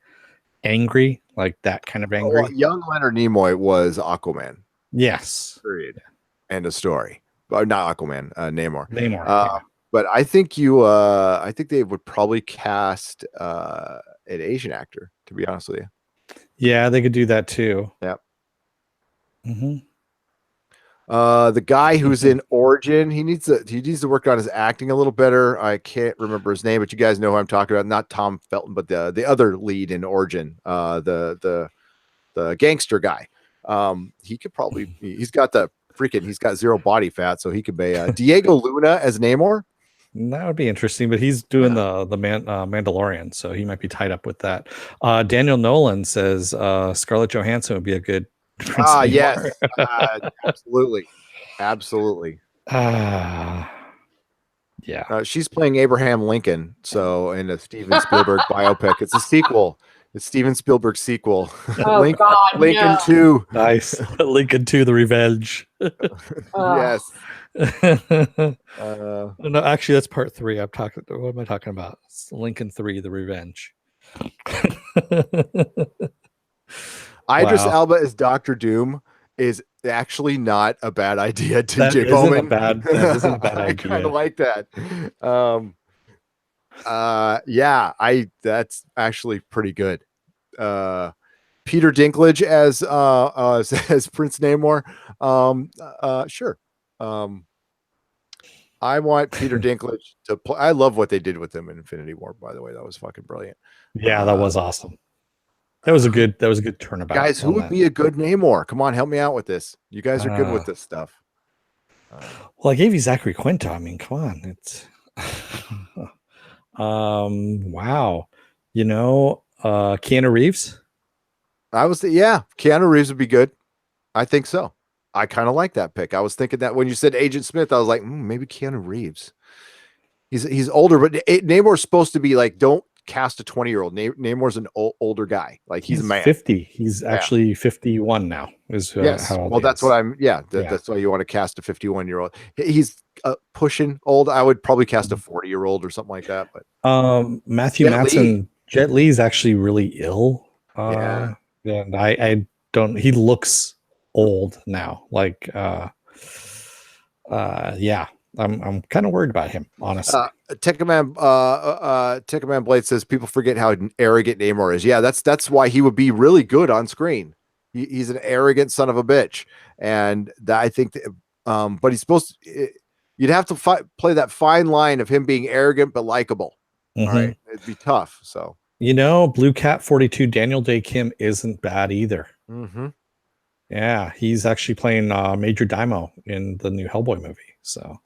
angry, like that kind of angry. Well, young Leonard Nimoy was Aquaman. Yes. Period. End of story. But not Aquaman, Namor. Namor. Yeah. But I think I think they would probably cast an Asian actor, to be honest with you. Yeah, they could do that too. Yep. Mm-hmm. The guy who's in Origin, he needs to work on his acting a little better. I can't remember his name, but you guys know who I'm talking about. Not Tom Felton, but the other lead in Origin, the gangster guy. He could probably he's got zero body fat, so he could be Diego Luna as Namor. That would be interesting, but he's doing the Mandalorian, so he might be tied up with that. Daniel Nolan says Scarlett Johansson would be a good yes, absolutely. Yeah. She's playing Abraham Lincoln, so in a Steven Spielberg biopic. It's a sequel. It's Steven Spielberg's sequel. Oh, God, Lincoln no. 2. Nice. Lincoln 2, The Revenge. Yes. No, actually, that's part 3. What am I talking about? It's Lincoln 3, The Revenge. Idris Elba as Dr. Doom is actually not a bad idea. TJ Bowman. That isn't a bad idea. I kind of like that. Yeah, that's actually pretty good. Peter Dinklage as Prince Namor. Sure. I want Peter Dinklage to play. I love what they did with him in Infinity War, by the way. That was fucking brilliant. Yeah, that was awesome. That was a good turnabout. Guys, who would be a good Namor? Come on, help me out with this. You guys are good with this stuff. Well, I gave you Zachary Quinto. I mean, come on. It's wow. Keanu Reeves. Keanu Reeves would be good. I think so. I kind of like that pick. I was thinking that when you said Agent Smith, I was like, maybe Keanu Reeves. He's older, but Namor's supposed to be like, don't cast a 20-year-old. Namor's an older guy. Like he's a man. 50. He's actually 51 now. Yes. Well, that's what I'm. Yeah, that's why you want to cast a 51-year-old. He's pushing old. I would probably cast a 40-year-old or something like that. But Matthew Matson, Jet Li is actually really ill. And I don't. He looks old now. Like, yeah. I'm kind of worried about him, honestly. Tickerman Blade says people forget how arrogant Namor is. Yeah, that's why he would be really good on screen. He's an arrogant son of a bitch, and I think but he's supposed to, you'd have to play that fine line of him being arrogant but likable. All right, it'd be tough. So Blue Cat 42 Daniel Day Kim isn't bad either. Yeah, he's actually playing Major Daimo in the new Hellboy movie. So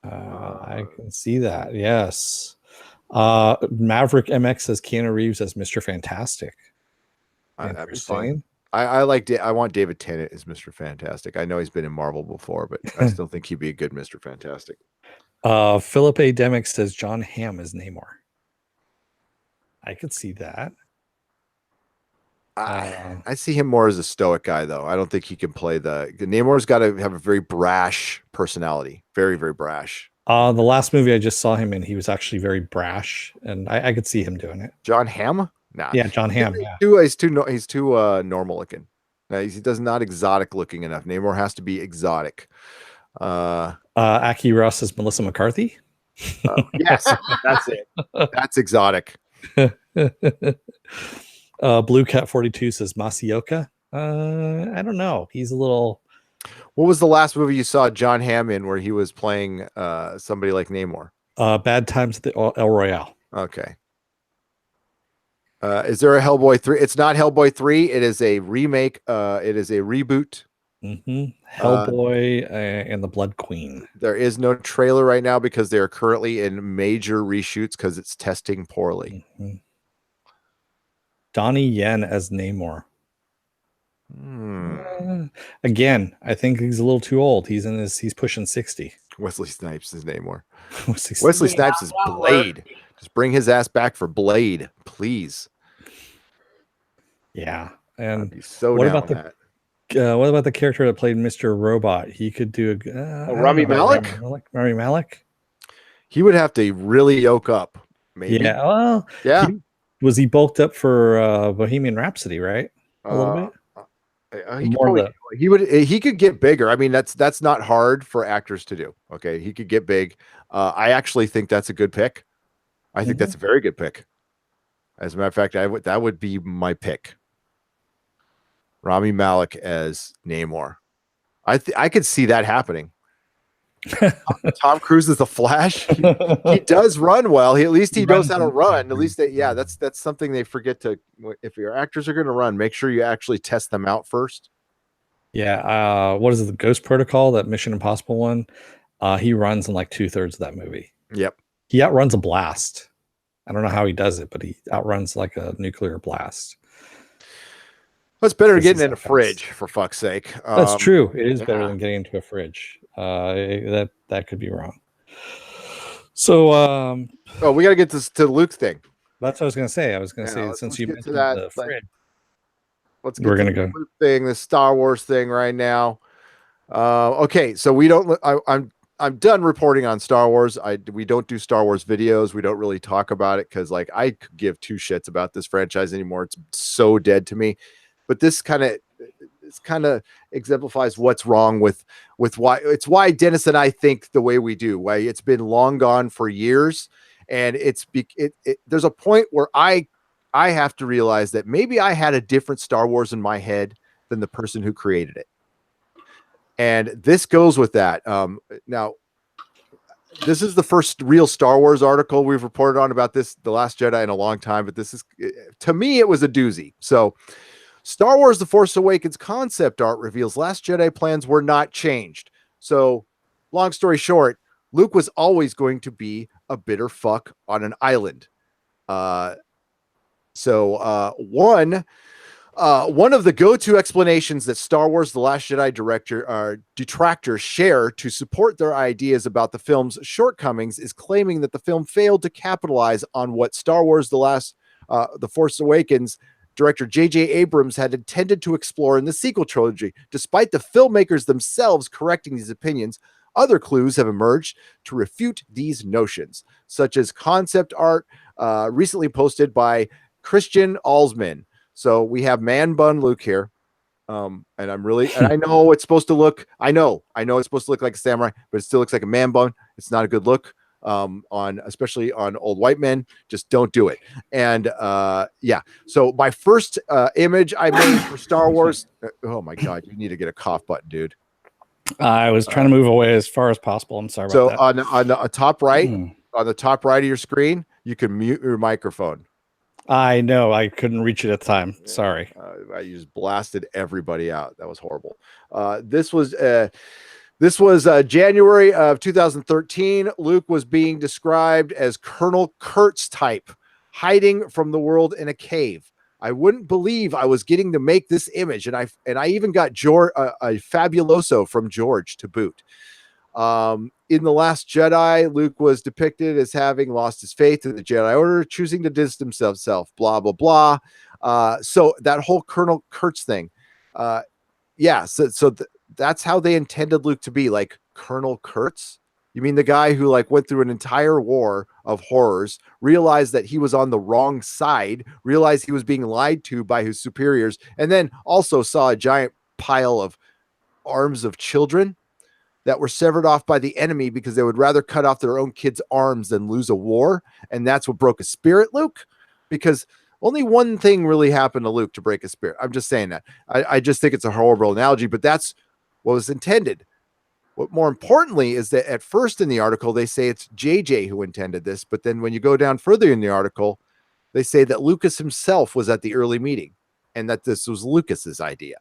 I can see that. Yes. Maverick MX says Keanu Reeves as Mr. Fantastic. That'd be fine. I want David Tennant as Mr. Fantastic. I know he's been in Marvel before, but I still think he'd be a good Mr. Fantastic. Philip A. Demick says John Hamm as Namor. I could see that. I see him more as a stoic guy, though. I don't think he can play Namor's got to have a very brash personality. Very, very brash. The last movie I just saw him in, he was actually very brash, and I could see him doing it. John Hamm? Nah. Yeah, John Hamm. He's too normal looking. He does not exotic looking enough. Namor has to be exotic. Aki Ross says Melissa McCarthy. Yes, that's it. That's exotic. Blue Cat 42 says Masioka. I don't know. He's a little. What was the last movie you saw John Hamm in where he was playing somebody like Namor? Bad Times at the El Royale. Okay. Is there a Hellboy 3? It's not Hellboy 3. It is a remake. It is a reboot. Hellboy and the Blood Queen. There is no trailer right now because they're currently in major reshoots because it's testing poorly. Donnie Yen as Namor. Again, I think he's a little too old. He's pushing 60. Wesley Snipes is Namor. Wesley Snipes is Blade. Just bring his ass back for Blade, please. Yeah, and I'd be so what down about with what about the character that played Mr. Robot? He could do Rami Malek. Rami Malek. He would have to really yoke up. Maybe. Yeah. Well. Yeah. Was he bulked up for Bohemian Rhapsody? Right. A little bit. He could get bigger. I mean, that's not hard for actors to do. Okay, he could get big. I actually think that's a good pick. I think that's a very good pick. As a matter of fact, that would be my pick. Rami Malek as Namor. I could see that happening. Tom Cruise is the Flash. He does run well. At least he knows how to run. At least that's something they forget to. If your actors are going to run, make sure you actually test them out first. Yeah. What is it? The Ghost Protocol, that Mission Impossible one. He runs in like 2/3 of that movie. Yep. He outruns a blast. I don't know how he does it, but he outruns like a nuclear blast. That's better than getting in a fridge, for fuck's sake. That's true. It is better than getting into a fridge. That could be wrong. So, we got to get this to the Luke thing. That's what I was going to say. I was going to say, since you mentioned the fridge, let's get to the Luke thing, the Star Wars thing right now. Okay, so we don't. I'm done reporting on Star Wars. We don't do Star Wars videos. We don't really talk about it because, like, I could give two shits about this franchise anymore. It's so dead to me. But this kind of exemplifies what's wrong with why Dennis and I think the way we do. Why it's been long gone for years, and there's a point where I have to realize that maybe I had a different Star Wars in my head than the person who created it. And this goes with that. Now, this is the first real Star Wars article we've reported on about this, The Last Jedi, in a long time. But this is, to me, it was a doozy. So, Star Wars The Force Awakens concept art reveals Last Jedi plans were not changed. So, long story short, Luke was always going to be a bitter fuck on an island. One of the go-to explanations that Star Wars The Last Jedi detractors share to support their ideas about the film's shortcomings is claiming that the film failed to capitalize on what Star Wars The Force Awakens director J.J. Abrams had intended to explore in the sequel trilogy. Despite the filmmakers themselves correcting these opinions, other clues have emerged to refute these notions, such as concept art recently posted by Christian Alsman. So we have man bun Luke here. And I know it's supposed to look, I know it's supposed to look like a samurai, but it still looks like a man bun. It's not a good look. Especially on old white men, just don't do it. And so my first image I made for Star Wars. Oh my God, you need to get a cough button, dude. I was trying to move away as far as possible. I'm sorry about that. So on the top right, on the top right of your screen, you can mute your microphone. I know, I couldn't reach it at the time. Sorry. I just blasted everybody out. That was horrible. This was January of 2013. Luke was being described as Colonel Kurtz type, hiding from the world in a cave. I wouldn't believe I was getting to make this image, and I even got a Fabuloso from George to boot. In The Last Jedi, Luke was depicted as having lost his faith in the Jedi Order, choosing to distance himself, blah, blah, blah. So that whole Colonel Kurtz thing. That's how they intended Luke to be, like Colonel Kurtz. You mean the guy who like went through an entire war of horrors, realized that he was on the wrong side, realized he was being lied to by his superiors, and then also saw a giant pile of arms of children that were severed off by the enemy because they would rather cut off their own kids' arms than lose a war. And that's what broke his spirit, Luke, because only one thing really happened to Luke to break his spirit. I'm just saying that. I just think it's a horrible analogy, but that's what was intended. What more importantly is that at first in the article, they say it's JJ who intended this. But then when you go down further in the article, they say that Lucas himself was at the early meeting and that this was Lucas's idea.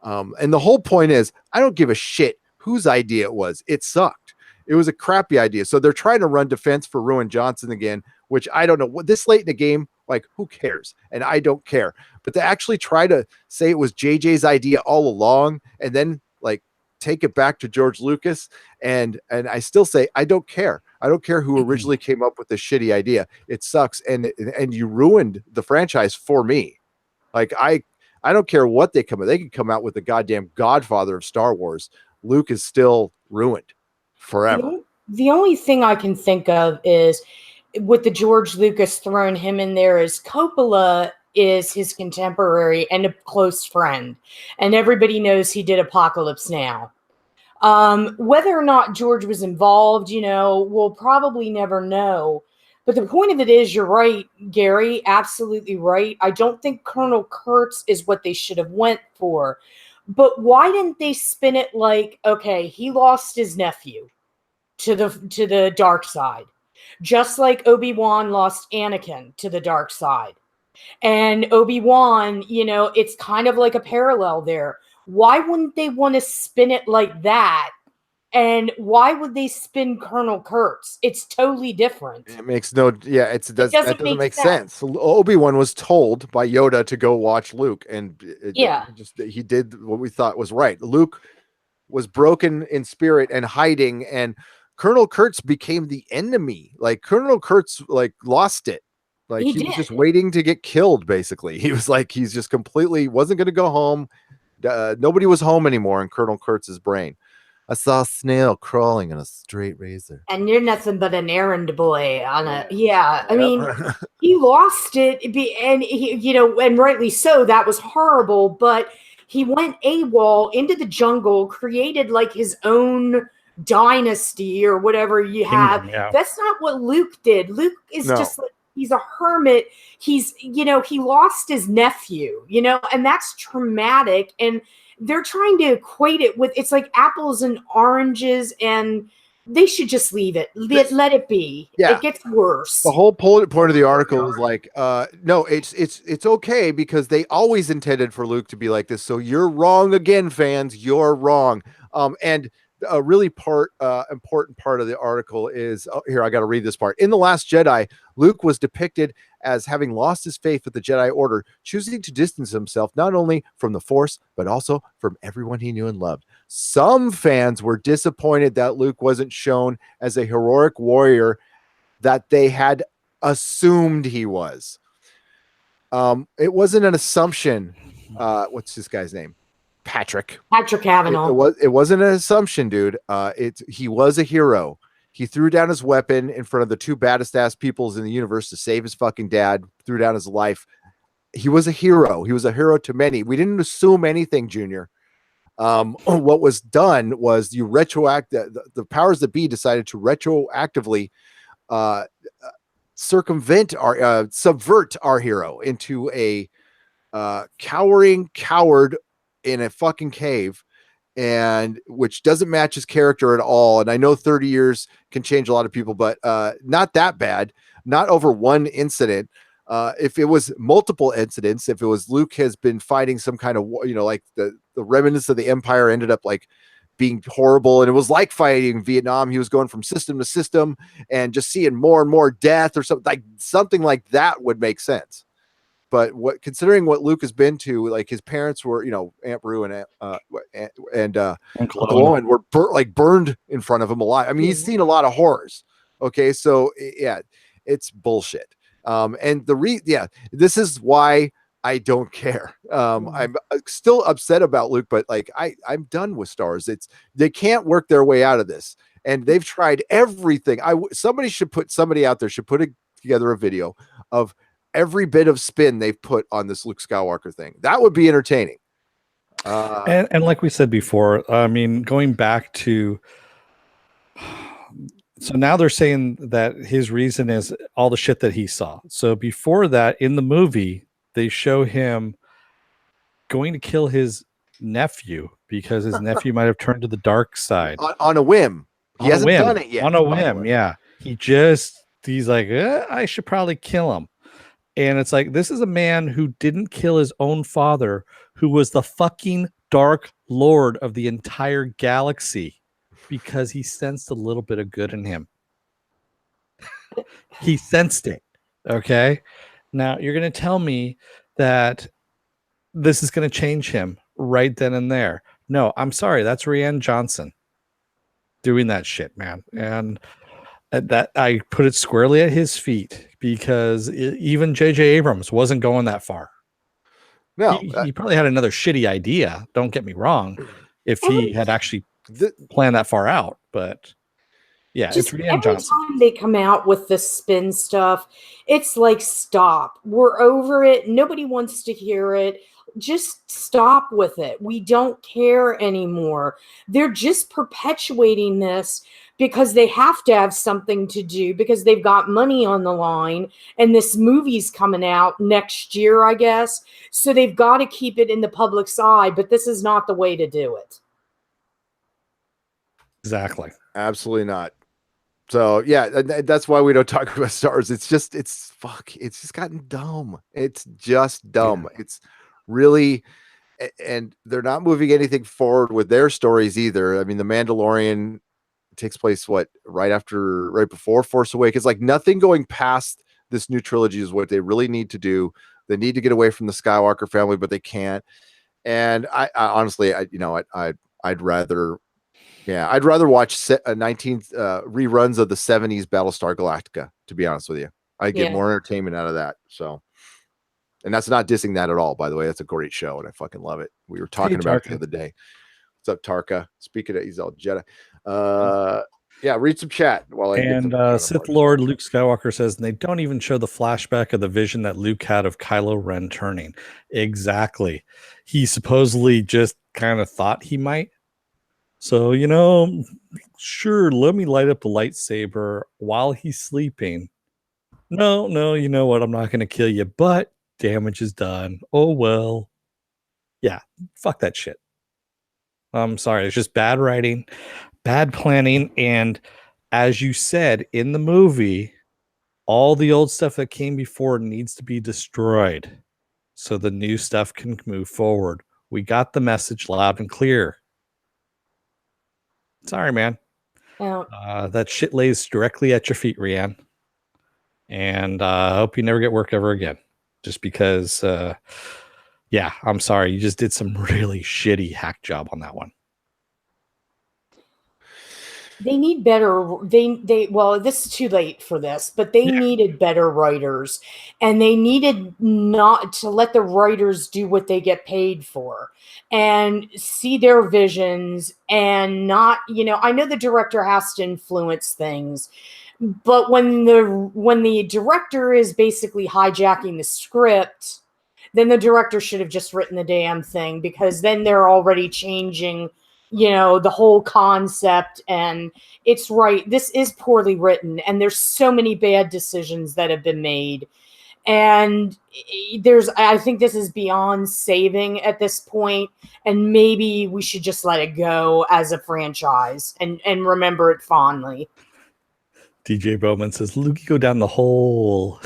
And the whole point is, I don't give a shit whose idea it was. It sucked. It was a crappy idea. So they're trying to run defense for Ruin Johnson again, which I don't know. What this late in the game, like, who cares? And I don't care. But to actually try to say it was JJ's idea all along and then like take it back to George Lucas, and I still say I don't care. I don't care who originally came up with this shitty idea. It sucks, and you ruined the franchise for me. Like I don't care what they come out. They could come out with the goddamn Godfather of Star Wars. Luke is still ruined forever. The only thing I can think of is with the George Lucas throwing him in there is Coppola is his contemporary and a close friend. And everybody knows he did Apocalypse Now. Whether or not George was involved, we'll probably never know. But the point of it is, you're right, Gary, absolutely right. I don't think Colonel Kurtz is what they should have went for. But why didn't they spin it like, okay, he lost his nephew to the dark side, just like Obi-Wan lost Anakin to the dark side. And Obi-Wan, it's kind of like a parallel there. Why wouldn't they want to spin it like that? And why would they spin Colonel Kurtz? It's totally different. It makes no, yeah, that doesn't make sense. Obi-Wan was told by Yoda to go watch Luke, and he did what we thought was right. Luke was broken in spirit and hiding, and Colonel Kurtz became the enemy. Like Colonel Kurtz, lost it. Like he was just waiting to get killed. Basically, he was like, he's just completely wasn't going to go home. Nobody was home anymore in Colonel Kurtz's brain. I saw a snail crawling on a straight razor. And you're nothing but an errand boy on a, I mean, he lost it, and he, and rightly so, that was horrible, but he went AWOL into the jungle, created like his own dynasty or whatever you have. Yeah. That's not what Luke did. Luke is just like, he's a hermit. He's, he lost his nephew, and that's traumatic. And they're trying to equate it with, it's like apples and oranges, and they should just leave it. Let it be. Yeah. It gets worse. The whole point of the article is like, no, it's okay because they always intended for Luke to be like this. So you're wrong again, fans. You're wrong. And a really important part of the article is here. I got to read this part. In The Last Jedi, Luke was depicted as having lost his faith with the Jedi Order, choosing to distance himself not only from the Force, but also from everyone he knew and loved. Some fans were disappointed that Luke wasn't shown as a heroic warrior that they had assumed he was. It wasn't an assumption. What's this guy's name? Patrick Cavanaugh. It wasn't an assumption, dude. He was a hero. He threw down his weapon in front of the two baddest ass peoples in the universe to save his fucking dad, threw down his life. He was a hero. He was a hero to many. We didn't assume anything, Junior. What was done was the powers that be decided to retroactively subvert our hero into a cowering coward in a fucking cave, and which doesn't match his character at all. And I know 30 years can change a lot of people, but not that bad, not over one incident. If it was multiple incidents, if it was Luke has been fighting some kind of, like the remnants of the Empire ended up like being horrible, and it was like fighting Vietnam. He was going from system to system and just seeing more and more death or something like that would make sense. But considering what Luke has been to, like his parents were, Aunt Beru and Uncle Owen were burned in front of him alive. I mean, he's seen a lot of horrors. Okay, so yeah, it's bullshit. And this is why I don't care. I'm still upset about Luke, but I'm done with Star Wars. They can't work their way out of this, and they've tried everything. Somebody out there should put together a video of every bit of spin they've put on this Luke Skywalker thing. That would be entertaining. And like we said before, I mean, going back to, so now they're saying that his reason is all the shit that he saw. So before that, in the movie, they show him going to kill his nephew because his nephew might have turned to the dark side on a whim. He hasn't done it yet. On a whim, yeah. He's like, I should probably kill him. And it's like, this is a man who didn't kill his own father, who was the fucking Dark Lord of the entire galaxy, because he sensed a little bit of good in him. He sensed it. Okay. Now you're going to tell me that this is going to change him right then and there. No, I'm sorry. That's Rian Johnson doing that shit, man. And that I put it squarely at his feet because even J.J. Abrams wasn't going that far. No, he probably had another shitty idea. Don't get me wrong. If he had actually planned that far out, but yeah, just it's Rian Johnson. Every time they come out with this spin stuff, it's like, stop. We're over it. Nobody wants to hear it. Just stop with it. We don't care anymore. They're just perpetuating this because they have to have something to do because they've got money on the line and this movie's coming out next year, I guess. So they've got to keep it in the public's eye, but this is not the way to do it. Exactly. Absolutely not. So yeah, that's why we don't talk about Star Wars. It's just gotten dumb. It's just dumb. Yeah. It's really, and they're not moving anything forward with their stories either. I mean, The Mandalorian takes place right before Force Awakens. Like, nothing going past this new trilogy is what they really need to do. They need to get away from the Skywalker family, but they can't. And I honestly, I'd rather watch 19th reruns of the 70s Battlestar Galactica, to be honest with you. I get more entertainment out of that. So, and that's not dissing that at all, by the way. That's a great show and I fucking love it. We were talking about it the other day. What's up, Tarka? Speaking of, he's all Jedi. Yeah, read some chat while I get some Sith Lord Luke Skywalker says, and they don't even show the flashback of the vision that Luke had of Kylo Ren turning. Exactly. He supposedly just kind of thought he might. So, sure, let me light up the lightsaber while he's sleeping. No, you know what? I'm not going to kill you, but damage is done. Oh, well. Yeah, fuck that shit. I'm sorry. It's just bad writing, bad planning. And as you said in the movie, all the old stuff that came before needs to be destroyed so the new stuff can move forward. We got the message loud and clear. Sorry, man. That shit lays directly at your feet, Rian. And I hope you never get work ever again. Just because, I'm sorry. You just did some really shitty hack job on that one. They need better. Well, this is too late for this, but they needed better writers, and they needed not to let the writers do what they get paid for and see their visions and not, I know the director has to influence things, but when the director is basically hijacking the script, then the director should have just written the damn thing, because then they're already changing the whole concept. And it's right. This is poorly written, and there's so many bad decisions that have been made. And I think this is beyond saving at this point, and maybe we should just let it go as a franchise and remember it fondly. DJ Bowman says, Luke, you go down the hole.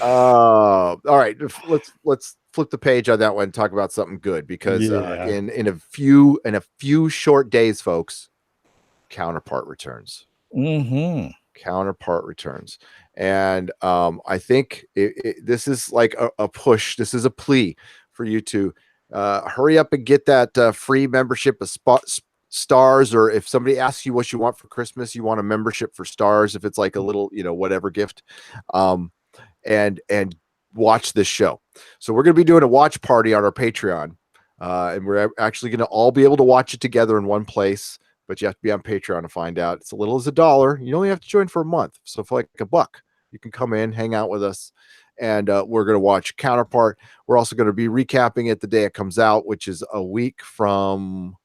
All right, let's flip the page on that one and talk about something good, because in a few short days, folks, Counterpart returns. Mm-hmm. Counterpart returns, and I think this is like a push. This is a plea for you to hurry up and get that free membership of Stars, or if somebody asks you what you want for Christmas, you want a membership for Stars, if it's like a little whatever gift, and watch this show. So we're going to be doing a watch party on our Patreon, and we're actually going to all be able to watch it together in one place, but you have to be on Patreon to find out. It's as little as $1. You only have to join for a month. So for like $1, you can come in, hang out with us, and we're going to watch Counterpart. We're also going to be recapping it the day it comes out, which is 2 weeks from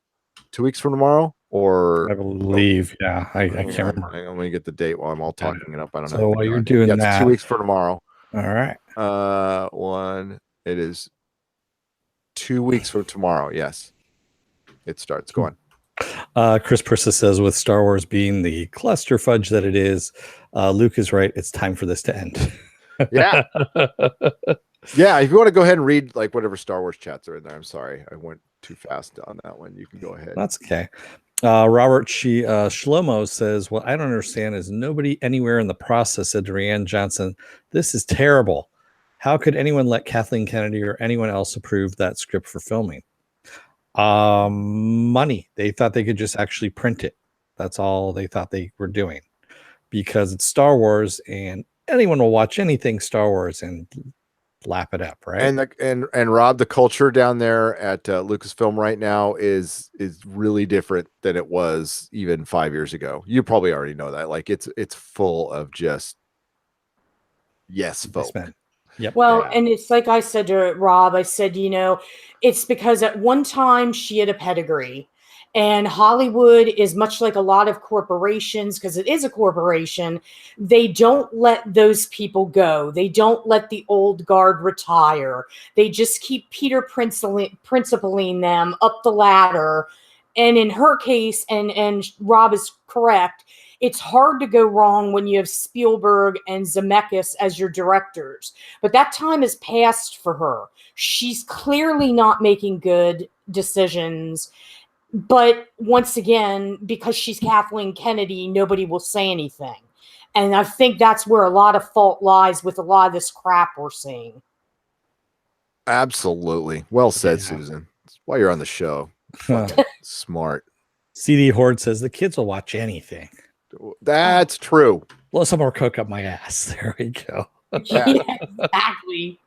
tomorrow, or I believe, I can't remember. I'm going to get the date while I'm all talking it up. I don't know. So while you're doing that, 2 weeks from tomorrow. All right. It is 2 weeks from tomorrow. Yes, it starts going. Chris Persis says, with Star Wars being the cluster fudge that it is, Luke is right. It's time for this to end. Yeah. Yeah. If you want to go ahead and read like whatever Star Wars chats are in there, I'm sorry, I went too fast on that one. You can go ahead. That's okay. Robert Shlomo says, what I don't understand is nobody anywhere in the process said to Rian Johnson, this is terrible. How could anyone let Kathleen Kennedy or anyone else approve that script for filming? Money. They thought they could just actually print it. That's all they thought they were doing, because it's Star Wars and anyone will watch anything Star Wars and lap it up, right? And Rob, the culture down there at Lucasfilm right now is really different than it was even 5 years ago. You probably already know that. Like it's full of just yes folk. Yep. Well, and it's like I said to Rob, I said, it's because at one time she had a pedigree. And Hollywood is much like a lot of corporations, because it is a corporation. They don't let those people go. They don't let the old guard retire. They just keep Peter principling them up the ladder. And in her case, and Rob is correct, it's hard to go wrong when you have Spielberg and Zemeckis as your directors. But that time has passed for her. She's clearly not making good decisions. But once again, because she's Kathleen Kennedy, nobody will say anything. And I think that's where a lot of fault lies with a lot of this crap we're seeing. Absolutely. Well said, Susan. That's why you're on the show. Smart. CD Horde says the kids will watch anything. That's true. Blow some more coke up my ass. There we go. Yeah, exactly.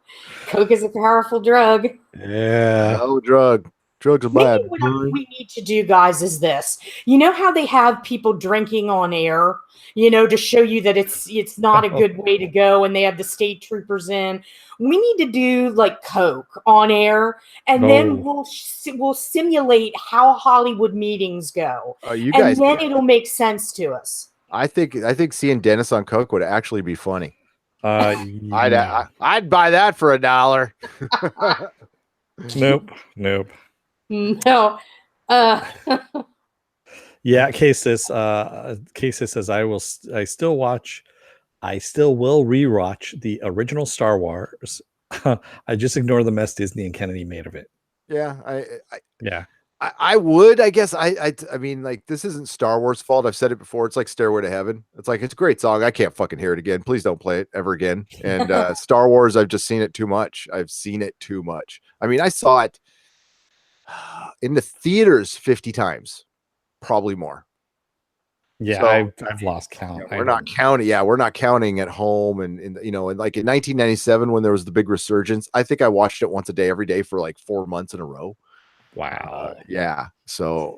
Coke is a powerful drug. Yeah. No drug. Drugs are bad. What we need to do, guys, is this. You know how they have people drinking on air, to show you that it's not a good way to go, and they have the state troopers in. We need to do like Coke on air, and then we'll simulate how Hollywood meetings go. You guys, and then it'll make sense to us. I think seeing Dennis on Coke would actually be funny. Yeah. I'd buy that for $1. Nope. No. Yeah, Cases says I still will rewatch the original Star Wars. I just ignore the mess Disney and Kennedy made of it. Yeah, I would, I guess. I mean, like, this isn't Star Wars' fault. I've said it before. It's like Stairway to Heaven. It's like, it's a great song. I can't fucking hear it again. Please don't play it ever again. And Star Wars, I've just seen it too much. I mean, I saw it in the theaters 50 times, probably more. Yeah, so, I've lost count. We're not counting. Yeah, we're not counting at home. And like in 1997, when there was the big resurgence, I think I watched it once a day, every day for like 4 months in a row. Wow. Yeah. So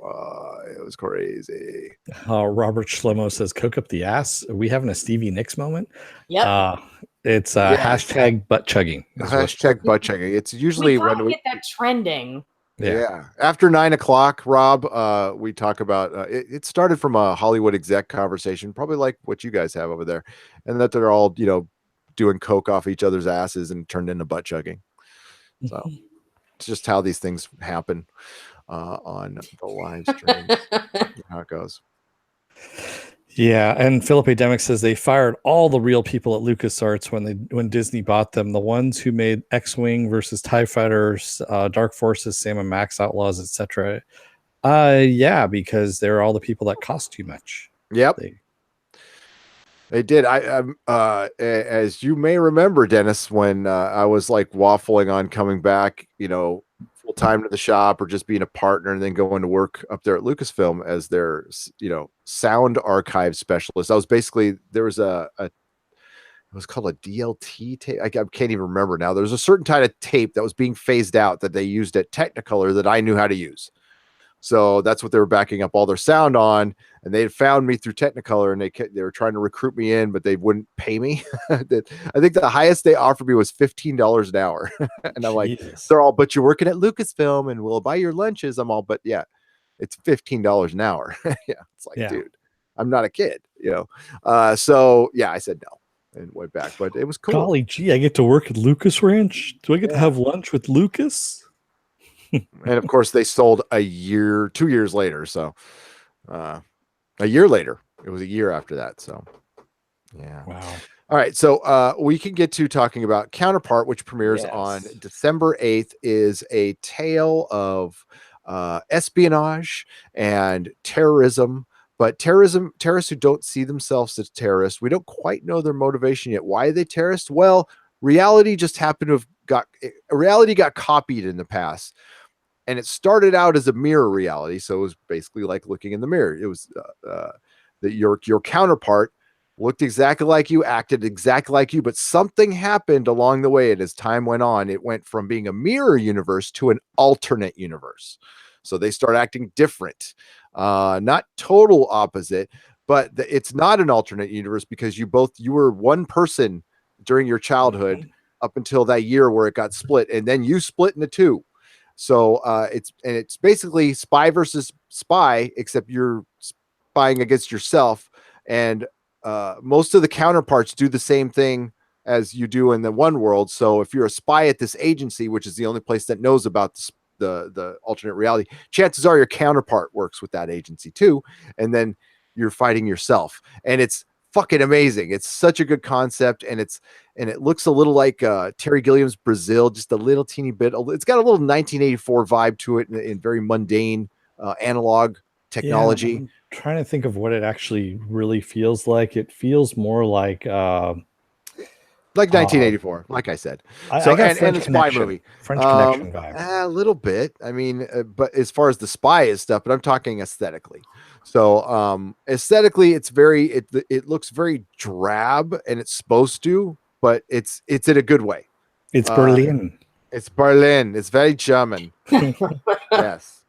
it was crazy. Robert Shlomo says, "Coke up the ass." Are we having a Stevie Nicks moment? Yep. It's hashtag butt chugging. Hashtag butt chugging. It's usually when we get that trending. Yeah. After 9 o'clock, Rob, we talk about it started from a Hollywood exec conversation, probably like what you guys have over there, and that they're all, doing Coke off each other's asses and turned into butt chugging. So it's just how these things happen on the live stream. How it goes. Yeah, and Philip A. Demick says they fired all the real people at LucasArts when Disney bought them. The ones who made X-Wing versus TIE Fighters, Dark Forces, Sam and Max Outlaws, etc. Yeah, because they're all the people that cost too much. Yep. They did. As you may remember, Dennis, when I was like waffling on coming back, full time to the shop or just being a partner and then going to work up there at Lucasfilm as their, sound archive specialist. I was basically, there was it was called a DLT tape. I can't even remember now. There was a certain type of tape that was being phased out that they used at Technicolor that I knew how to use. So that's what they were backing up all their sound on. And they had found me through Technicolor, and they were trying to recruit me in, but they wouldn't pay me. I think the highest they offered me was $15 an hour. And I'm like, they're all, but you're working at Lucasfilm and we'll buy your lunches. I'm all, but yeah, it's $15 an hour. Yeah. It's like, dude, I'm not a kid, So yeah, I said no and went back, but it was cool. Golly gee, I get to work at Lucas Ranch. Do I get to have lunch with Lucas? And of course they sold 2 years later. So, a year later, it was a year after that. So, yeah. Wow. All right. So, we can get to talking about Counterpart, which premieres on December 8th, is a tale of espionage and terrorism, but terrorists who don't see themselves as terrorists. We don't quite know their motivation yet. Why are they terrorists? Well, reality just happened to have reality got copied in the past, and it started out as a mirror reality. So it was basically like looking in the mirror. It was that your counterpart looked exactly like you, acted exactly like you, but something happened along the way. And as time went on, it went from being a mirror universe to an alternate universe. So they start acting different, not total opposite, but it's not an alternate universe because you were one person during your childhood up until that year where it got split, and then you split into two. So it's basically spy versus spy, except you're spying against yourself. And most of the counterparts do the same thing as you do in the one world. So if you're a spy at this agency, which is the only place that knows about the alternate reality, chances are your counterpart works with that agency too. And then you're fighting yourself. And it's fucking amazing. It's such a good concept. And it looks a little like Terry Gilliam's Brazil, just a little teeny bit. It's got a little 1984 vibe to it in very mundane analog technology. Yeah, I'm trying to think of what it actually really feels like. It feels more like 1984, like I said. So I got and a spy movie, French Connection vibe. A little bit. I mean, but as far as the spy is stuff, but I'm talking aesthetically. So aesthetically, it's it looks very drab, and it's supposed to, but it's in a good way. It's Berlin. It's Berlin. It's very German. Yes.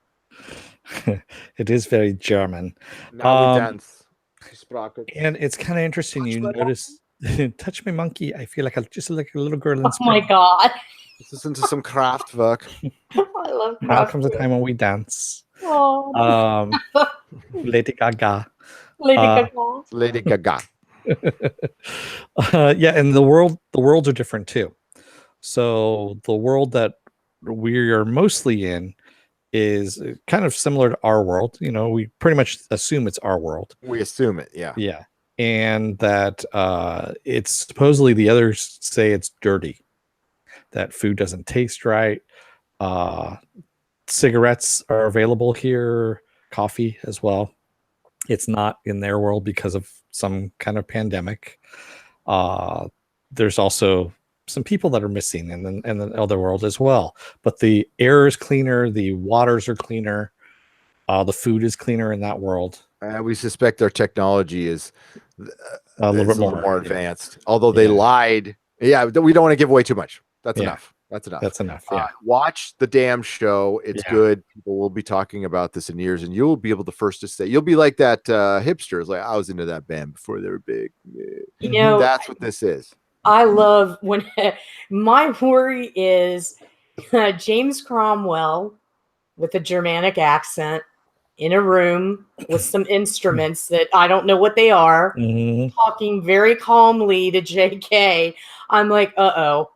It is very German. Now we dance. And it's kind of interesting. You notice, touch me, monkey. I feel like just like a little girl in spring. Oh my god! Listen to some Kraftwerk. I love Kraftwerk. Now comes the time when we dance. Oh. Lady Gaga. Lady Gaga. Yeah, and the worlds are different too. So the world that we are mostly in is kind of similar to our world. You know, we pretty much assume it's our world. We assume it, yeah. Yeah. And that it's supposedly, the others say it's dirty, that food doesn't taste right. Cigarettes are available here, coffee as well. It's not in their world because of some kind of pandemic. There's also some people that are missing in the other world as well. But the air is cleaner, the waters are cleaner, the food is cleaner in that world. We suspect their technology is a little bit more advanced. Although they lied. Yeah, we don't want to give away too much. That's enough. That's enough. That's enough. Yeah. Watch the damn show. It's good. People will be talking about this in years, and you'll be able to first to say, you'll be like that hipsters. Like, I was into that band before they were big. You know, that's what this is. I love when my worry is James Cromwell with a Germanic accent in a room with some instruments that I don't know what they are, talking very calmly to JK. I'm like,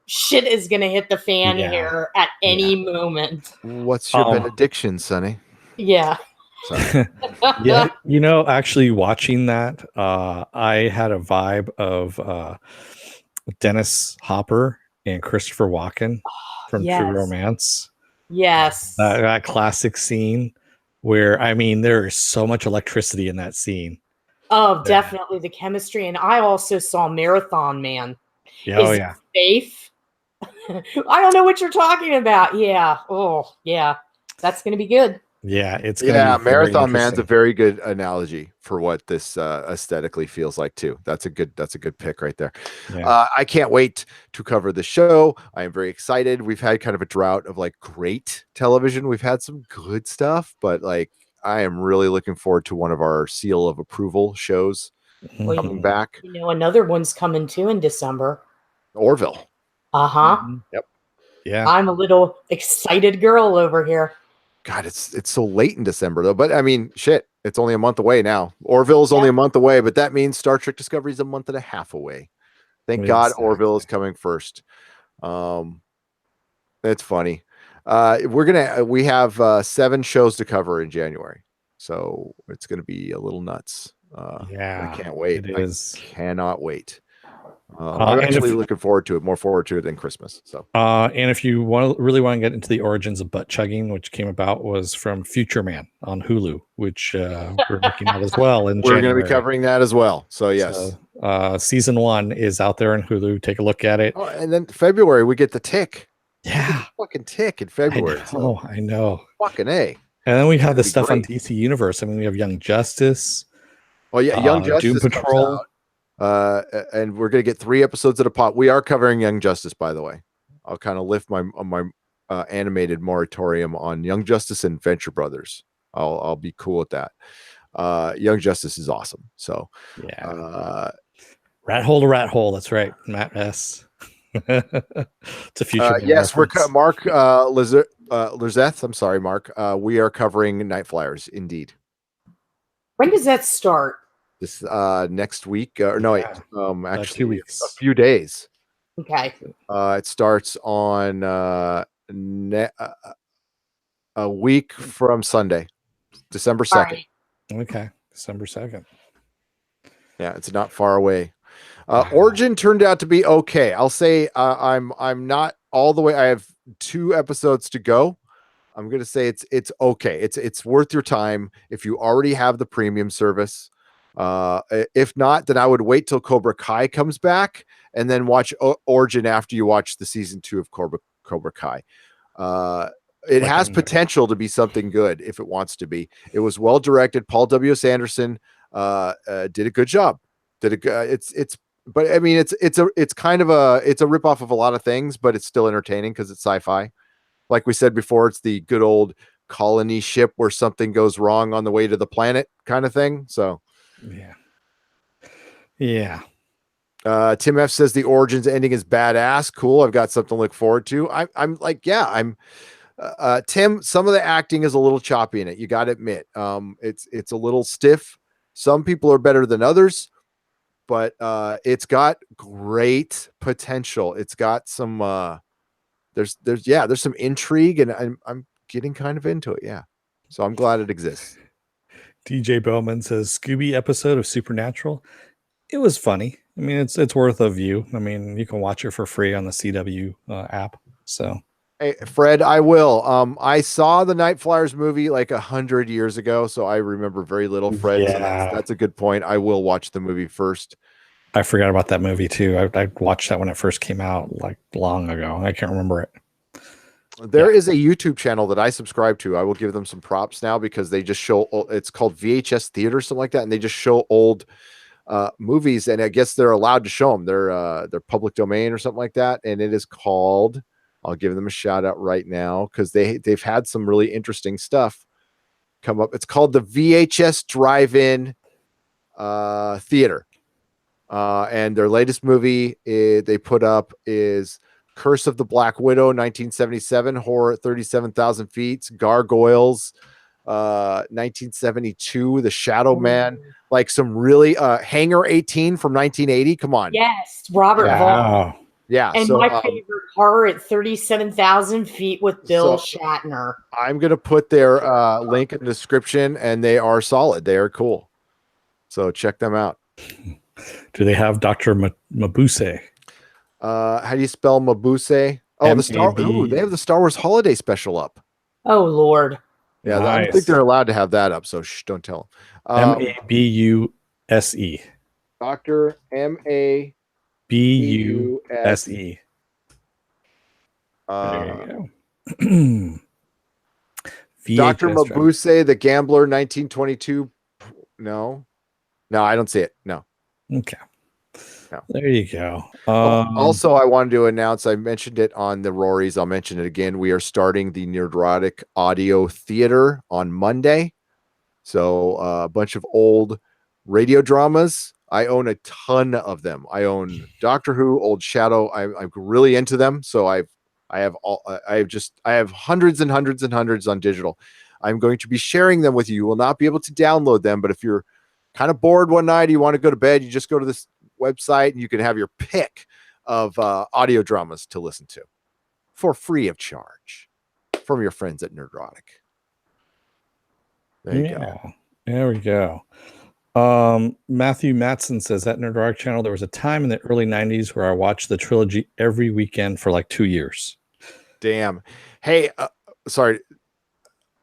shit is going to hit the fan here at any moment. What's your benediction, Sonny? Yeah. Yeah, you know, actually watching that, I had a vibe of Dennis Hopper and Christopher Walken from True Romance. Yes. That classic scene where, I mean, there is so much electricity in that scene. Oh, definitely the chemistry. And I also saw Marathon Man. Yeah, Is it safe? I don't know what you're talking about. Yeah. Oh, yeah. That's going to be good. Yeah, it's Marathon Man's a very good analogy for what this aesthetically feels like too. That's a good pick right there. Yeah. I can't wait to cover the show. I am very excited. We've had kind of a drought of like great television. We've had some good stuff, but like I am really looking forward to one of our seal of approval shows coming back. You know, another one's coming too in December. Orville. Yep. Yeah. I'm a little excited girl over here. God, it's so late in December though. But I mean, shit, it's only a month away now. Orville is only a month away, but that means Star Trek Discovery is a month and a half away. Thank God Orville is coming first. It's funny. We have 7 shows to cover in January, so it's gonna be a little nuts. I can't wait. Cannot wait. I'm actually looking forward to it, more forward to it than Christmas. So, and if you really want to get into the origins of butt chugging, which came about was from Future Man on Hulu, which we're looking at as well. And we're going to be covering that as well. So yes, Season 1 is out there on Hulu. Take a look at it. Oh, and then February we get the Tick. Yeah, Fucking Tick in February. I know. Fucking A. And then we have the stuff on great. DC Universe. I mean, we have Young Justice. Oh yeah, Young Justice Doom Patrol. And we're gonna get 3 episodes at a pop. We are covering Young Justice, by the way. I'll kind of lift my animated moratorium on Young Justice and Venture Brothers. I'll be cool with that. Young Justice is awesome. So yeah, rat hole to rat hole. That's right, Matt S. It's a future. Yes, reference. We're Mark Lizeth. I'm sorry, Mark. We are covering Night Flyers. Indeed. When does that start? This next week. Actually, 2 weeks. A few days. Okay. It starts on a week from Sunday, December 2nd. Right. Okay, December 2nd. Yeah, it's not far away. Origin turned out to be okay. I'll say I'm not all the way. I have 2 episodes to go. I'm gonna say it's okay. It's worth your time if you already have the premium service. If not, then I would wait till Cobra Kai comes back and then watch Origin after you watch the season 2 of Cobra Kai. It has potential to be something good if it wants to be. It was well directed. Paul W.S. Anderson did a good job. But I mean, it's kind of a ripoff of a lot of things, but it's still entertaining because it's sci-fi. Like we said before, it's the good old colony ship where something goes wrong on the way to the planet kind of thing. So, yeah. Tim F says the Origins ending is badass. Cool. I've got something to look forward to. Tim, some of the acting is a little choppy in it. You got to admit, it's a little stiff. Some people are better than others, but it's got great potential. It's got some there's some intrigue, and I'm getting kind of into it. Yeah, so I'm glad it exists. DJ Bowman says Scooby episode of Supernatural. It was funny. I mean, it's worth a view. I mean, you can watch it for free on the CW app. So, hey, Fred, I will. I saw the Night Flyers movie like 100 years ago, so I remember very little. Fred, so that's a good point. I will watch the movie first. I forgot about that movie too. I watched that when it first came out, like long ago. I can't remember it. There is a YouTube channel that I subscribe to. I will give them some props now because they just show. It's called VHS Theater, something like that, and they just show old movies, and I guess they're allowed to show them. They're public domain or something like that, and it is called. I'll give them a shout out right now because they've had some really interesting stuff come up. It's called the VHS Drive-In Theater. And their latest movie they put up is Curse of the Black Widow, 1977, horror at 37,000 feet, Gargoyles, 1972, The Shadow Man, like some really Hangar 18 from 1980. Come on. Yes, Robert Vaughn. Yeah. And my favorite horror at 37,000 feet with Bill Shatner. I'm going to put their link in the description, and they are solid. They are cool. So check them out. Do they have Dr. Mabuse? How do you spell Mabuse? Oh, they have the Star Wars Holiday Special up. Oh, Lord. Yeah, nice. I don't think they're allowed to have that up, so don't tell them. Mabuse. Dr. Mabuse. Dr. Mabuse, the Gambler, 1922. No, I don't see it. No. Okay. No. There you go. Also, I wanted to announce, I mentioned it on the Rories. I'll mention it again. We are starting the Nerdrotic Audio Theater on Monday. So a bunch of old radio dramas. I own a ton of them. I own Doctor Who, Old Shadow. I'm really into them. So I have hundreds and hundreds and hundreds on digital. I'm going to be sharing them with you. You will not be able to download them, but if you're kind of bored one night, you want to go to bed, you just go to this website and you can have your pick of audio dramas to listen to for free of charge from your friends at Nerdrotic. There you go. There we go. Matthew Matson says that Nerdrotic channel, there was a time in the early 90s where I watched the trilogy every weekend for like 2 years. Damn. Hey, sorry.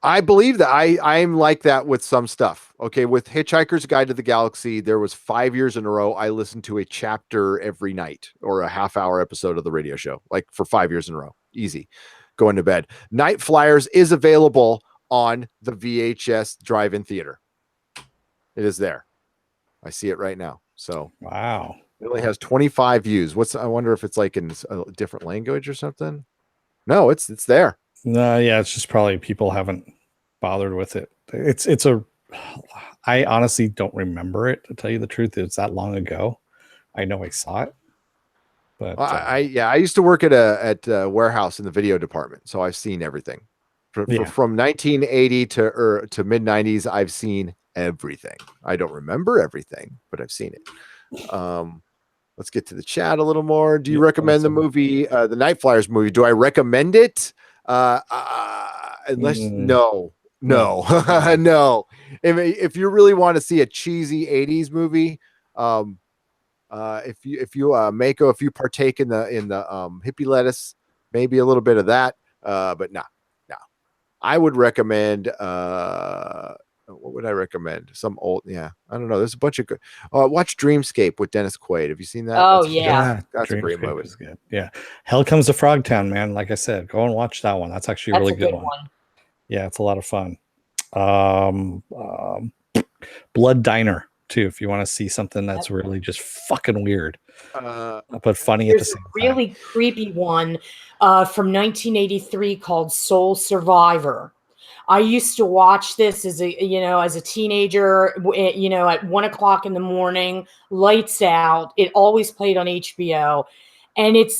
I believe that I'm like that with some stuff. Okay, with Hitchhiker's Guide to the Galaxy, there was 5 years in a row I listened to a chapter every night or a half-hour episode of the radio show, like for 5 years in a row. Easy. Going to bed. Night Flyers is available on the VHS drive-in theater. It is there. I see it right now. So wow, it only has 25 views. I wonder if it's like in a different language or something. No, it's there. No, yeah, it's just probably people haven't bothered with it. I honestly don't remember it, to tell you the truth. It's that long ago. I know I saw it, but I used to work at a warehouse in the video department, so I've seen everything. From 1980 to mid 90s, I've seen everything. I don't remember everything, but I've seen it. Let's get to the chat a little more. Do you recommend the movie, the Night Flyers movie? Do I recommend it? Unless no. No. If you really want to see a cheesy 80s movie, if you Mako, if you partake in the hippie lettuce, maybe a little bit of that, but no. I would recommend what would I recommend? Some old, I don't know. There's a bunch of good. Watch Dreamscape with Dennis Quaid. Have you seen that? Oh, that's a great movie. Good. Yeah, Hell Comes to Frogtown, man. Like I said, go and watch that one. That's actually a really good one. Yeah, it's a lot of fun. Blood Diner too, if you want to see something that's really just fucking weird, but funny at the same time. Really creepy one from 1983 called Soul Survivor. I used to watch this as a teenager, at 1 o'clock in the morning, lights out. It always played on HBO. And it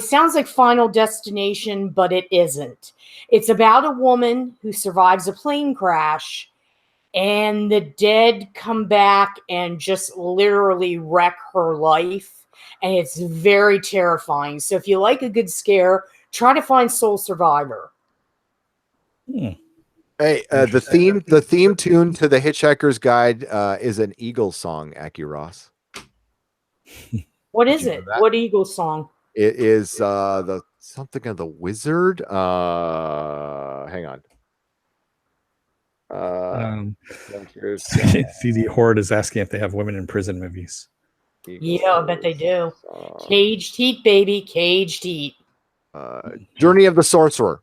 sounds like Final Destination, but it isn't. It's about a woman who survives a plane crash, and the dead come back and just literally wreck her life. And it's very terrifying. So if you like a good scare, try to find Soul Survivor. Hey, the theme tune to the Hitchhiker's Guide is an Eagles song, Aki Ross. What is it? What Eagles song? It is the something of the Wizard. Hang on. CD Horde is asking if they have women in prison movies. Yeah, I bet they do. Caged Heat, baby. Caged Heat. Journey of the Sorcerer.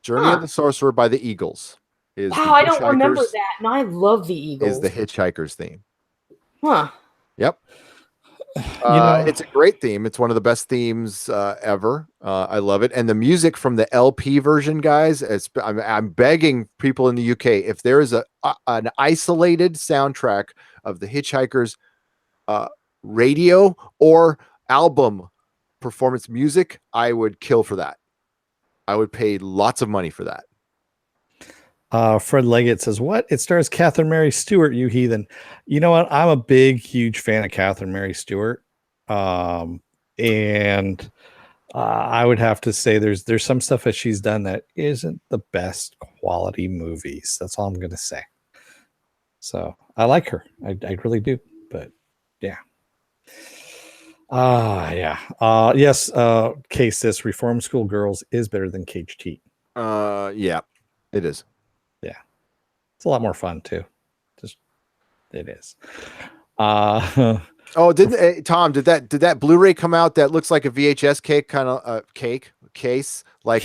Journey of the Sorcerer by the Eagles. Wow, I don't remember that, and I love the Eagles. Is the Hitchhiker's theme. Huh. Yep. It's a great theme. It's one of the best themes ever. I love it. And the music from the LP version, guys, I'm begging people in the UK, if there is an isolated soundtrack of the Hitchhiker's radio or album performance music, I would kill for that. I would pay lots of money for that. Fred Leggett says, what? It stars Catherine Mary Stewart, you heathen. You know what? I'm a big, huge fan of Catherine Mary Stewart. And I would have to say there's some stuff that she's done that isn't the best quality movies. That's all I'm going to say. So I like her. I really do. But yeah. Yes. Case this Reform School Girls is better than Caged Heat. Yeah, it is. Yeah. It's a lot more fun too. It is. Tom, did that Blu-ray come out that looks like a VHS cake kind of case like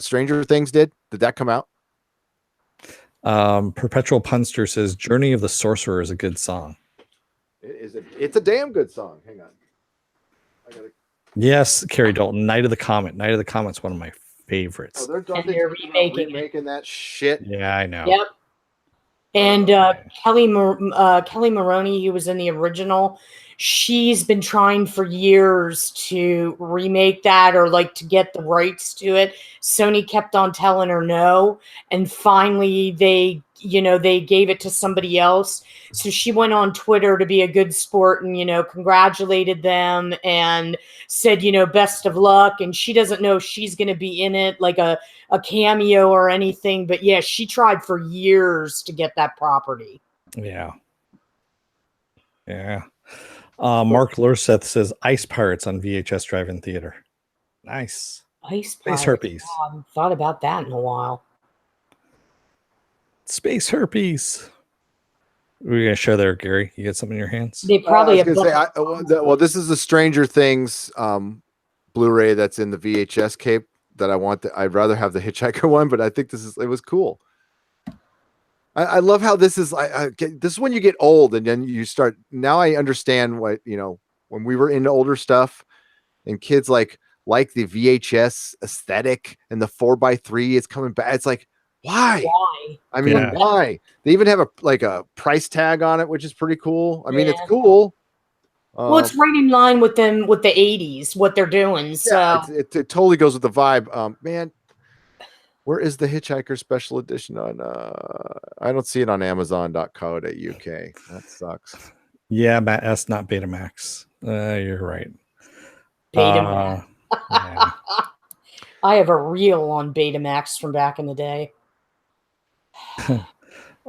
Stranger Things did? Did that come out? Perpetual Punster says Journey of the Sorcerer is a good song. It's a damn good song. Hang on. Yes, Carrie Dalton, Night of the Comet. Night of the Comet's one of my favorites. They're remaking that shit. Yeah, I know. Yep. And Kelly Maroney, who was in the original, she's been trying for years to remake that or to get the rights to it. Sony kept on telling her no, and finally they gave it to somebody else. So she went on Twitter to be a good sport and congratulated them and said best of luck. And she doesn't know if she's going to be in it like a cameo or anything, but yeah, she tried for years to get that property. Yeah. Mark Lurseth says Ice Pirates on VHS drive-in theater. Nice. Ice Space pirate. herpes. Oh, I haven't thought about that in a while. Space herpes. We're gonna show there, Gary. You got something in your hands? They I probably was gonna say, well, this is the Stranger Things Blu-ray that's in the VHS cape that I want. I'd rather have the Hitchhiker one, but I think it was cool. I love how this is. This is when you get old, and then you start. Now I understand what when we were into older stuff, and kids like the VHS aesthetic and the 4x3 is coming back. It's like, why? I mean, why? They even have a price tag on it, which is pretty cool. I mean, it's cool. Well, it's right in line with them with the 80s, what they're doing. So yeah, it totally goes with the vibe. Man, where is the Hitchhiker special edition on? I don't see it on Amazon.co.uk. That sucks. Yeah, that's not Betamax. You're right. Betamax. Yeah. I have a reel on Betamax from back in the day.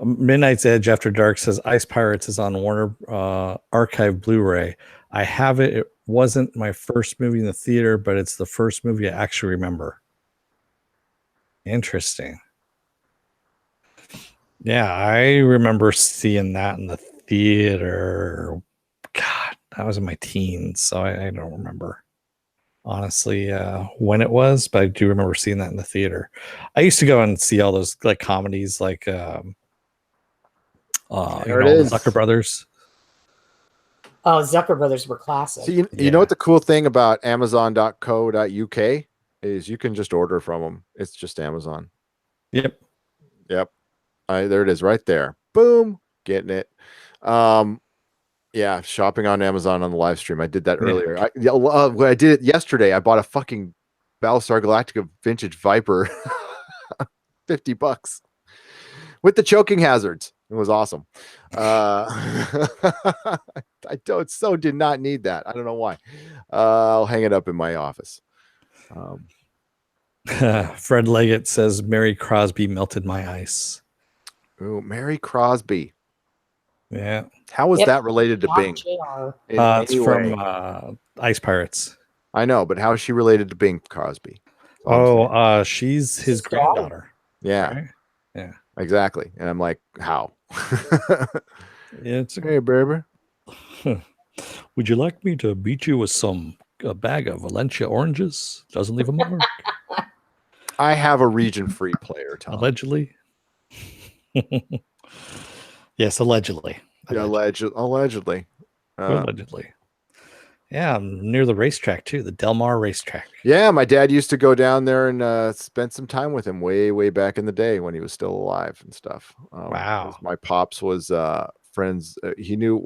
Midnight's Edge After Dark says Ice Pirates is on Warner Archive Blu-ray. I have it. It wasn't my first movie in the theater, but it's the first movie I actually remember. Interesting. Yeah, I remember seeing that in the theater. God, I was in my teens, so I don't remember honestly when it was, but I do remember seeing that in the theater. I used to go and see all those like comedies, like the Zucker Brothers. Oh, Zucker Brothers were classic. So you know what the cool thing about Amazon.co.uk is? You can just order from them. It's just Amazon. Yep. There it is, right there. Boom, getting it. Yeah, shopping on Amazon on the live stream. I did that earlier. I did it yesterday. I bought a fucking Battlestar Galactica vintage Viper, $50 with the choking hazards. It was awesome. I did not need that. I don't know why. I'll hang it up in my office. Fred Leggett says Mary Crosby melted my ice. Ooh, Mary Crosby. Yeah. How is that related to Bing? It's from Ice Pirates. I know, but how is she related to Bing Crosby? She's his granddaughter. Yeah. Right? Yeah. Exactly. And I'm like, how? Hey, baby. Would you like me to beat you with a bag of Valencia oranges? Doesn't leave a mark. I have a region-free player, Tom. Allegedly. Yes, allegedly. Yeah, allegedly. Allegedly. Yeah, I'm near the racetrack too, the Del Mar racetrack. Yeah, my dad used to go down there and spend some time with him way back in the day when he was still alive and stuff. Wow. My pops was friends. He knew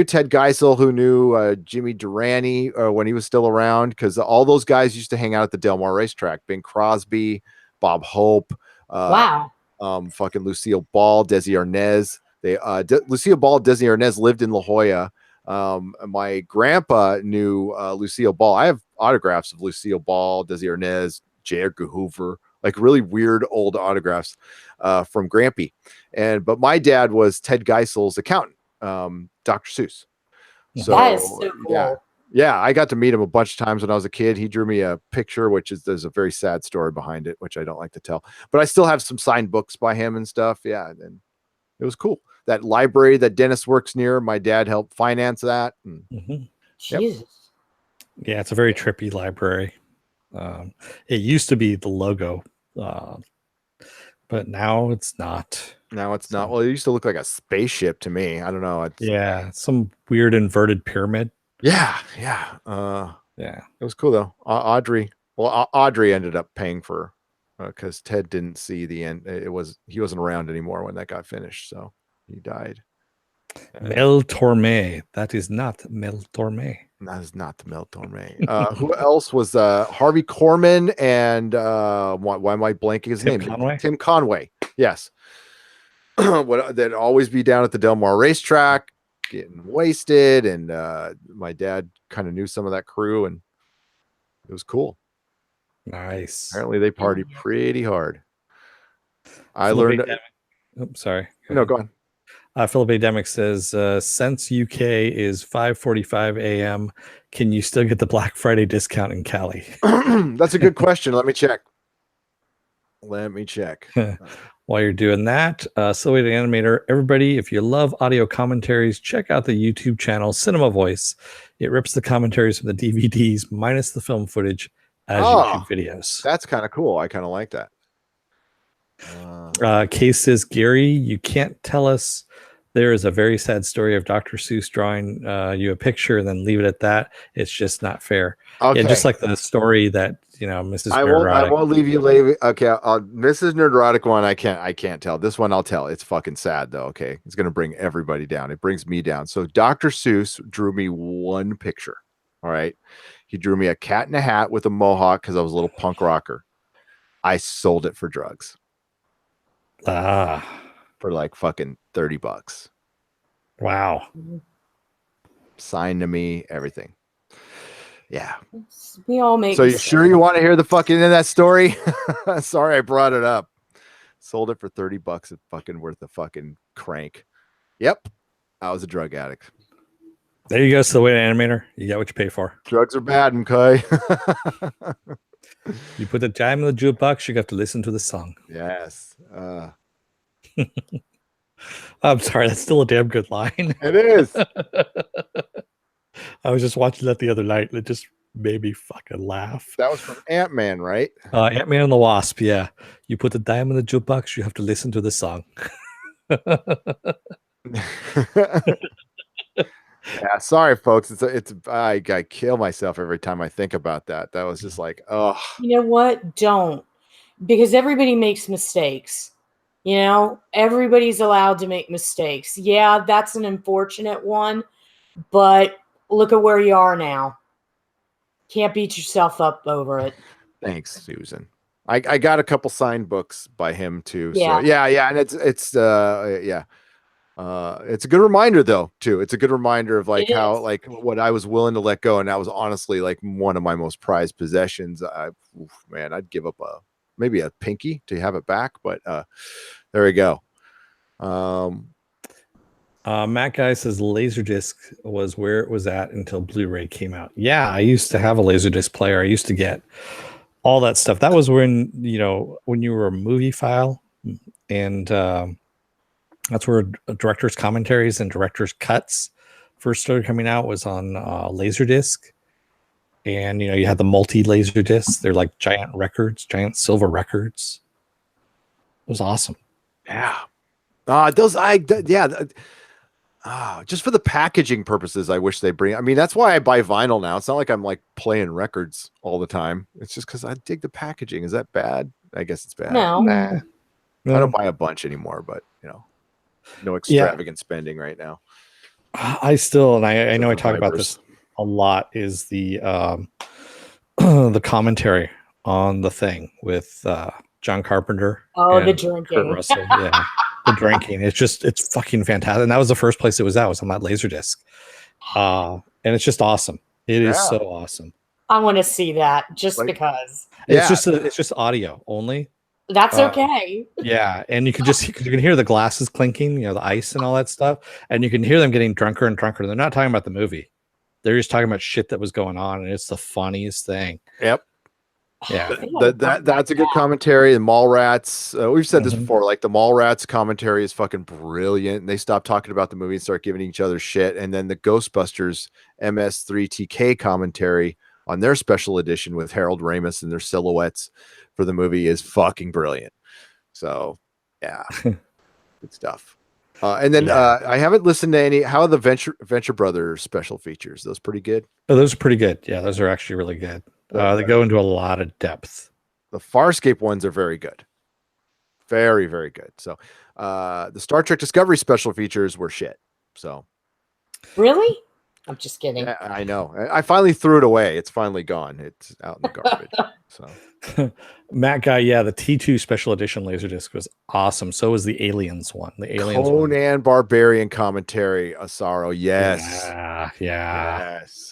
Ted Geisel, who knew Jimmy Durante when he was still around, because all those guys used to hang out at the Del Mar racetrack. Bing Crosby, Bob Hope. Wow. Fucking Lucille Ball, Desi Arnaz. Lucille Ball, Desi Arnaz lived in La Jolla. My grandpa knew Lucille Ball. I have autographs of Lucille Ball, Desi Arnaz, J. Edgar Hoover, like really weird old autographs from Grampy. But my dad was Ted Geisel's accountant, Dr. Seuss. So that is so cool. Yeah, I got to meet him a bunch of times when I was a kid. He drew me a picture, there's a very sad story behind it, which I don't like to tell. But I still have some signed books by him and stuff. Yeah, and it was cool. That library that Dennis works near, my dad helped finance that. Jesus. Yeah, it's a very trippy library. It used to be the logo, but now it's not. Now it's not. Well, it used to look like a spaceship to me. I don't know. Some weird inverted pyramid. Yeah. Yeah. It was cool though. Audrey ended up paying for because Ted didn't see the end. He wasn't around anymore when that got finished, so he died. Mel Torme. That is not Mel Torme. That is not the Mel Torme. Who else was Harvey Korman and why am I blanking his name? Conway? Tim Conway. Yes. They'd always be down at the Del Mar racetrack getting wasted, and my dad kind of knew some of that crew, and it was cool. Nice. Apparently they party pretty hard. I learned. Sorry. No, go on. Philip Ademic says, since UK is 5:45 a.m., can you still get the Black Friday discount in Cali? That's a good question. Let me check. While you're doing that, Silhouette Animator, everybody, if you love audio commentaries, check out the YouTube channel Cinema Voice. It rips the commentaries from the DVDs minus the film footage as YouTube videos. That's kind of cool. I kind of like that. Case says, Gary, you can't tell us there is a very sad story of Dr. Seuss drawing you a picture and then leave it at that. It's just not fair. Okay. Yeah, just like the story that, Mrs. I won't leave you late. Okay, Mrs. Nerdrotic one, I can't tell. This one I'll tell. It's fucking sad though. Okay, it's gonna bring everybody down. It brings me down. So Dr. Seuss drew me one picture. All right, he drew me a cat in a hat with a mohawk because I was a little punk rocker. I sold it for drugs. For like fucking $30. Wow. Signed to me, everything. Yeah. We all make. So you sure you want to hear the fucking end of that story? Sorry, I brought it up. Sold it for $30. It's fucking worth a fucking crank. Yep. I was a drug addict. There you go, Silhouette Animator. You got what you pay for. Drugs are bad, McCoy. You put the dime in the jukebox, you got to listen to the song. Yes. I'm sorry, that's still a damn good line. It is. I was just watching that the other night and it just made me fucking laugh. That was from Ant-Man, right? Ant-Man and the Wasp, yeah. You put the dime in the jukebox, you have to listen to the song. Yeah, sorry, folks. I kill myself every time I think about that. That was just like, oh. You know what? Don't. Because everybody makes mistakes. Everybody's allowed to make mistakes. Yeah, that's an unfortunate one, but look at where you are now. Can't beat yourself up over it. Thanks, Susan. I got a couple signed books by him too. Yeah. So yeah, and it's it's a good reminder though too. It's a good reminder of like how like what I was willing to let go, and that was honestly like one of my most prized possessions. Man, I'd give up maybe a pinky to have it back, but there we go. Matt Guy says Laserdisc was where it was at until Blu-ray came out. Yeah, I used to have a Laserdisc player. I used to get all that stuff. That was when when you were a movie file, and that's where director's commentaries and director's cuts first started coming out, was on Laserdisc. And you had the multi-laser discs. They're like giant records, giant silver records. It was awesome. Yeah. Just for the packaging purposes, I wish they bring. I mean, that's why I buy vinyl now. It's not like I'm like playing records all the time. It's just because I dig the packaging. Is that bad? I guess it's bad. No. Nah. I don't buy a bunch anymore, but no extravagant spending right now. I still, and I know I talk about this a lot, is the the commentary on The Thing with John Carpenter. Oh, the drinking. Kurt Russell. Yeah. The drinking. It's fucking fantastic. And that was the first place it was at, was on that Laserdisc. And it's just awesome. It is so awesome. I want to see that just because. It's just audio only. That's okay. Yeah, and you can hear the glasses clinking, the ice and all that stuff, and you can hear them getting drunker and drunker. They're not talking about the movie; they're just talking about shit that was going on, and it's the funniest thing. Yep. Yeah, that's a good commentary. The Mallrats, we've said this before. Like the Mallrats commentary is fucking brilliant. And they stopped talking about the movie and start giving each other shit. And then the Ghostbusters MS3TK commentary on their special edition with Harold Ramis and their silhouettes for the movie is fucking brilliant. So yeah, good stuff. And then I haven't listened to any. How are the Venture Brothers special features? Those pretty good. Oh, those are pretty good. Yeah, those are actually really good. They go into a lot of depth. The Farscape ones are very good. Very, very good. So the Star Trek Discovery special features were shit. So really? I'm just kidding. I know. I finally threw it away. It's finally gone. It's out in the garbage. So Matt Guy, the T2 special edition Laserdisc was awesome. So was the Aliens one. The Aliens Conan one. Barbarian commentary, Asaro. Yes. Yes.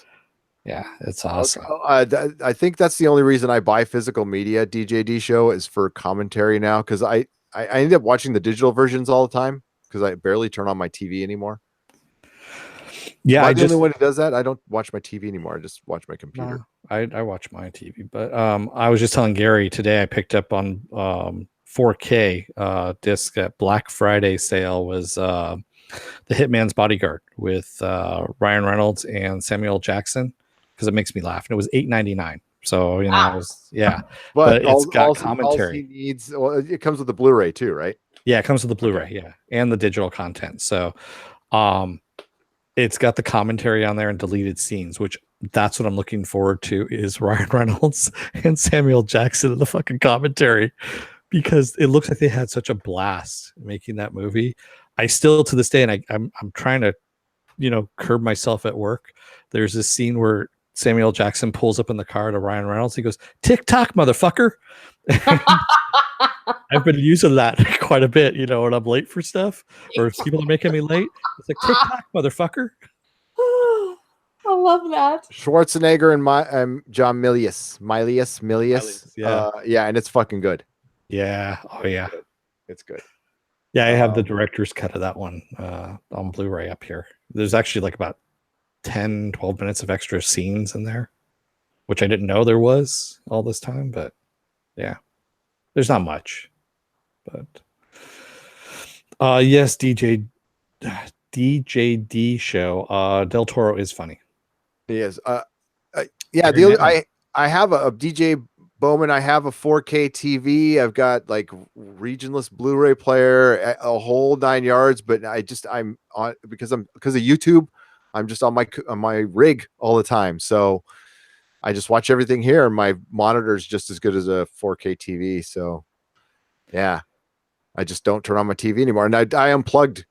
Yeah, it's awesome. I think that's the only reason I buy physical media. DJD show is for commentary now, because I end up watching the digital versions all the time. because I barely turn on my TV anymore. Yeah, Am I the only one who does that? I don't watch my TV anymore. I just watch my computer. I watch my TV, but I was just telling Gary today I picked up on 4K disc at Black Friday sale was The Hitman's Bodyguard with Ryan Reynolds and Samuel Jackson, because it makes me laugh, and it was $8.99. So you know, but it's got commentary. He needs, well, it comes with the Blu-ray too, right? Yeah, it comes with the Blu-ray, yeah, and the digital content. So, it's got the commentary on there and deleted scenes, which that's what I'm looking forward to, is Ryan Reynolds and Samuel Jackson in the fucking commentary, because it looks like they had such a blast making that movie. I still, to this day, and I'm trying to, curb myself at work. There's this scene where Samuel Jackson pulls up in the car to Ryan Reynolds. He goes, "TikTok, motherfucker." I've been using that quite a bit, when I'm late for stuff or if people are making me late. It's like, TikTok, motherfucker. I love that. Schwarzenegger and John Milius. Yeah, and it's fucking good. Yeah. Oh, yeah. It's good. Yeah, I have the director's cut of that one on Blu-ray up here. There's actually like about 10, 12 minutes of extra scenes in there, which I didn't know there was all this time, but yeah. There's not much, but yes, DJD show. Del Toro is funny. He is. Yeah, I have a DJ Bowman. I have a 4K TV. I've got like regionless Blu-ray player, a whole 9 yards. But I'm on because of YouTube. I'm just on my rig all the time. So I just watch everything here. My monitor is just as good as a 4K TV. So, yeah, I just don't turn on my TV anymore. And I unplugged,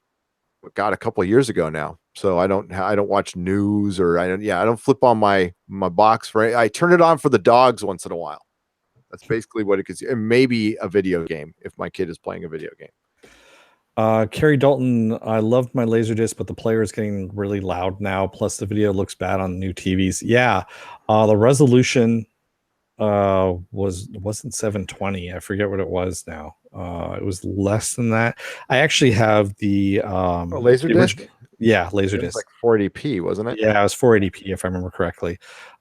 a couple of years ago now. So I don't watch news, or I don't flip on my box. I turn it on for the dogs once in a while. That's basically what it could see. And maybe a video game if my kid is playing a video game. Carrie Dalton, I loved my Laserdisc, but the player is getting really loud now. Plus, the video looks bad on new TVs. Yeah, the resolution wasn't 720. I forget what it was now. It was less than that. I actually have the Laserdisc. Yeah, Laserdisc. It was like 480p, wasn't it? Yeah, it was 480p if I remember correctly.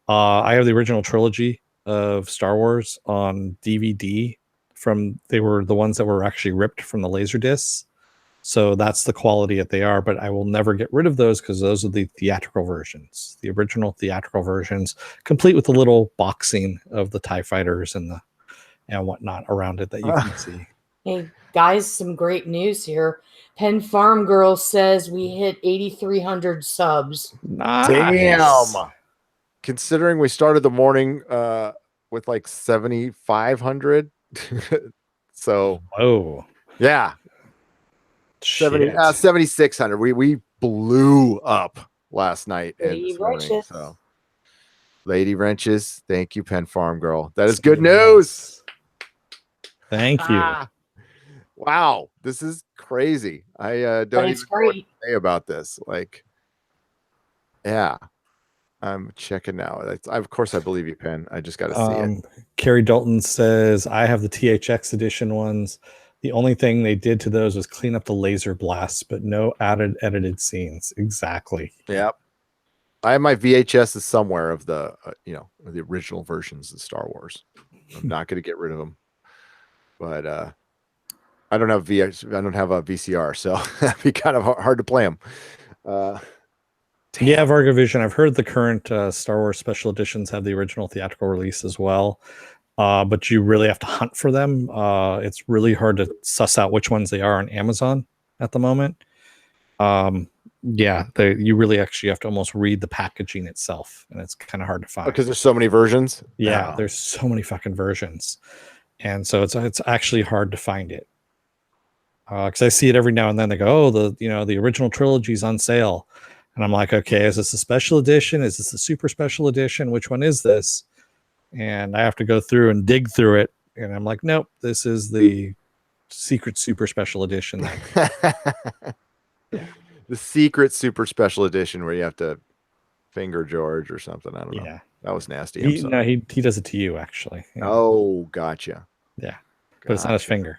I have the original trilogy of Star Wars on DVD. They were the ones that were actually ripped from the Laserdiscs. So that's the quality that they are, but I will never get rid of those because those are the theatrical versions, the original theatrical versions, complete with the little boxing of the TIE fighters and whatnot around it that you can see. Hey guys, some great news here. Penn Farm Girl says we hit 8,300 subs. Nice. Damn. Considering we started the morning with like 7,500. So, yeah. 7,600. We blew up last night and this morning. So, Lady Wrenches, thank you, Penn Farm Girl. That is good news. Thank you. Wow, this is crazy. I don't even know what to say about this. Like, yeah, I'm checking now. Of course, I believe you, Penn. I just got to see it. Carrie Dalton says I have the THX edition ones. The only thing they did to those was clean up the laser blasts, but no added edited scenes. Exactly. Yep. I have my VHSs somewhere of the the original versions of Star Wars. I'm not going to get rid of them, but I don't have I don't have a VCR, so that'd be kind of hard to play them. Yeah, Varga Vision. I've heard the current Star Wars special editions have the original theatrical release as well. But you really have to hunt for them. It's really hard to suss out which ones they are on Amazon at the moment. You really actually have to almost read the packaging itself, and it's kind of hard to find because there's so many versions. Yeah, there's so many fucking versions, and so it's actually hard to find it. Because I see it every now and then. They go, "Oh, the original trilogy's on sale," and I'm like, "Okay, is this a special edition? Is this a super special edition? Which one is this?" And I have to go through and dig through it. And I'm like, nope, this is the secret super special edition. The secret super special edition where you have to finger George or something. I don't know. Yeah. That was nasty. He does it to you, actually. Yeah. Oh, gotcha. Yeah. But it's not his finger.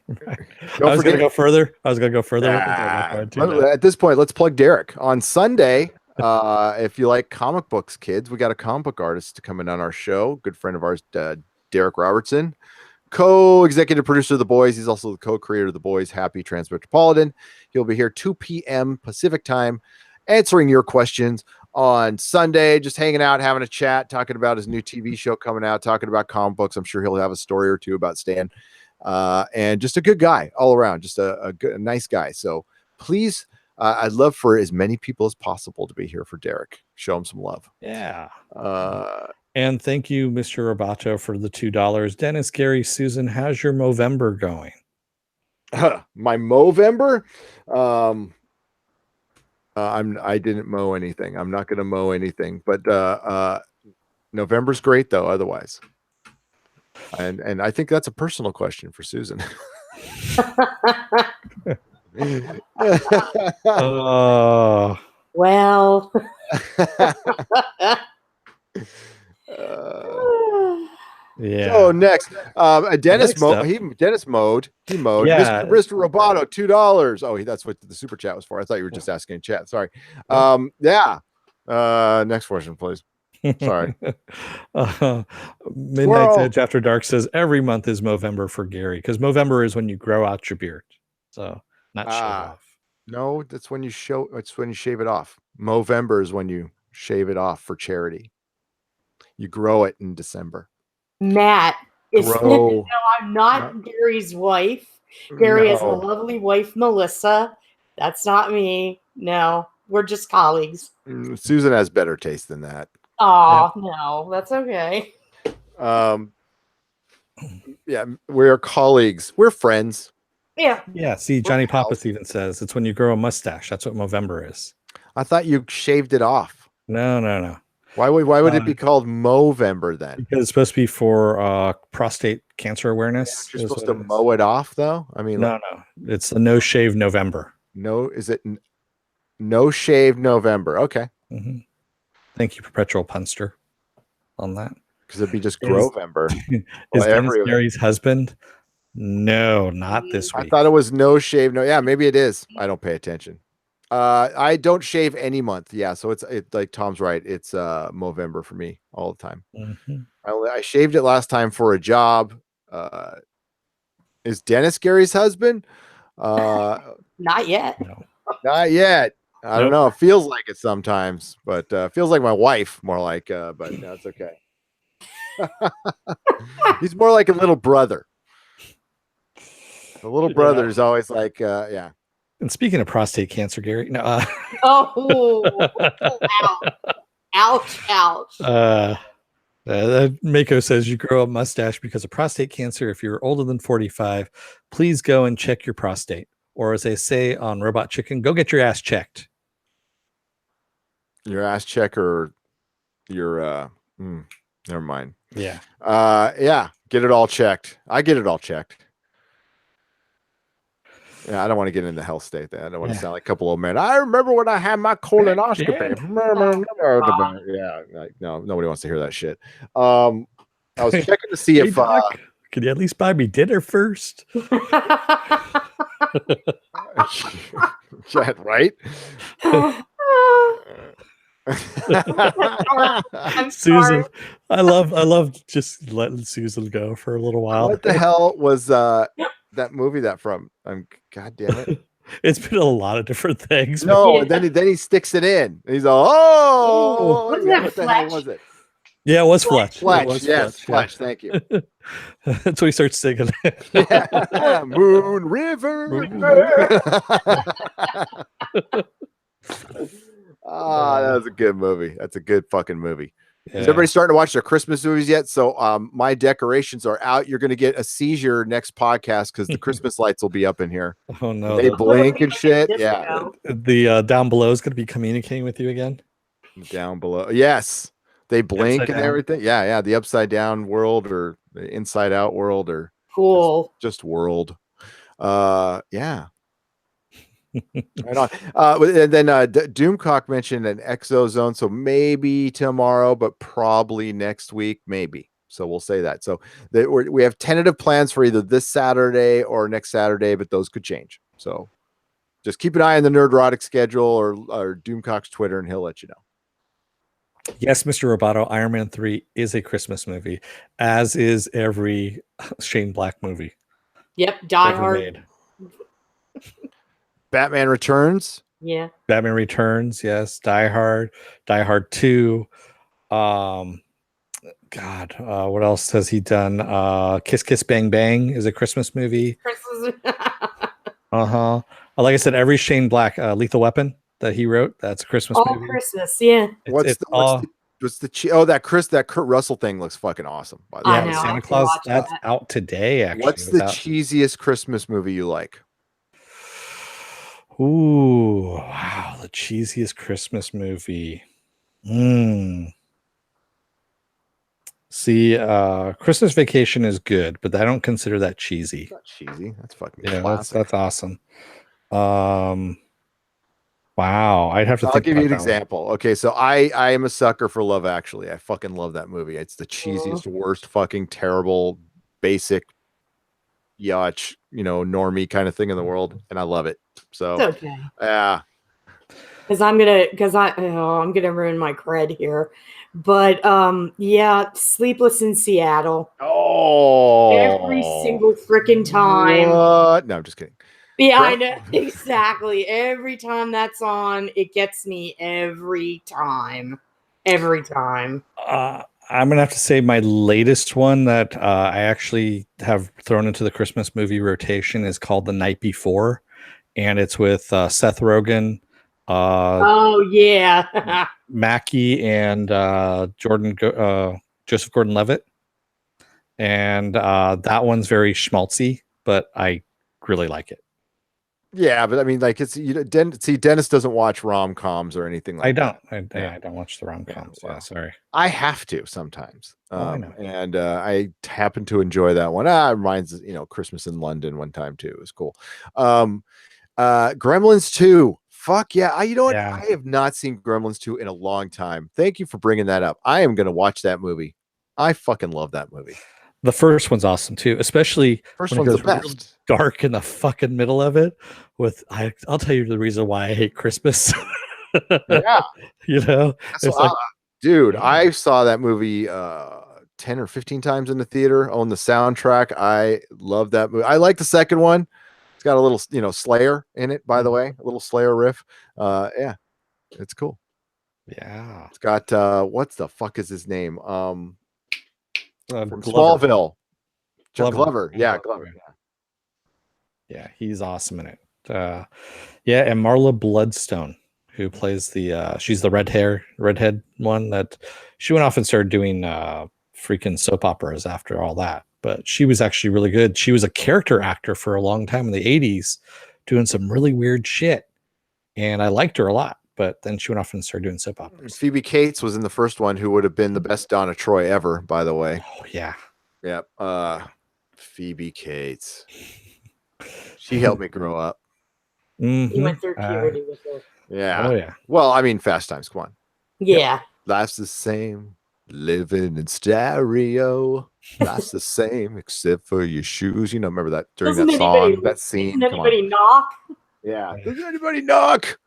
I was going to go further. With it, at this point, let's plug Derek on Sunday. If you like comic books, kids, we got a comic book artist coming on our show. Good friend of ours, Derek Robertson, co-executive producer of The Boys. He's also the co-creator of The Boys, Happy Transmetropolitan. He'll be here 2 p.m. Pacific time, answering your questions on Sunday, just hanging out, having a chat, talking about his new TV show coming out, talking about comic books. I'm sure he'll have a story or two about Stan, and just a good guy all around, just a nice guy. So please, I'd love for as many people as possible to be here for Derek. Show him some love. Yeah. And thank you, Mr. Robato, for the $2. Dennis, Gary, Susan, how's your Movember going? My Movember? I didn't mow anything. I'm not going to mow anything, but November's great though. Otherwise, and I think that's a personal question for Susan. Well. Yeah. So next, Dennis mowed. He mowed. Yeah. Mr. Roboto, $2. Oh, that's what the super chat was for. I thought you were just asking in chat. Sorry. Yeah. Next question, please. Sorry. Midnight's Edge After Dark says every month is Movember for Gary because Movember is when you grow out your beard. So not shave off. No, that's when you it's when you shave it off. Movember is when you shave it off for charity. You grow it in December. Matt is no, I'm not Gary's wife. Gary has a lovely wife, Melissa. That's not me. No, we're just colleagues. Susan has better taste than that. Oh, no, that's okay. Yeah, we're colleagues. We're friends. Yeah. Yeah. See, Johnny Pappas even says it's when you grow a mustache. That's what Movember is. I thought you shaved it off. No. Why would it be called Movember then? Because it's supposed to be for prostate cancer awareness. You're supposed to mow it off, though. I mean, no. It's a no shave November. No, is it no shave November? Okay. Mm-hmm. Thank you, Perpetual Punster, on that. Because it'd be just Grovember. Is Dennis Gary's husband? No, not this week. I thought it was no shave. No, yeah, maybe it is. I don't pay attention. I don't shave any month. Yeah, so it's like Tom's right. It's Movember for me all the time. Mm-hmm. I shaved it last time for a job. Is Dennis Gary's husband? Not yet. No. Not yet. I don't know. It feels like it sometimes, but feels like my wife more like. But no, it's okay. He's more like a little brother. The little brother is always like, yeah. And speaking of prostate cancer, Gary, no. Ouch. Mako says you grow a mustache because of prostate cancer. If you're older than 45, please go and check your prostate. Or as they say on Robot Chicken, go get your ass checked. Your ass check or your never mind. Yeah. Yeah. Get it all checked. I get it all checked. Yeah, I don't want to get into health state there. I don't want to sound like a couple old men. I remember when I had my colonoscopy. Yeah, no, nobody wants to hear that shit. I was checking to see if Doc, could you at least buy me dinner first? Right? I'm Susan, sorry. I love just letting Susan go for a little while. What the hell was that movie that from? God damn it. It's been a lot of different things. No, and then he sticks it in. He's all, Wasn't that what the Fletch? hell was it? Yeah, it was Fletch. Fletch, yes, Fletch. Thank you. That's when he starts singing. Yeah. Moon River. That was a good movie. That's a good fucking movie. Yeah. Is everybody starting to watch their Christmas movies yet? So my decorations are out. You're going to get a seizure next podcast because the Christmas lights will be up in here. Oh no, they blink and shit. Yeah, the down below is going to be communicating with you again. Down below, yes, they blink and everything. Yeah, the upside down world or the inside out world or cool, just world. Yeah. Right on. And then Doomcock mentioned an exozone, so maybe tomorrow, but probably next week, maybe. So we'll say that. So we have tentative plans for either this Saturday or next Saturday, but those could change. So just keep an eye on the Nerdrotic schedule or Doomcock's Twitter, and he'll let you know. Yes, Mr. Roboto, Iron Man 3 is a Christmas movie, as is every Shane Black movie. Yep, Die Hard. Batman Returns. Yeah. Batman Returns, yes. Die Hard 2. What else has he done? Kiss Kiss Bang Bang is a Christmas movie. Uh-huh. Like I said, every Shane Black Lethal Weapon that he wrote, that's a Christmas movie. Christmas, yeah. What's that Kurt Russell thing looks fucking awesome, by the way. Yeah, Santa Claus, that's out today, actually. What's the cheesiest Christmas movie you like? Ooh, wow, the cheesiest Christmas movie. See, Christmas Vacation is good, but I don't consider that cheesy. It's not cheesy. That's fucking classic. That's awesome. Wow, I'd have to think. I'll give you an example. Okay, so I am a sucker for Love Actually. I fucking love that movie. It's the cheesiest, worst, fucking terrible, basic, yacht, normie kind of thing in the world, and I love it. So it's okay. Yeah. Because I'm gonna ruin my cred here, but yeah, Sleepless in Seattle. Oh, every single freaking time. What? No, I'm just kidding. Yeah, I know exactly. Every time that's on, it gets me every time. Every time. I'm gonna have to say my latest one that I actually have thrown into the Christmas movie rotation is called The Night Before, and it's with Seth Rogen. Oh yeah, Mackie and Joseph Gordon-Levitt, and that one's very schmaltzy, but I really like it. Yeah, but I mean, like Dennis doesn't watch rom-coms or anything like that. I don't watch the rom-coms. Yeah, sorry. I have to sometimes. I know. And I happen to enjoy that one. It reminds Christmas in London one time too. It was cool. Gremlins 2. Fuck yeah. You know what? Yeah. I have not seen Gremlins 2 in a long time. Thank you for bringing that up. I am going to watch that movie. I fucking love that movie. The first one's awesome too, especially first one's the best. Dark in the fucking middle of it. I'll tell you the reason why I hate Christmas. Yeah, it's like, dude, I saw that movie 10 or 15 times in the theater. Own the soundtrack. I love that movie. I like the second one. It's got a little, Slayer in it, by the way, a little Slayer riff. Yeah, it's cool. Yeah, it's got what's the fuck is his name? From Glover. Smallville. Glover. Yeah, Glover. Yeah, he's awesome in it. Yeah, and Marla Bloodstone, who plays she's the redhead one that she went off and started doing freaking soap operas after all that. But she was actually really good. She was a character actor for a long time in the 80s, doing some really weird shit. And I liked her a lot. But then she went off and started doing soap operas. Phoebe Cates was in the first one, who would have been the best Donna Troy ever, by the way. Oh, yeah. Yep. Phoebe Cates. She helped me grow up. You went through puberty with her. Yeah. Oh, yeah. Well, I mean, Fast Times. Come on. Yeah. Yep. Life's the same. Living in stereo. Life's the same, except for your shoes. Remember that during that song, that scene. Doesn't anybody knock? Yeah. Does anybody knock?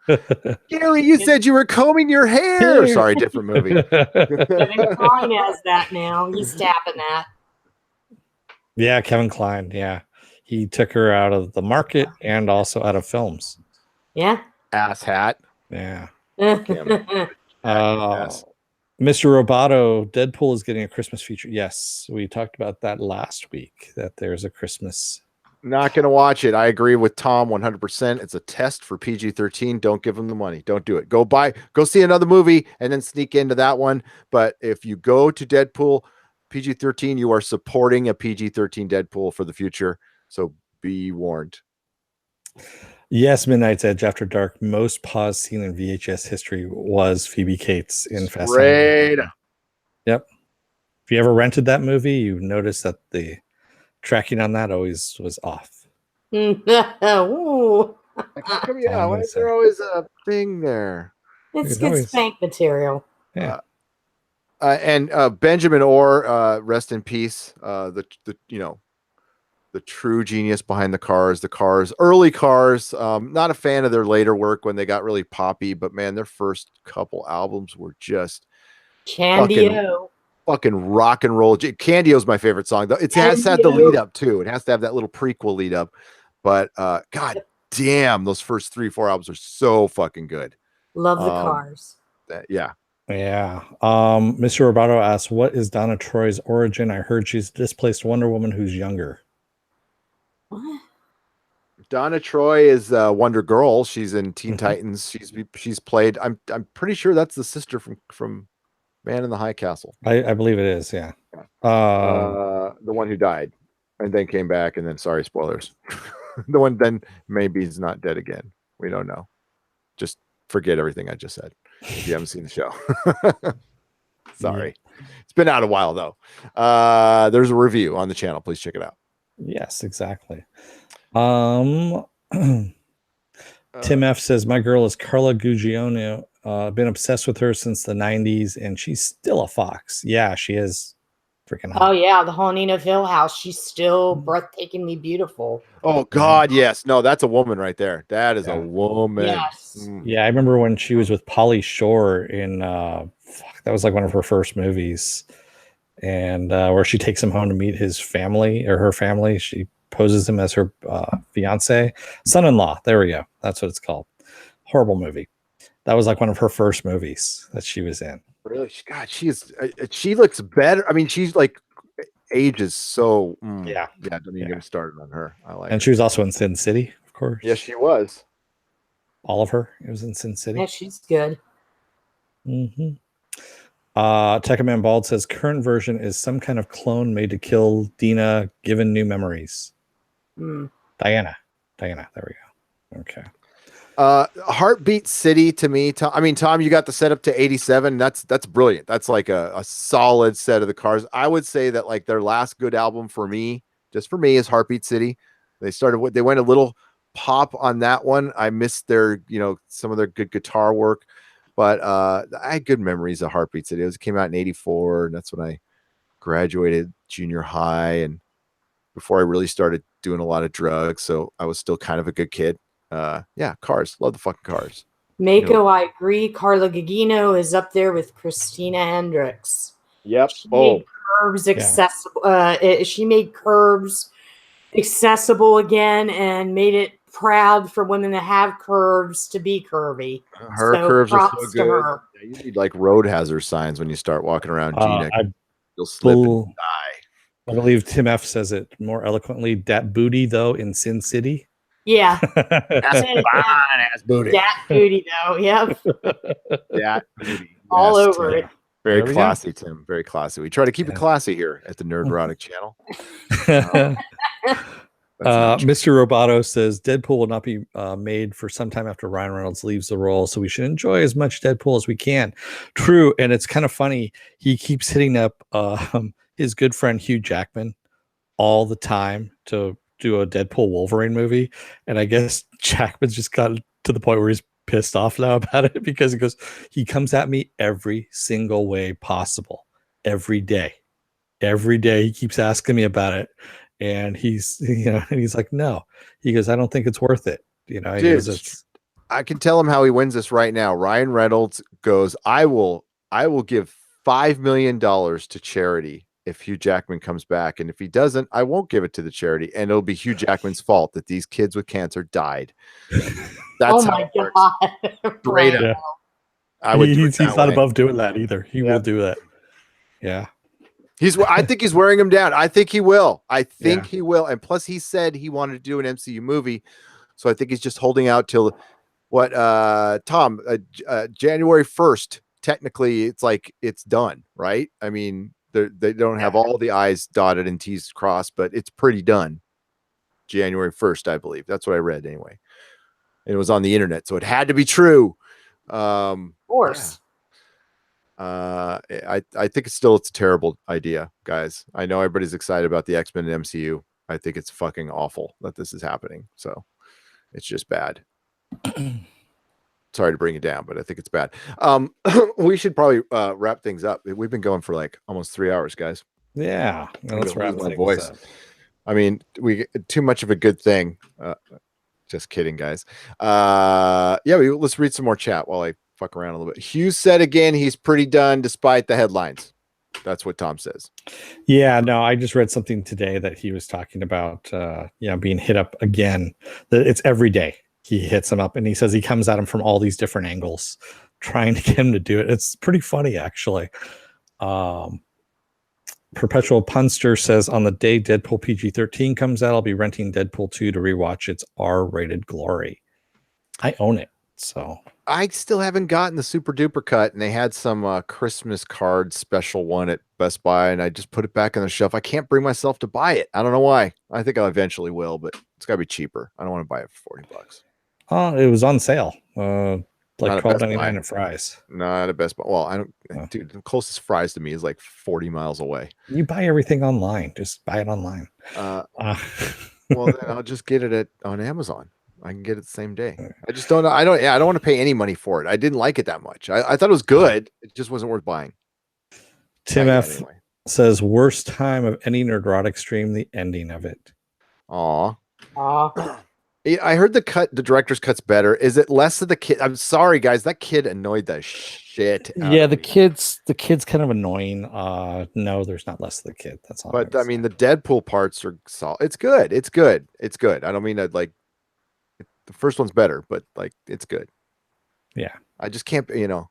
Gary, you said you were combing your hair. Sorry, different movie. Kevin Kline has that now. He's tapping that. Yeah, Kevin Kline. Yeah. He took her out of the market and also out of films. Yeah. Ass hat. Yeah. Yes. Mr. Roboto, Deadpool is getting a Christmas feature. Yes, we talked about that last week, that there's a Christmas. Not going to watch it. I agree with Tom 100%. It's a test for PG-13. Don't give them the money. Don't do it. Go see another movie and then sneak into that one. But if you go to Deadpool PG-13, you are supporting a PG-13 Deadpool for the future. So be warned. Yes, Midnight's Edge After Dark. Most paused scene in VHS history was Phoebe Cates in Fast Times. Yep. If you ever rented that movie, you noticed that the tracking on that always was off. Ooh. Yeah, why is there always a thing there? It's good spank material. Yeah. And Benjamin Orr, rest in peace. The true genius behind the Cars, early Cars. Not a fan of their later work when they got really poppy, but man, their first couple albums were just fucking rock and roll. Candio is my favorite song, though. It has to have the lead up too. It has to have that little prequel lead up. But god damn, those first 3-4 albums are so fucking good. Love the Cars. Yeah. Mr. Roboto asks, what is Donna Troy's origin? I heard she's displaced Wonder Woman who's younger. What? Donna Troy is Wonder Girl. She's in Teen Titans. She's played. I'm pretty sure that's the sister from Man in the High Castle. I believe it is. Yeah. The one who died and then came back, and then sorry, spoilers. The one then maybe he's not dead again. We don't know. Just forget everything I just said if you haven't seen the show. Sorry. It's been out a while though. There's a review on the channel. Please check it out. Yes, exactly. Tim F says, my girl is Carla Gugino. Been obsessed with her since the 90s, and she's still a fox. Yeah, she is freaking hot. Oh yeah, the Haunting of Hill House. She's still breathtakingly beautiful. Oh god, yes. No, that's a woman right there. That is a woman. Yes. Yeah, I remember when she was with Pauly Shore in that was like one of her first movies, and where she takes him home to meet his family or her family. She poses him as her son-in-law. There we go. That's what it's called. Horrible movie. That was like one of her first movies that she was in. Really? God, she looks better. I mean, she's like ages so yeah. Don't even get me started on her. I like and she was also in Sin City, of course. Yes, she was. All of her. It was in Sin City. Yeah, she's good. Tekkaman Bald says current version is some kind of clone made to kill Dina given new memories. Diana. There we go. Okay. Heartbeat City to me, Tom, you got the setup to 87. That's brilliant. That's like a solid set of the Cars. I would say that like their last good album for me, just for me, is Heartbeat City. They went a little pop on that one. I missed their, some of their good guitar work, but I had good memories of Heartbeat City. It came out in 84, and that's when I graduated junior high and before I really started doing a lot of drugs. So I was still kind of a good kid. Cars. Love the fucking Cars. Mako, I agree. Carla Gugino is up there with Christina Hendricks. Yep. She made curves accessible. She made curves accessible again and made it proud for women that have curves to be curvy. Her curves are so good. You need like road hazard signs when you start walking around Gina. You'll slip and die. I believe Tim F says it more eloquently. Dat booty though in Sin City. Yeah. That's fine ass booty. Dat booty though. Yep. Dat booty. All over it. Very classy, Tim. Very classy. We try to keep it classy here at the Nerdrotic channel. Mr. Roboto says Deadpool will not be made for some time after Ryan Reynolds leaves the role, so we should enjoy as much Deadpool as we can. True, and it's kind of funny. He keeps hitting up his good friend Hugh Jackman all the time to do a Deadpool Wolverine movie, and I guess Jackman's just got to the point where he's pissed off now about it because he comes at me every single way possible, every day he keeps asking me about it, and he's like, no, he goes, I don't think it's worth it, Dude, I can tell him how he wins this right now. Ryan Reynolds goes, I will give $5 million to charity if Hugh Jackman comes back, and if he doesn't, I won't give it to the charity, and it'll be Hugh Jackman's fault that these kids with cancer died. That's how it works. Great. Yeah. He's not above doing that either. He will do that. Yeah. I think he's wearing him down. I think he will. He will. And plus he said he wanted to do an MCU movie. So I think he's just holding out till Tom, January 1st. Technically it's like it's done, right? I mean, they don't have all the I's dotted and T's crossed, but it's pretty done. January 1st, I believe. That's what I read anyway. And it was on the internet, so it had to be true. Of course. I think it's a terrible idea, guys. I know everybody's excited about the X-Men and MCU. I think it's fucking awful that this is happening. So it's just bad. sorry to bring it down, but I think it's bad. We should probably wrap things up. We've been going for like almost 3 hours, guys. Yeah, let's wrap my things voice. up. I mean, we too much of a good thing. Just kidding, guys. Let's read some more chat while I fuck around a little bit. Hughes said again he's pretty done despite the headlines. That's what Tom says. Yeah, no, I just read something today that he was talking about being hit up again. That it's every day he hits him up, and he says he comes at him from all these different angles trying to get him to do it. It's pretty funny, actually. Perpetual Punster says, on the day Deadpool PG-13 comes out, I'll be renting Deadpool 2 to rewatch its R-rated glory. I own it, so I still haven't gotten the super duper cut, and they had some Christmas card special one at Best Buy, and I just put it back on the shelf. I can't bring myself to buy it. I don't know why. I think I eventually will, but it's got to be cheaper. I don't want to buy it for $40. it was on sale. Like $12.99 at Fry's. Not at Best Buy. Well, I don't. Dude, the closest Fry's to me is like 40 miles away. You buy everything online. Just buy it online. Well, then I'll just get it on Amazon. I can get it the same day. I just don't know. I don't want to pay any money for it. I didn't like it that much. I thought it was good. It just wasn't worth buying. Tim F says, worst time of any Nerdrotic stream, the ending of it. Aw. I heard the director's cut's better. Is it less of the kid? I'm sorry, guys. That kid annoyed the shit. Yeah, the kid's kind of annoying. No, there's not less of the kid. That's all. But I mean, the Deadpool parts are solid. It's good. It's good. It's good. I don't mean to like. The first one's better, but like it's good. Yeah. I just can't. Yeah.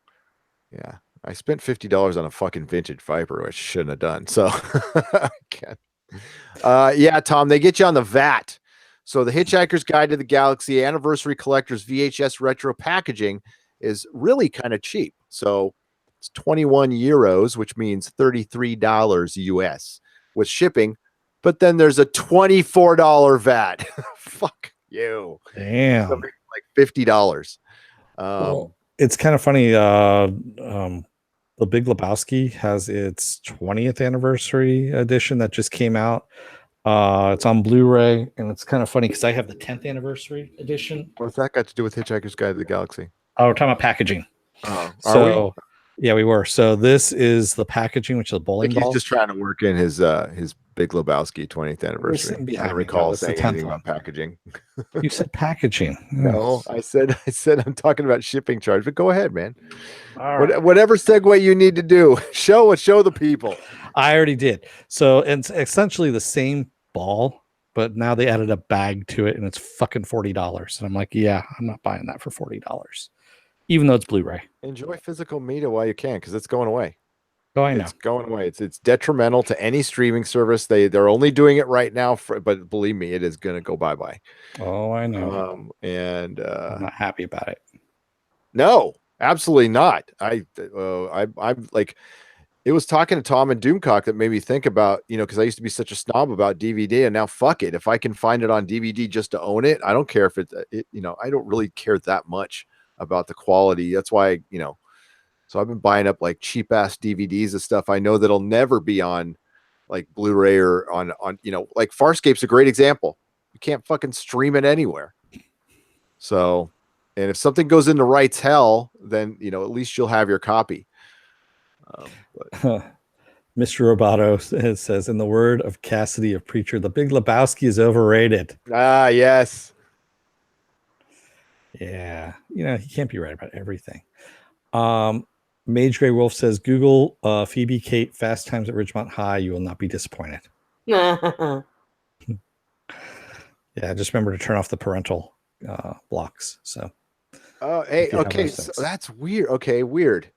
I spent $50 on a fucking vintage Viper, which I shouldn't have done. So I can't. Yeah, Tom, they get you on the VAT. So the Hitchhiker's Guide to the Galaxy Anniversary Collector's VHS retro packaging is really kind of cheap. So it's 21 euros, which means $33 US with shipping. But then there's a $24 VAT. Fuck you. Damn. Like $50. Well, it's kind of funny. The Big Lebowski has its 20th anniversary edition that just came out. It's on Blu-ray, and it's kind of funny because I have the 10th anniversary edition. What's that got to do with Hitchhiker's Guide to the Galaxy? Oh, we're talking about packaging. So yeah, we were. So this is the packaging, which is a bowling ball. He's just trying to work in his Big Lebowski 20th anniversary. I don't recall saying anything about packaging. You said packaging. No, I said I'm talking about shipping charge. But go ahead, man. Right. Whatever segue you need to do, show the people. I already did. So it's essentially the same ball, but now they added a bag to it, and it's fucking $40. And I'm like, yeah, I'm not buying that for $40, even though it's Blu-ray. Enjoy physical media while you can, because it's going away. Oh, I know. It's going away. It's detrimental to any streaming service. They're only doing it right now, but believe me, it is going to go bye-bye. Oh, I know. And I'm not happy about it. No, absolutely not. I'm like, it was talking to Tom and Doomcock that made me think about, because I used to be such a snob about DVD, and now fuck it. If I can find it on DVD just to own it, I don't care if I don't really care that much about the quality. That's why, so I've been buying up like cheap ass DVDs and stuff. I know that'll never be on like Blu-ray or on like Farscape's a great example. You can't fucking stream it anywhere. So, and if something goes into rights hell, then, at least you'll have your copy. Mr. Roboto says, in the word of Cassidy of Preacher, the Big Lebowski is overrated. Ah, yes. Yeah. He can't be right about everything. Mage Grey Wolf says, Google Phoebe Kate Fast Times at Ridgemont High. You will not be disappointed. Yeah, just remember to turn off the parental blocks. So. Oh, hey, okay. So that's weird. Okay, weird.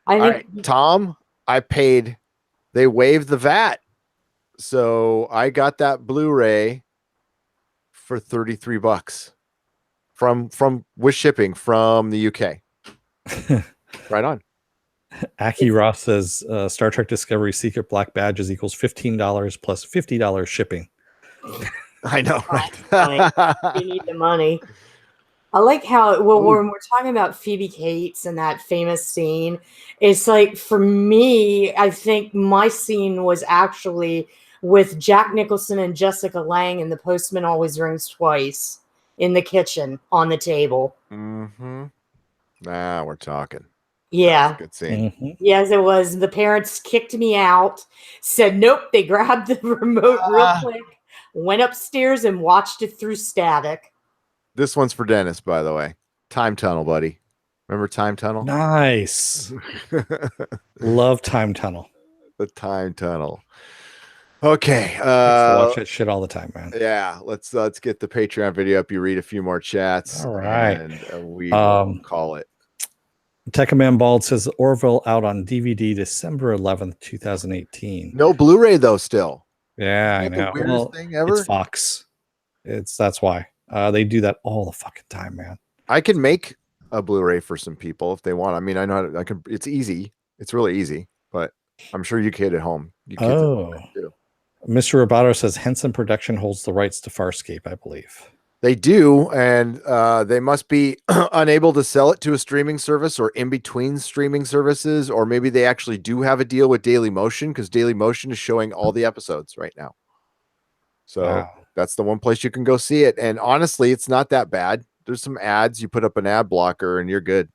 All right, Tom, they waived the VAT. So I got that Blu-ray for $33 from with shipping from the UK. Right on. Aki Ross says Star Trek Discovery Secret Black Badges equals $15 plus $50 shipping. I know, right? You need the money. I like how when we're talking about Phoebe Cates and that famous scene, it's like, for me, I think my scene was actually with Jack Nicholson and Jessica Lange in The Postman Always Rings Twice in the kitchen on the table. Mm-hmm. Now we're talking. Yeah. Good scene. Mhm. Yes, it was. The parents kicked me out, said nope. They grabbed the remote real quick, went upstairs and watched it through static. This one's for Dennis, by the way. Time Tunnel, buddy. Remember Time Tunnel? Nice. Love Time Tunnel. The Time Tunnel. Okay. I watch that shit all the time, man. Yeah, let's get the Patreon video up. You read a few more chats. All right. And we will call it. Tekaman Bald says Orville out on DVD December 11th, 2018. No Blu-ray though, still. Yeah, I Is that know. the weirdest thing ever? It's Fox. That's why. They do that all the fucking time, man. I can make a Blu-ray for some people if they want. I mean, I know how to, I can. It's easy. It's really easy, but I'm sure you kid at home. You kids at home too. Mr. Roboto says Henson Production holds the rights to Farscape, I believe. They do, and they must be unable to sell it to a streaming service or in between streaming services, or maybe they actually do have a deal with Daily Motion because Daily Motion is showing all the episodes right now. So that's the one place you can go see it. And honestly, it's not that bad. There's some ads. You put up an ad blocker and you're good.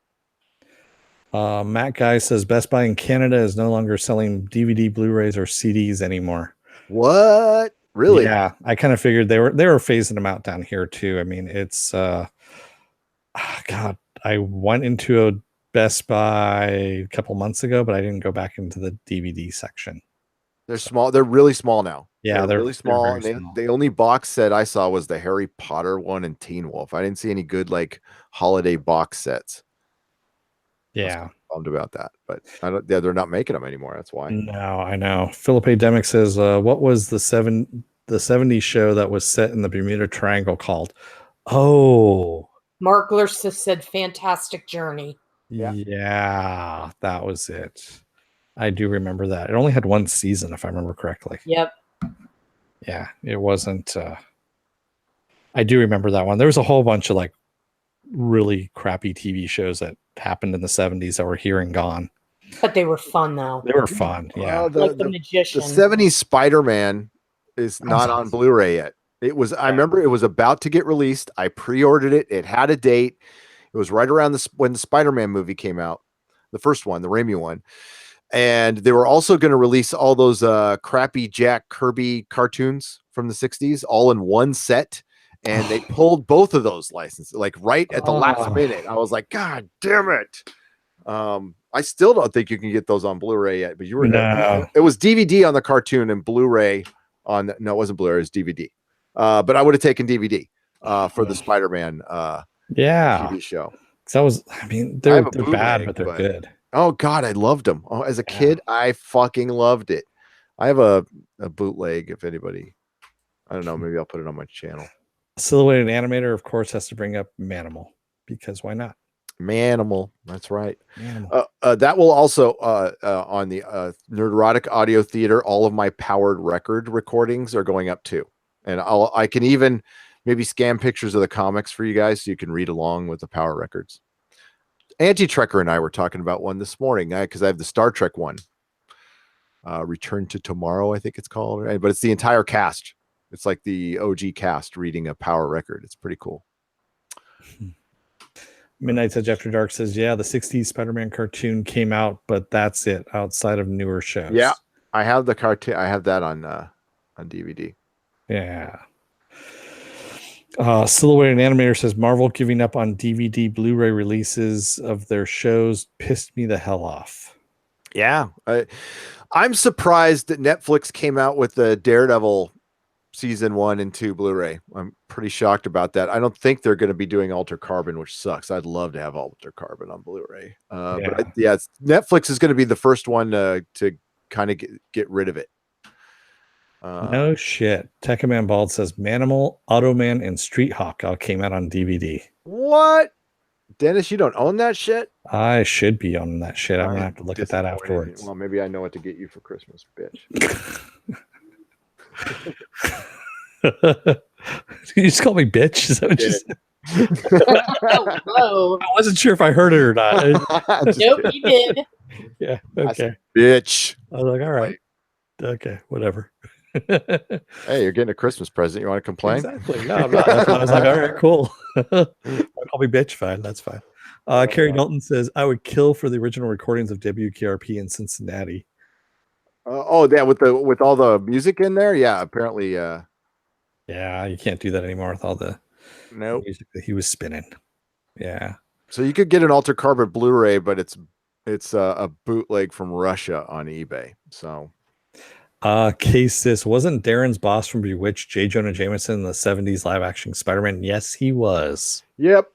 Matt Guy says Best Buy in Canada is no longer selling DVD, Blu-rays, or CDs anymore. What? Really? Yeah, I kind of figured they were phasing them out down here too. I mean, it's God, I went into a Best Buy a couple months ago, but I didn't go back into the DVD section. They're small. They're really small now. Yeah, they're really small. They're And the only box set I saw was the Harry Potter one and Teen Wolf. I didn't see any good like holiday box sets. Yeah, bummed about that, but they're not making them anymore. That's why. No, I know. Philip A. Demick says, "What was the 70s show that was set in the Bermuda Triangle called?" Oh, Mark Lursis said, "Fantastic Journey." Yeah, that was it. I do remember that. It only had one season, if I remember correctly. Yep. Yeah, it wasn't. I do remember that one. There was a whole bunch of like really crappy TV shows that happened in the 70s that were here and gone. But they were fun, though. They were fun. Yeah. Like the Magician. The 70s Spider-Man is not on Blu-ray yet. It was, I remember it was about to get released. I pre-ordered it. It had a date. It was right around when the Spider-Man movie came out. The first one, the Raimi one. And they were also going to release all those crappy Jack Kirby cartoons from the 60s all in one set. And they pulled both of those licenses, like right at the last minute. I was like, God damn it. I still don't think you can get those on Blu-ray yet, but you were it was DVD on the cartoon and Blu-ray on, no, it wasn't Blu-ray, it was DVD. But I would have taken DVD for the Spider-Man TV show. That was, I mean, they're bad, but they're good. Oh God, I loved them. Oh, as a kid, I fucking loved it. I have a bootleg. If anybody, I don't know, maybe I'll put it on my channel. Silhouetted Animator, of course, has to bring up Manimal because why not? Manimal, that's right. That will also on the Nerderotic Audio Theater. All of my powered record recordings are going up too, and I can even maybe scan pictures of the comics for you guys so you can read along with the power records. Anti-Trekker and I were talking about one this morning because I have the Star Trek one. Return to Tomorrow, I think it's called, right? But it's the entire cast. It's like the OG cast reading a power record. It's pretty cool. Midnight Edge After Dark says, yeah, the 60s Spider-Man cartoon came out, but that's it outside of newer shows. Yeah, I have the cartoon. I have that on DVD. Yeah. Silhouetted Animator says Marvel giving up on DVD Blu-ray releases of their shows pissed me the hell off. Yeah. I'm surprised that Netflix came out with the Daredevil season 1 and 2 Blu-ray. I'm pretty shocked about that. I don't think they're going to be doing Alter Carbon, which sucks. I'd love to have Alter Carbon on Blu-ray. But Netflix is going to be the first one to kind of get rid of it. No shit. Tekaman Bald says Manimal, Automan, and Street Hawk all came out on DVD. What? Dennis, you don't own that shit? I should be owning that shit. I'm gonna have to look at that afterwards. Well, maybe I know what to get you for Christmas, bitch. You just call me bitch? Is that what you said? Whoa. I wasn't sure if I heard it or not. Nope, you did. Yeah. Okay. Bitch. I was like, all right. Okay, whatever. Hey, you're getting a Christmas present. You want to complain? Exactly. No, I'm not. That's why I was like, all right, cool. Call me bitch. Fine. That's fine. Carrie Dalton says, I would kill for the original recordings of WKRP in Cincinnati. Yeah, with all the music in there. Yeah, apparently. Yeah, you can't do that anymore with all the music that he was spinning. Yeah. So you could get an Altered Carbon Blu-ray, but it's a bootleg from Russia on eBay. So. Case this wasn't Darren's boss from Bewitched, J. Jonah Jameson in the 70s live action Spider-Man? Yes, he was. Yep.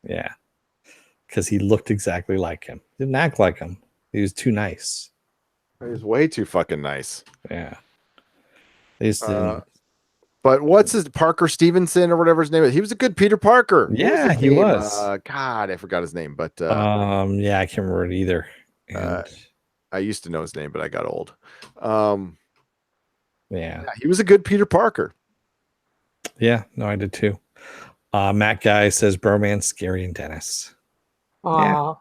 Yeah. Because he looked exactly like him. Didn't act like him. He was too nice. He was way too fucking nice. Yeah. But what's his Parker Stevenson or whatever his name is? He was a good Peter Parker. Yeah, he was. God, I forgot his name, but yeah, I can't remember it either. And I used to know his name, but I got old. Yeah, he was a good Peter Parker. Yeah, no, I did too. Matt Guy says Bromance, Scary, and Dennis. Yeah.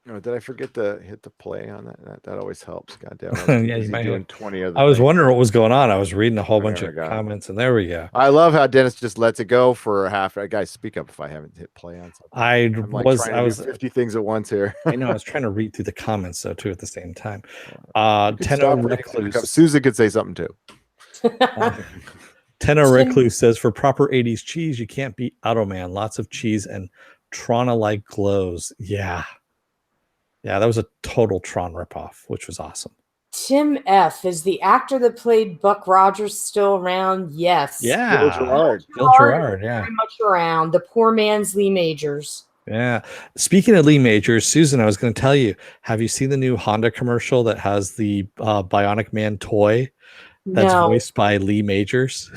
Oh, did I forget to hit the play on that? That always helps. Goddamn. Yeah, you might doing 20 other I was things. wondering what was going on. I was reading a whole bunch of comments, and there we go. I love how Dennis just lets it go for half. Guys, speak up if I haven't hit play on something. I was 50 things at once here. I know. I was trying to read through the comments though too at the same time. Tenno Recluse. Susan could say something too. Tenno Recluse says for proper 80s cheese, you can't beat Automan. Lots of cheese and Tron-alike glows. Yeah. Yeah, that was a total Tron ripoff, which was awesome. Tim F. Is the actor that played Buck Rogers still around? Yes. Yeah. Bill Gerard, yeah. Very much around. The poor man's Lee Majors. Yeah. Speaking of Lee Majors, Susan, I was going to tell you, have you seen the new Honda commercial that has the Bionic Man toy that's voiced by Lee Majors?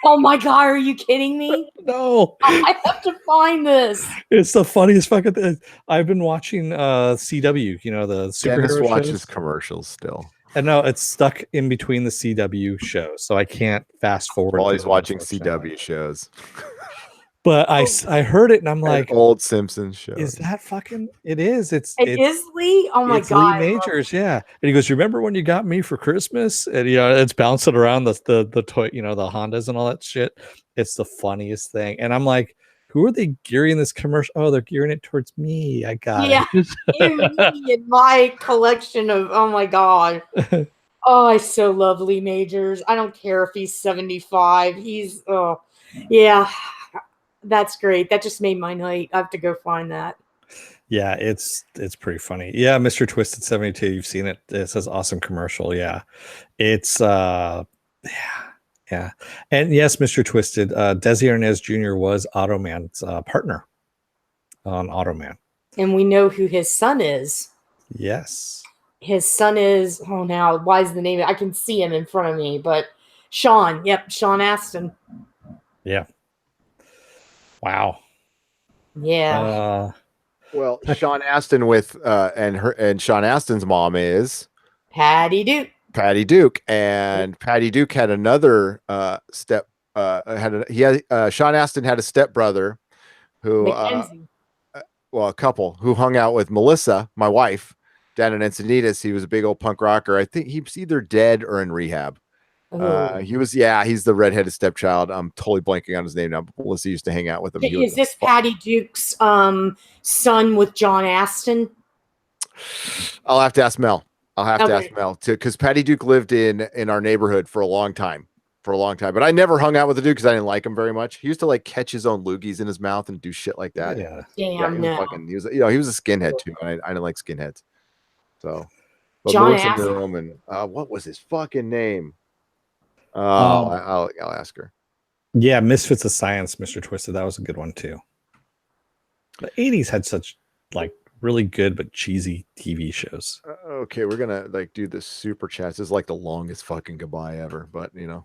Oh my God, are you kidding me? No. I have to find this. It's the funniest fucking thing. I've been watching CW, the superhero Dennis watches shows. Commercials still. And no, it's stuck in between the CW shows, so I can't fast forward. While he's watching CW shows. But I heard it and I'm like, old Simpsons show. Is that fucking? It is. It is Lee. Oh my God, Lee Majors. Yeah, and he goes, "Remember when you got me for Christmas?" And it's bouncing around the toy, the Hondas and all that shit. It's the funniest thing, and I'm like, who are they gearing this commercial? Oh, they're gearing it towards me. I got it. Me in my collection of. Oh my God. Oh, I so love Lee Majors. I don't care if he's 75. He's yeah. That's great. That just made my night. I have to go find that. Yeah, it's pretty funny. Yeah, Mr. Twisted 72. You've seen it. It says awesome commercial. Yeah. It's yeah. And yes, Mr. Twisted, Desi Arnaz Jr. was Automan's partner on Automan. And we know who his son is. Yes. His son is, now, why is the name? I can see him in front of me, but Sean. Yep, Sean Astin. Yeah. Wow. Yeah. Well, Sean Astin and Sean Astin's mom is Patty Duke. Patty Duke, and Patty Duke had another Sean Astin had a stepbrother who a couple who hung out with Melissa, my wife, down in Encinitas. He was a big old punk rocker. I think he was either dead or in rehab. He's the redheaded stepchild. I'm totally blanking on his name now, but Melissa used to hang out with him. Is this Patty Duke's son with John Astin? I'll have to ask Mel. To ask Mel too, because Patty Duke lived in our neighborhood for a long time. But I never hung out with the dude because I didn't like him very much. He used to catch his own loogies in his mouth and do shit like that. Yeah. He was a skinhead too, and I didn't like skinheads. So, but John Melissa Astin. knew him, and what was his fucking name? I'll ask her. Yeah, Misfits of Science, Mr. Twisted. That was a good one too. The 80s had such really good but cheesy TV shows. Okay, we're gonna do this super chat. This is the longest fucking goodbye ever, but kind of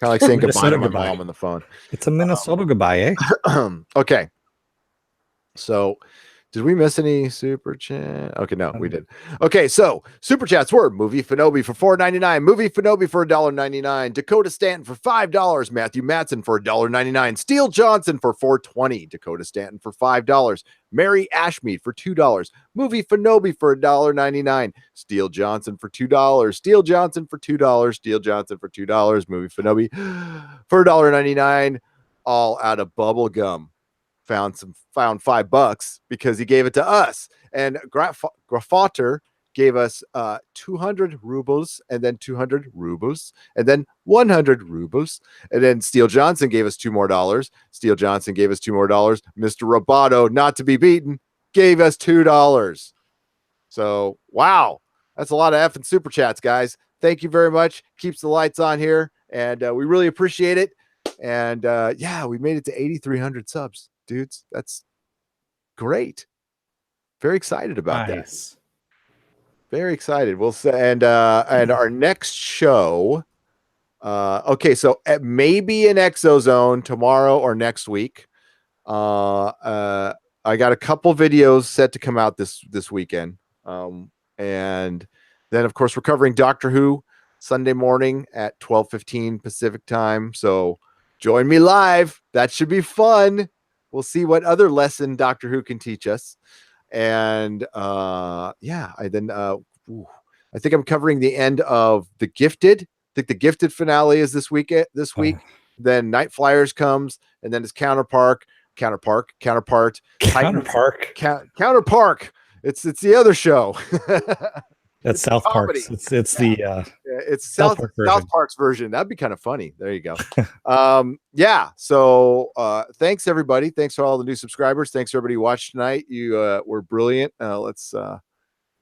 like saying goodbye to my mom on the phone. It's a Minnesota goodbye, eh? Okay. So, did we miss any super chat? Okay, no, we did. Okay, so super chats were Movie Finobi for $4.99, Movie Finobi for $1.99, Dakota Stanton for $5, Matthew Matson for $1.99, Steele Johnson for $4.20, Dakota Stanton for $5, Mary Ashmead for $2, Movie Finobi for $1.99, Steele Johnson for $2, Steele Johnson for $2, Steele Johnson for $2, Movie Finobi for $1.99, all out of bubble gum. found $5 because he gave it to us. And Graffater gave us 200 rubles, and then 200 rubles, and then 100 rubles. And then Steele Johnson gave us $2 more. Steele Johnson gave us $2 more. Mr. Roboto, not to be beaten, gave us $2. So, wow, that's a lot of effing super chats, guys. Thank you very much. Keeps the lights on here, and we really appreciate it. And yeah, we made it to 8,300 subs, dudes. That's great. Very excited about that. Very excited. We'll say, and our next show. Okay, so maybe an Exozone tomorrow or next week. I got a couple videos set to come out this weekend. And then of course we're covering Doctor Who Sunday morning at 12:15 Pacific time. So join me live. That should be fun. We'll see what other lesson Doctor Who can teach us. And yeah, I think I'm covering the end of The Gifted. I think The Gifted finale is this week. Then Night Flyers comes, and then it's Counterpart. It's the other show. That's South Park's. It's South Park's version. That'd be kind of funny. There you go. Yeah. So thanks everybody. Thanks for all the new subscribers. Thanks everybody who watched tonight. You were brilliant. You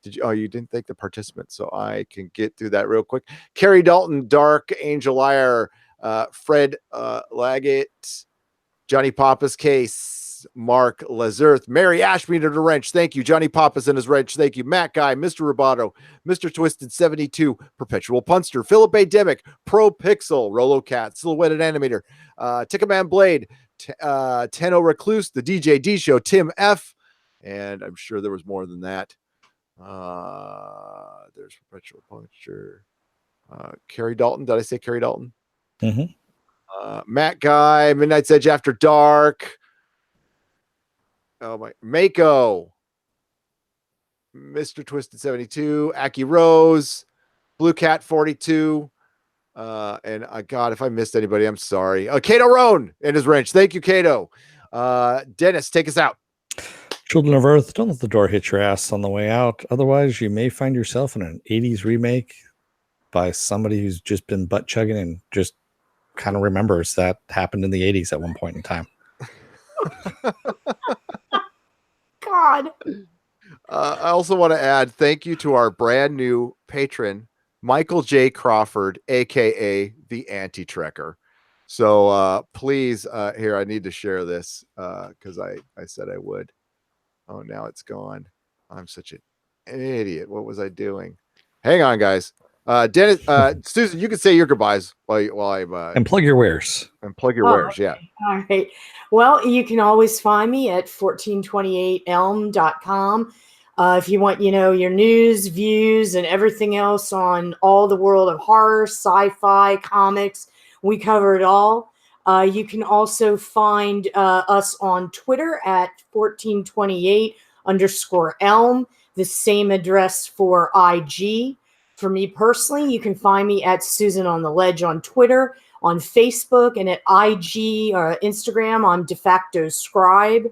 didn't thank the participants, so I can get through that real quick. Carrie Dalton, Dark Angel Liar, Fred Laggett, Johnny Pappas Case, Mark Lazerth, Mary Ashmead and a Wrench. Thank you. Johnny Pappas and his Wrench. Thank you. Matt Guy, Mr. Roboto, Mr. Twisted 72, Perpetual Punster, Philip A. Demick, Pro Pixel, Rolo Cat, Silhouetted Animator, Tickaman Blade, Tenno Recluse, the DJ D Show, Tim F. And I'm sure there was more than that. There's Perpetual Puncture. Carrie Dalton. Did I say Carrie Dalton? Mm-hmm. Matt Guy, Midnight's Edge After Dark. Oh my, Mako, Mr. Twisted 72, Aki Rose, Blue Cat 42. And God, if I missed anybody, I'm sorry. Kato Roan and his Wrench. Thank you, Kato. Dennis, take us out. Children of Earth, don't let the door hit your ass on the way out. Otherwise, you may find yourself in an 80s remake by somebody who's just been butt chugging and just kind of remembers that happened in the 80s at one point in time. God. I also want to add thank you to our brand new patron, Michael J. Crawford, aka the Anti-Trekker. So please, here, I need to share this because I said I would. Oh, now it's gone. I'm such an idiot. What was I doing? Hang on, guys. Dennis, Susan, you can say your goodbyes while I'm and plug your wares. And plug your wares, yeah. All right. Well, you can always find me at 1428elm.com. If you want, your news, views, and everything else on all the world of horror, sci-fi, comics, we cover it all. You can also find us on Twitter at 1428_elm, the same address for IG. For me personally, you can find me at Susan on the Ledge on Twitter, on Facebook, and at IG or Instagram, I'm De Facto Scribe.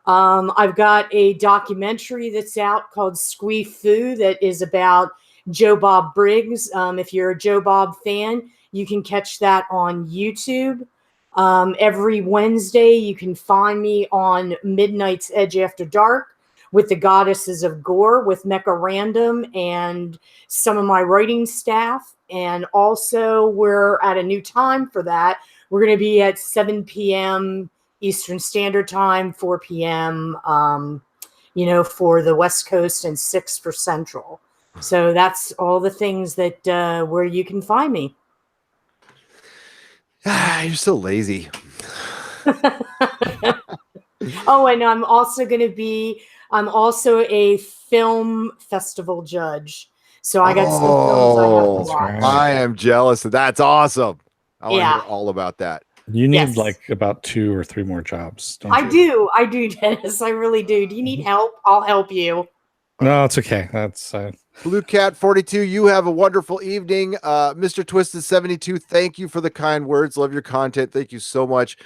I've got a documentary that's out called Squee Foo that is about Joe Bob Briggs. If you're a Joe Bob fan, you can catch that on YouTube. Every Wednesday, you can find me on Midnight's Edge After Dark with the Goddesses of Gore with Mecha Random and some of my writing staff. And also, we're at a new time for that. We're going to be at 7 p.m. Eastern Standard Time, 4 p.m., for the West Coast and 6 for Central. So that's all the things that where you can find me. You're so lazy. Oh, and I'm also a film festival judge. So I got some films I have to watch. Right. I am jealous. That's awesome. I want to hear all about that. You need about 2 or 3 more jobs. I do, Dennis. I really do. Do you need help? I'll help you. No, it's okay. That's Blue Cat 42. You have a wonderful evening. Mr. Twisted 72. Thank you for the kind words. Love your content. Thank you so much.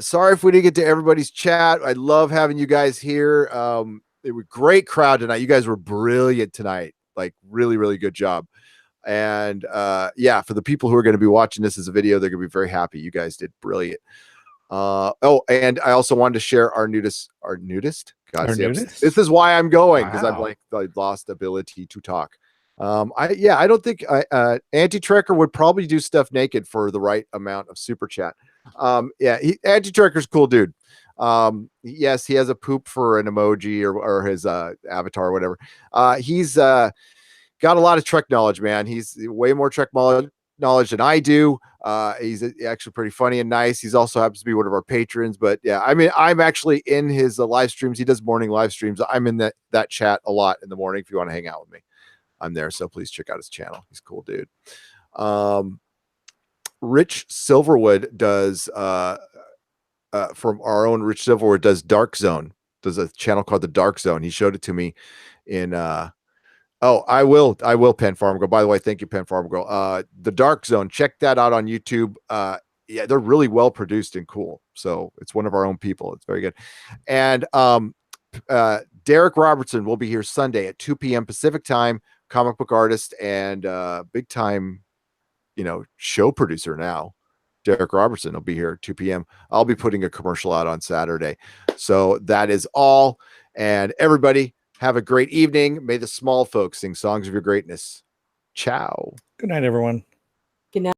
Sorry if we didn't get to everybody's chat. I love having you guys here. It was a great crowd tonight. You guys were brilliant tonight. Like really, really good job. And yeah, for the people who are going to be watching this as a video, they're going to be very happy. You guys did brilliant. Oh, and I also wanted to share our nudist. This is why I'm going, because I've lost ability to talk. I don't think Anti-Trekker would probably do stuff naked for the right amount of super chat. Anti-Trekker's cool dude. Yes, he has a poop for an emoji or his avatar or whatever. He's got a lot of Trek knowledge, man. He's way more Trek knowledge than I do. He's actually pretty funny and nice. He's also happens to be one of our patrons. But yeah, I mean, I'm actually in his live streams. He does morning live streams. I'm in that chat a lot in the morning. If you want to hang out with me, I'm there. So please check out his channel. He's a cool dude. Rich Silverwood does from our own Rich Silverwood does Dark Zone. Does a channel called the Dark Zone. He showed it to me in I will Pen Farm Girl. By the way, thank you, Pen Farm Girl. The Dark Zone, check that out on YouTube. Yeah, they're really well produced and cool. So it's one of our own people. It's very good. And Derek Robertson will be here Sunday at 2 p.m. Pacific time, comic book artist and big time, show producer now. Derek Robertson will be here at 2 p.m. I'll be putting a commercial out on Saturday. So that is all. And everybody, have a great evening. May the small folks sing songs of your greatness. Ciao. Good night, everyone. Good night.